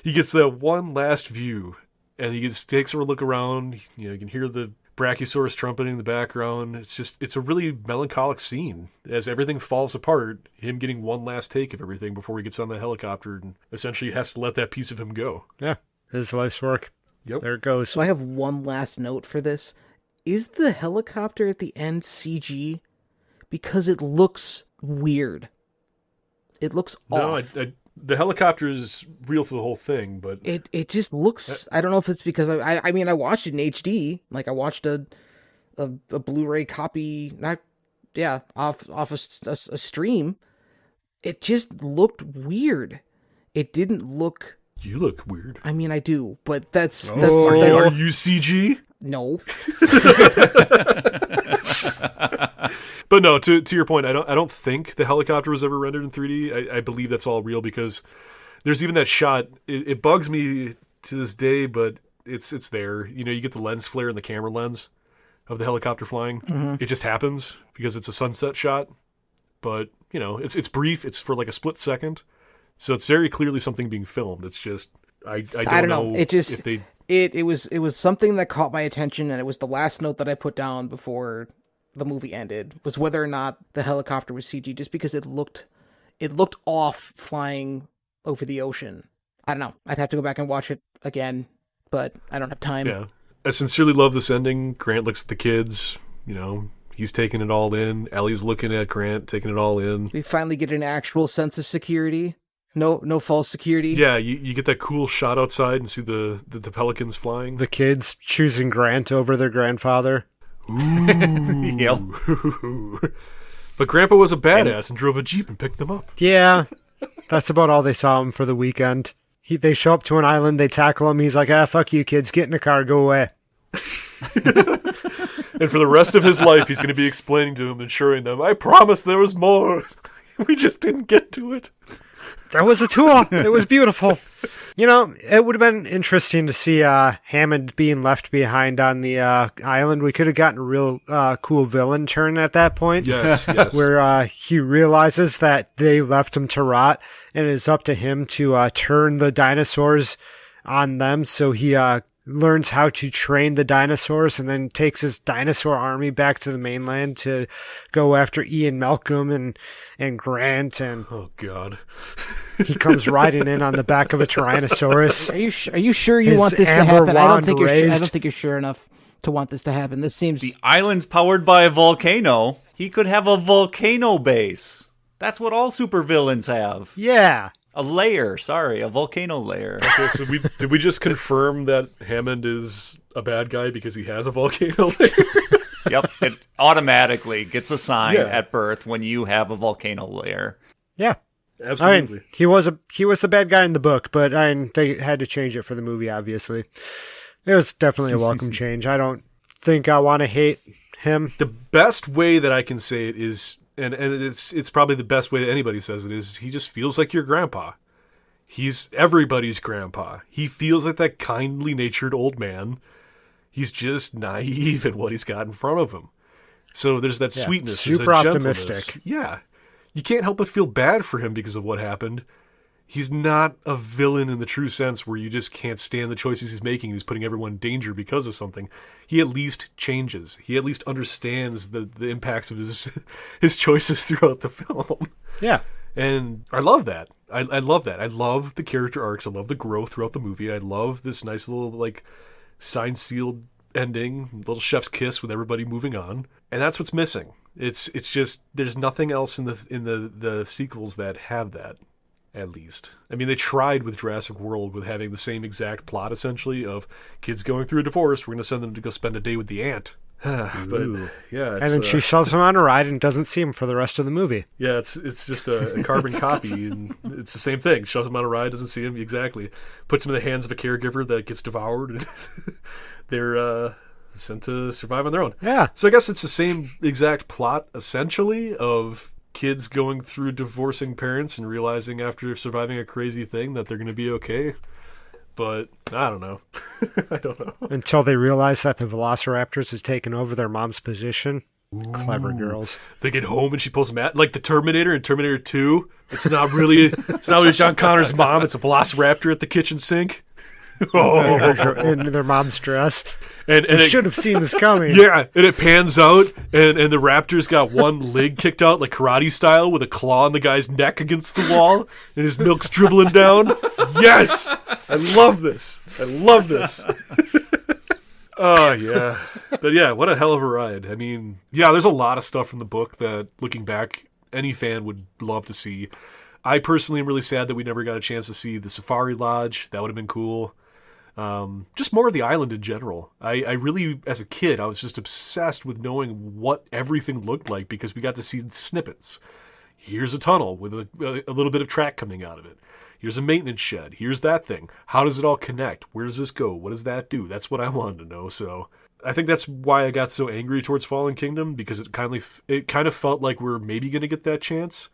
A: he gets that one last view, and he just takes a look around. You can hear the Brachiosaurus trumpeting in the background. It's a really melancholic scene as everything falls apart. Him getting one last take of everything before he gets on the helicopter and essentially has to let that piece of him go.
D: Yeah, his life's work.
A: Yep.
D: There it goes.
B: So I have one last note for this. Is the helicopter at the end CG? Because it looks weird. It looks off.
A: No, the helicopter is real for the whole thing, but
B: it just looks. I don't know if it's because I mean I watched it in HD. Like I watched a Blu-ray copy, off a stream. It just looked weird. It didn't look.
A: You look weird.
B: I mean, I do, but that's
A: are you CG?
B: No.
A: But no, to your point, I don't think the helicopter was ever rendered in 3D. I believe that's all real because there's even that shot. It bugs me to this day, but it's there. You know, you get the lens flare and the camera lens of the helicopter flying. Mm-hmm. It just happens because it's a sunset shot. But, you know, it's brief. It's for like a split second. So it's very clearly something being filmed. It's just, I don't know.
B: It just, if they... it was something that caught my attention, and it was the last note that I put down before the movie ended, was whether or not the helicopter was CG, just because it looked off flying over the ocean. I don't know. I'd have to go back and watch it again, but I don't have time.
A: Yeah. I sincerely love this ending. Grant looks at the kids, you know, he's taking it all in. Ellie's looking at Grant, taking it all in.
B: We finally get an actual sense of security. No false security.
A: Yeah, you get that cool shot outside and see the pelicans flying.
D: The kids choosing Grant over their grandfather.
A: Ooh.
C: Yep.
A: But Grandpa was a badass and drove a Jeep and picked them up.
D: Yeah, that's about all they saw him for the weekend. They show up to an island, they tackle him, he's like, fuck you kids, get in the car, go away.
A: And for the rest of his life, he's going to be explaining to them and assuring them, I promise there was more. We just didn't get to it.
D: There was a tour. It was beautiful. You know, it would have been interesting to see Hammond being left behind on the island. We could have gotten a real cool villain turn at that point.
A: Yes.
D: Where he realizes that they left him to rot, and it's up to him to turn the dinosaurs on them. So he learns how to train the dinosaurs and then takes his dinosaur army back to the mainland to go after Ian Malcolm and Grant. And
A: oh God,
D: he comes riding in on the back of a Tyrannosaurus.
B: Are you sure you want this to happen? I don't think you're sure enough to want this to happen. This seems...
C: The island's powered by a volcano. He could have a volcano base. That's what all supervillains have.
D: Yeah.
C: A volcano layer.
A: Okay, so did we just confirm that Hammond is a bad guy because he has a volcano layer?
C: Yep, it automatically gets assigned at birth when you have a volcano layer.
D: Yeah.
A: Absolutely.
D: He was the bad guy in the book, but they had to change it for the movie, obviously. It was definitely a welcome change. I don't think I want to hate him.
A: The best way that I can say it is... And it's probably the best way that anybody says it is, he just feels like your grandpa. He's everybody's grandpa. He feels like that kindly natured old man. He's just naive at what he's got in front of him. So there's that sweetness.
D: Super optimistic.
A: Yeah. You can't help but feel bad for him because of what happened. He's not a villain in the true sense where you just can't stand the choices he's making. He's putting everyone in danger because of something. He at least changes. He at least understands the impacts of his choices throughout the film.
D: Yeah.
A: And I love that. I love that. I love the character arcs. I love the growth throughout the movie. I love this nice little, like, signed, sealed ending, little chef's kiss with everybody moving on. And that's what's missing. It's just, there's nothing else in the sequels that have that. At least. I mean, they tried with Jurassic World with having the same exact plot, essentially, of kids going through a divorce. We're going to send them to go spend a day with the aunt. But, yeah.
D: And then she shoves him on a ride and doesn't see him for the rest of the movie.
A: Yeah, it's just a carbon copy, and it's the same thing. Shoves him on a ride, doesn't see him, exactly. Puts him in the hands of a caregiver that gets devoured, and they're sent to survive on their own.
D: Yeah.
A: So I guess it's the same exact plot, essentially, of... kids going through divorcing parents and realizing after surviving a crazy thing that they're going to be okay. But I don't know. I don't know.
D: Until they realize that the Velociraptors has taken over their mom's position. Ooh. Clever girls.
A: They get home and she pulls them out like the Terminator in Terminator 2. It's not really John Connor's mom. It's a Velociraptor at the kitchen sink.
D: In their mom's dress.
A: And
D: you should have seen this coming.
A: Yeah, and it pans out, and the raptor's got one leg kicked out, like karate style, with a claw on the guy's neck against the wall, and his milk's dribbling down. Yes! I love this. Oh, yeah. But yeah, what a hell of a ride. I mean, yeah, there's a lot of stuff from the book that, looking back, any fan would love to see. I personally am really sad that we never got a chance to see the Safari Lodge. That would have been cool. Just more of the island in general. I really, as a kid, I was just obsessed with knowing what everything looked like because we got to see snippets. Here's a tunnel with a little bit of track coming out of it. Here's a maintenance shed. Here's that thing. How does it all connect? Where does this go? What does that do? That's what I wanted to know. So I think that's why I got so angry towards Fallen Kingdom, because it kind of felt like we're maybe going to get that chance.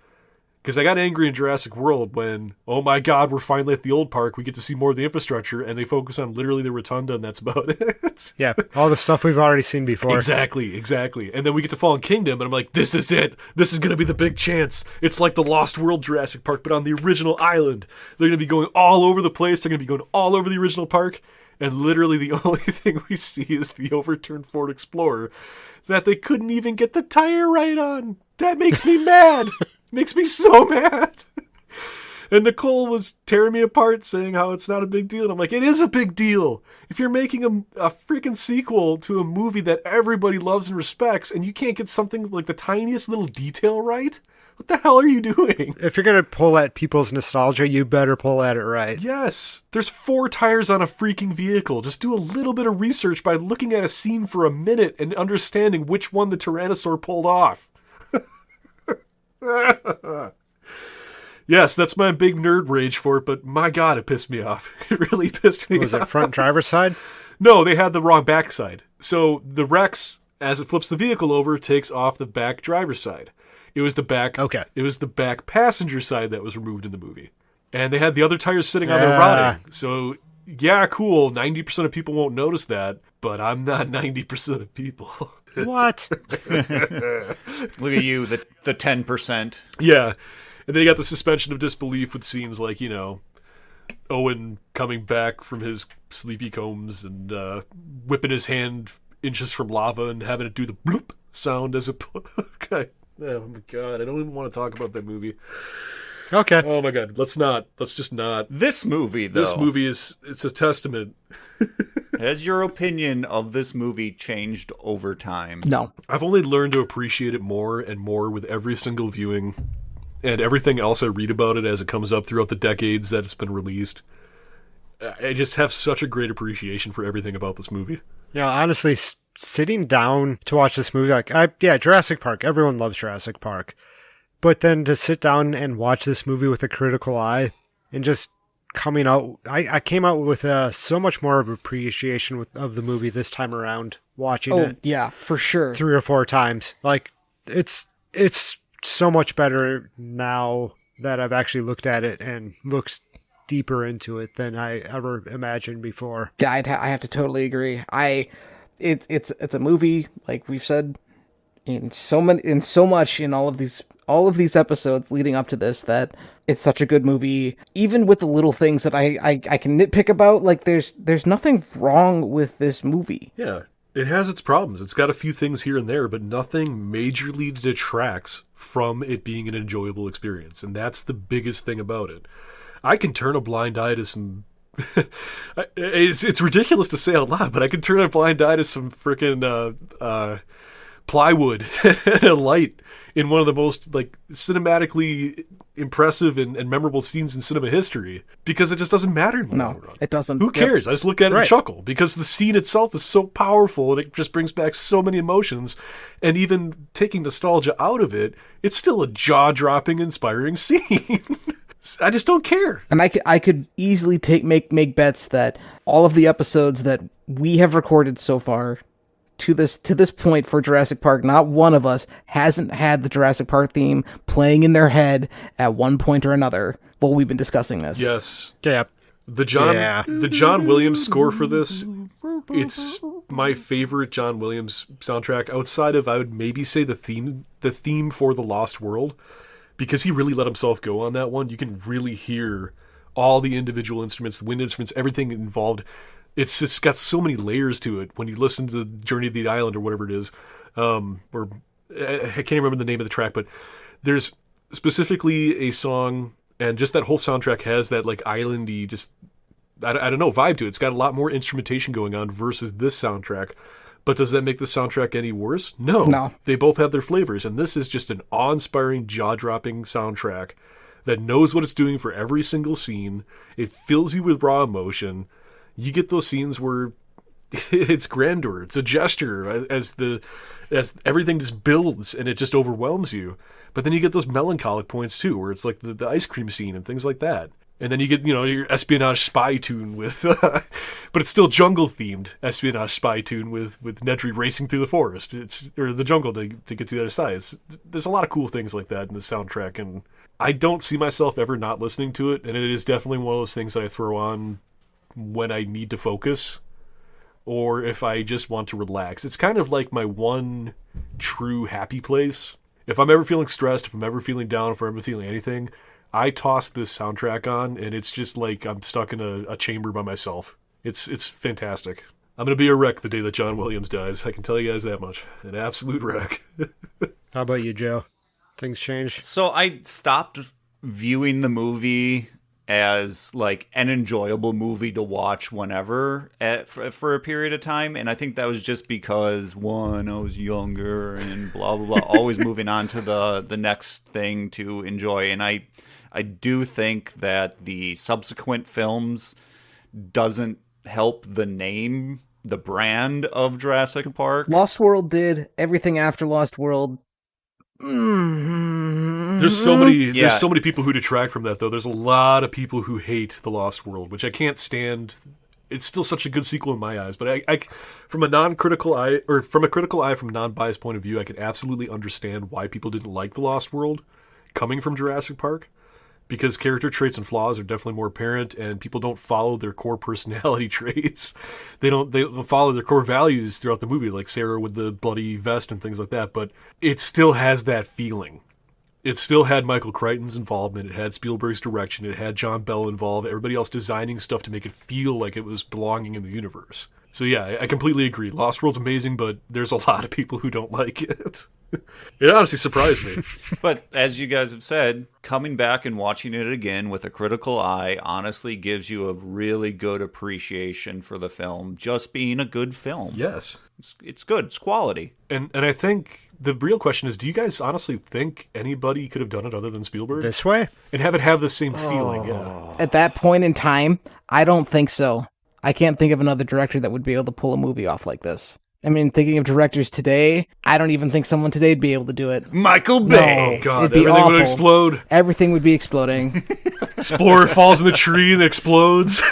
A: Because I got angry in Jurassic World when, oh my god, we're finally at the old park, we get to see more of the infrastructure, and they focus on literally the rotunda, and that's about it.
D: Yeah, all the stuff we've already seen before.
A: Exactly. And then we get to Fallen Kingdom, and I'm like, this is it. This is going to be the big chance. It's like the Lost World Jurassic Park, but on the original island. They're going to be going all over the place. They're going to be going all over the original park, and literally the only thing we see is the overturned Ford Explorer that they couldn't even get the tire right on. That makes me mad. Makes me so mad. And Nicole was tearing me apart saying how it's not a big deal. And I'm like, it is a big deal. If you're making a freaking sequel to a movie that everybody loves and respects, and you can't get something like the tiniest little detail right, what the hell are you doing?
D: If you're going to pull at people's nostalgia, you better pull at it right.
A: Yes. There's 4 tires on a freaking vehicle. Just do a little bit of research by looking at a scene for a minute and understanding which one the Tyrannosaur pulled off. Yes, that's my big nerd rage for it, but my god, it pissed me off. It really pissed me off.
D: Was it front driver's side?
A: No, they had the wrong backside. So the Rex, as it flips the vehicle over, takes off the back driver's side. It was the back.
D: Okay.
A: It was the back passenger side that was removed in the movie, and they had the other tires sitting on their rotting. So yeah, cool. 90% of people won't notice that, but I'm not 90% of people.
D: What?
C: Look at you, the 10%.
A: Yeah. And then you got the suspension of disbelief with scenes like, Owen coming back from his sleepy combs and whipping his hand inches from lava and having it do the bloop sound as it... Okay. Oh my god, I don't even want to talk about that movie.
D: Okay.
A: Oh my god, let's just not.
C: This movie, though.
A: This movie it's a testament.
C: Has your opinion of this movie changed over time?
B: No.
A: I've only learned to appreciate it more and more with every single viewing. And everything else I read about it as it comes up throughout the decades that it's been released. I just have such a great appreciation for everything about this movie.
D: Yeah, honestly, sitting down to watch this movie, Jurassic Park. Everyone loves Jurassic Park. But then to sit down and watch this movie with a critical eye and just coming out, I came out with so much more of appreciation of the movie this time around, watching it.
B: Oh, yeah, for sure.
D: 3 or 4 times. Like, it's so much better now that I've actually looked at it and looked deeper into it than I ever imagined before.
B: Yeah, I have to totally agree. It's a movie, like we've said in so much in all of these episodes leading up to this, that it's such a good movie. Even with the little things that I can nitpick about, like there's nothing wrong with this movie.
A: Yeah. It has its problems. It's got a few things here and there, but nothing majorly detracts from it being an enjoyable experience. And that's the biggest thing about it. I can turn a blind eye to some... it's ridiculous to say out loud, but I can turn a blind eye to some freaking plywood and a light in one of the most cinematically impressive and memorable scenes in cinema history, because it just doesn't matter.
B: No, it doesn't.
A: Who cares? I just look at it and chuckle, because the scene itself is so powerful and it just brings back so many emotions. And even taking nostalgia out of it, it's still a jaw-dropping, inspiring scene. I just don't care.
B: And I could easily make bets that all of the episodes that we have recorded so far to this point for Jurassic Park, not one of us hasn't had the Jurassic Park theme playing in their head at one point or another while we've been discussing this.
A: Yes.
D: Yeah.
A: The John Williams score for this, it's my favorite John Williams soundtrack outside of, I would maybe say, the theme for The Lost World, because he really let himself go on that one. You can really hear all the individual instruments, the wind instruments, everything involved. It's just got so many layers to it when you listen to the Journey to the Island or whatever it is. Or I can't remember the name of the track, but there's specifically a song, and just that whole soundtrack has that islandy, just I don't know, vibe to it. It's got a lot more instrumentation going on versus this soundtrack. But does that make the soundtrack any worse? No. They both have their flavors, and this is just an awe-inspiring, jaw-dropping soundtrack that knows what it's doing for every single scene. It fills you with raw emotion. You get those scenes where it's grandeur, it's a gesture as everything just builds and it just overwhelms you. But then you get those melancholic points too, where it's like the ice cream scene and things like that. And then you get, your espionage spy tune with, but it's still jungle themed espionage spy tune with Nedry racing through the forest, or the jungle to get to the other side. There's a lot of cool things like that in the soundtrack, and I don't see myself ever not listening to it. And it is definitely one of those things that I throw on when I need to focus, or if I just want to relax. It's kind of like my one true happy place. If I'm ever feeling stressed, if I'm ever feeling down, if I'm ever feeling anything, I toss this soundtrack on, and it's just like I'm stuck in a chamber by myself. It's fantastic. I'm going to be a wreck the day that John Williams dies. I can tell you guys that much. An absolute wreck.
D: How about you, Joe? Things change?
C: So I stopped viewing the movie as like an enjoyable movie to watch whenever for a period of time, and I think that was just because, one, I was younger and blah blah blah, always moving on to the next thing to enjoy. And I do think that the subsequent films doesn't help the name, the brand of Jurassic Park.
B: Lost World did. Everything after Lost World.
A: There's so many people who detract from that, though. There's a lot of people who hate The Lost World, which I can't stand. It's still such a good sequel in my eyes, but I from a non-critical eye, or from a critical eye, from a non-biased point of view, I can absolutely understand why people didn't like The Lost World coming from Jurassic Park, because character traits and flaws are definitely more apparent, and people don't follow their core personality traits. They don't follow their core values throughout the movie, like Sarah with the bloody vest and things like that, but it still has that feeling. It still had Michael Crichton's involvement, it had Spielberg's direction, it had John Bell involved, everybody else designing stuff to make it feel like it was belonging in the universe. So yeah, I completely agree. Lost World's amazing, but there's a lot of people who don't like it. It honestly surprised me.
C: But as you guys have said, coming back and watching it again with a critical eye honestly gives you a really good appreciation for the film, just being a good film.
A: Yes.
C: It's good. It's quality.
A: And I think the real question is, do you guys honestly think anybody could have done it other than Spielberg?
D: This way?
A: And have it have the same feeling, yeah.
B: At that point in time, I don't think so. I can't think of another director that would be able to pull a movie off like this. I mean, thinking of directors today, I don't even think someone today would be able to do it.
C: Michael Bay!
A: No, God, everything would explode.
B: Everything would be exploding.
A: Explorer falls in the tree and explodes.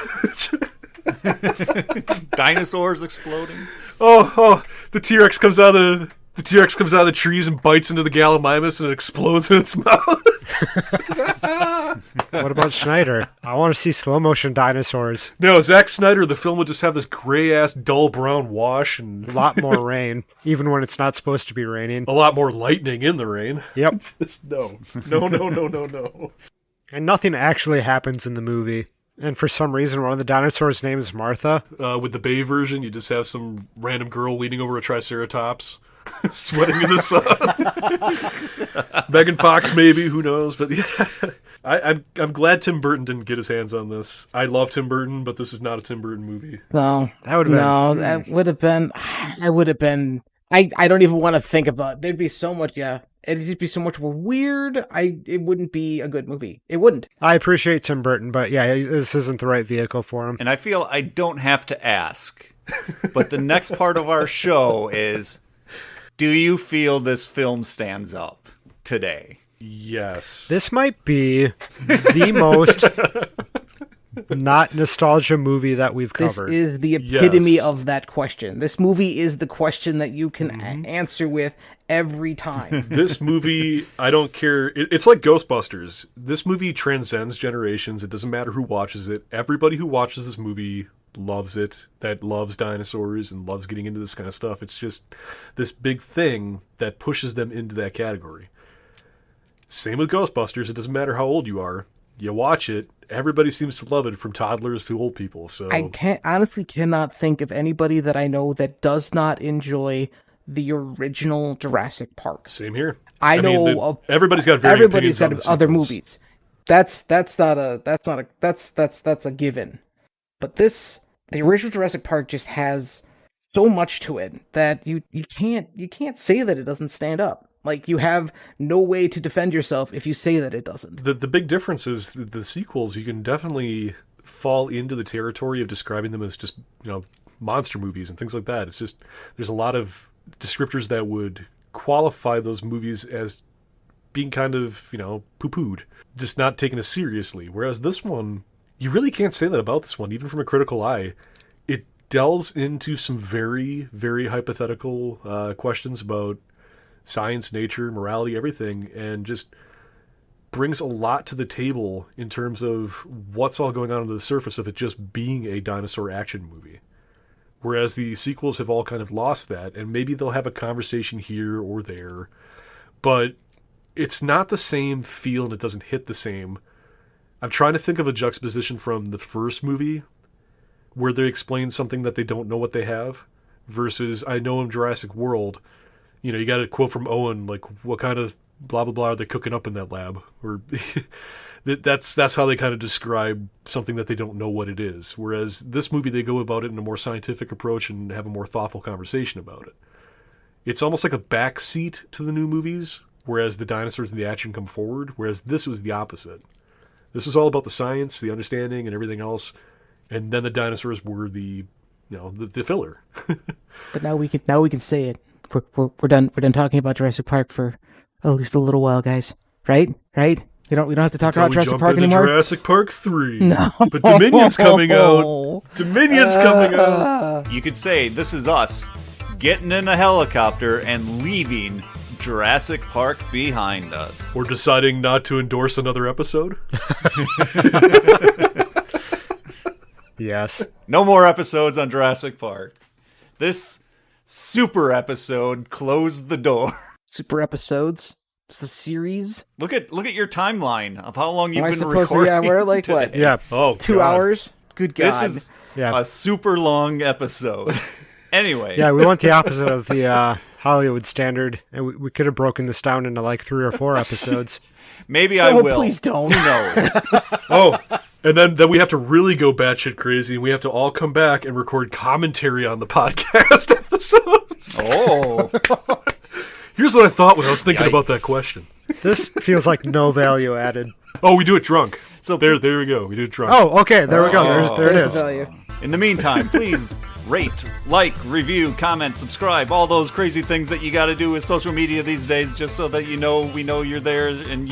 C: Dinosaurs exploding.
A: Oh, the T-Rex comes out of the trees and bites into the Gallimimus and it explodes in its mouth.
D: What about Snyder? I want to see slow motion dinosaurs.
A: No, Zack Snyder, the film would just have this gray ass dull brown wash and
D: a lot more rain, even when it's not supposed to be raining.
A: A lot more lightning in the rain.
D: Yep.
A: Just no.
D: And nothing actually happens in the movie. And for some reason, one of the dinosaurs' name is Martha.
A: With the Bay version, you just have some random girl leaning over a Triceratops, sweating in the sun. Megan Fox, maybe, who knows? But yeah, I'm glad Tim Burton didn't get his hands on this. I love Tim Burton, but this is not a Tim Burton movie.
B: No,
D: that would have been.
B: I would have been. I don't even want to think about it. There'd be so much. Yeah. It'd just be so much more weird. It wouldn't be a good movie. It wouldn't.
D: I appreciate Tim Burton, but yeah, this isn't the right vehicle for him.
C: And I feel I don't have to ask. But the next part of our show is, do you feel this film stands up today?
A: Yes.
D: This might be the most not nostalgia movie that we've covered.
B: This is the epitome of that question. This movie is the question that you can answer with every time.
A: This movie, I don't care. It's like Ghostbusters. This movie transcends generations. It doesn't matter who watches it. Everybody who watches this movie loves it, that loves dinosaurs and loves getting into this kind of stuff. It's just this big thing that pushes them into that category. Same with Ghostbusters. It doesn't matter how old you are. You watch it, everybody seems to love it, from toddlers to old people. So
B: I honestly cannot think of anybody that I know that does not enjoy the original Jurassic Park.
A: Same here.
B: I know of
A: everybody's got
B: other movies. That's a given. But the original Jurassic Park just has so much to it that you can't say that it doesn't stand up. Like, you have no way to defend yourself if you say that it doesn't.
A: The big difference is the sequels. You can definitely fall into the territory of describing them as just, monster movies and things like that. It's just, there's a lot of descriptors that would qualify those movies as being kind of, poo-pooed, just not taken as seriously. Whereas this one, you really can't say that about this one, even from a critical eye. It delves into some very, very hypothetical questions about science, nature, morality, everything, and just brings a lot to the table in terms of what's all going on under the surface of it just being a dinosaur action movie. Whereas the sequels have all kind of lost that, and maybe they'll have a conversation here or there, but it's not the same feel and it doesn't hit the same. I'm trying to think of a juxtaposition from the first movie where they explain something that they don't know what they have versus I know in Jurassic World, you got a quote from Owen, like, what kind of blah, blah, blah are they cooking up in that lab? Or that's how they kind of describe something that they don't know what it is. Whereas this movie, they go about it in a more scientific approach and have a more thoughtful conversation about it. It's almost like a backseat to the new movies, whereas the dinosaurs and the action come forward, whereas this was the opposite. This was all about the science, the understanding, and everything else, and then the dinosaurs were the filler.
B: But now we can say it. We're done talking about Jurassic Park for at least a little while, guys. Right? We don't have to talk about Jurassic Park anymore.
A: Jurassic Park 3.
B: No.
A: But Dominion's coming out. Dominion's coming out.
C: You could say this is us getting in a helicopter and leaving Jurassic Park behind us.
A: We're deciding not to endorse another episode.
D: Yes.
C: No more episodes on Jurassic Park. This super episode closed the door.
B: Super episodes? It's a series?
C: Look at your timeline of how long you've been recording.
B: Yeah, we're like
C: today.
B: what?
D: Yeah.
A: Oh,
B: 2
A: God.
B: hours? Good God.
C: This is a super long episode. Anyway.
D: Yeah, we want the opposite of the Hollywood standard, and we could have broken this down into like 3 or 4 episodes.
C: Maybe I will.
B: Please don't.
C: Who knows?
A: Oh, and then we have to really go batshit crazy, and we have to all come back and record commentary on the podcast episodes.
C: Oh.
A: Here's what I thought when I was thinking about that question.
D: This feels like no value added.
A: Oh, we do it drunk.
C: So
A: there we go. We do it drunk.
D: Oh, okay. There we go. There it
B: There's
D: is.
B: the value.
C: In the meantime, please rate, like, review, comment, subscribe, all those crazy things that you got to do with social media these days, just so that we know you're there, and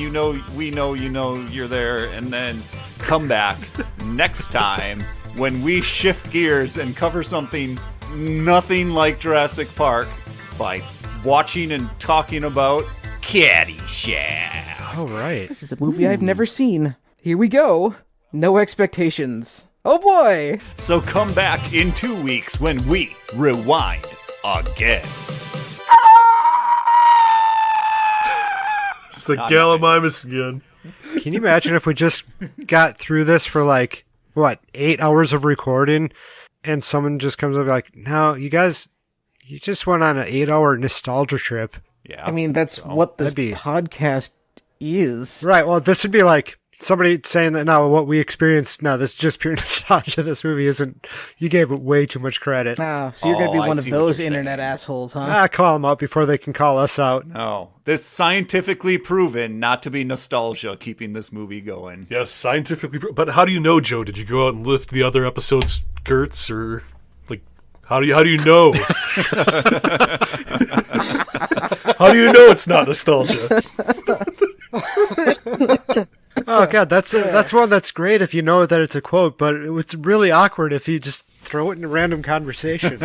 C: we know you're there, and then come back next time when we shift gears and cover something nothing like Jurassic Park by watching and talking about Caddyshack.
D: All right.
B: This is a movie I've never seen. Here we go. No expectations. Oh boy!
C: So come back in 2 weeks when we rewind again.
A: It's like Gallimimus again.
D: Can you imagine if we just got through this for 8 hours of recording, and someone just comes up like, "No, you guys, you just went on an 8-hour nostalgia trip."
C: Yeah,
B: I mean, that's what this podcast is.
D: Right. Well, this would be like somebody saying that, no, what we experienced, no, this is just pure nostalgia. This movie isn't, you gave it way too much credit.
B: Oh, so you're going to be one of those internet assholes, huh?
D: Call them out before they can call us out.
C: No. It's scientifically proven not to be nostalgia keeping this movie going.
A: Yes, scientifically. But how do you know, Joe? Did you go out and lift the other episode's skirts, or like, how do you know? How do you know it's not nostalgia?
D: Oh god, that's one that's great if you know that it's a quote, but it's really awkward if you just throw it in a random conversation.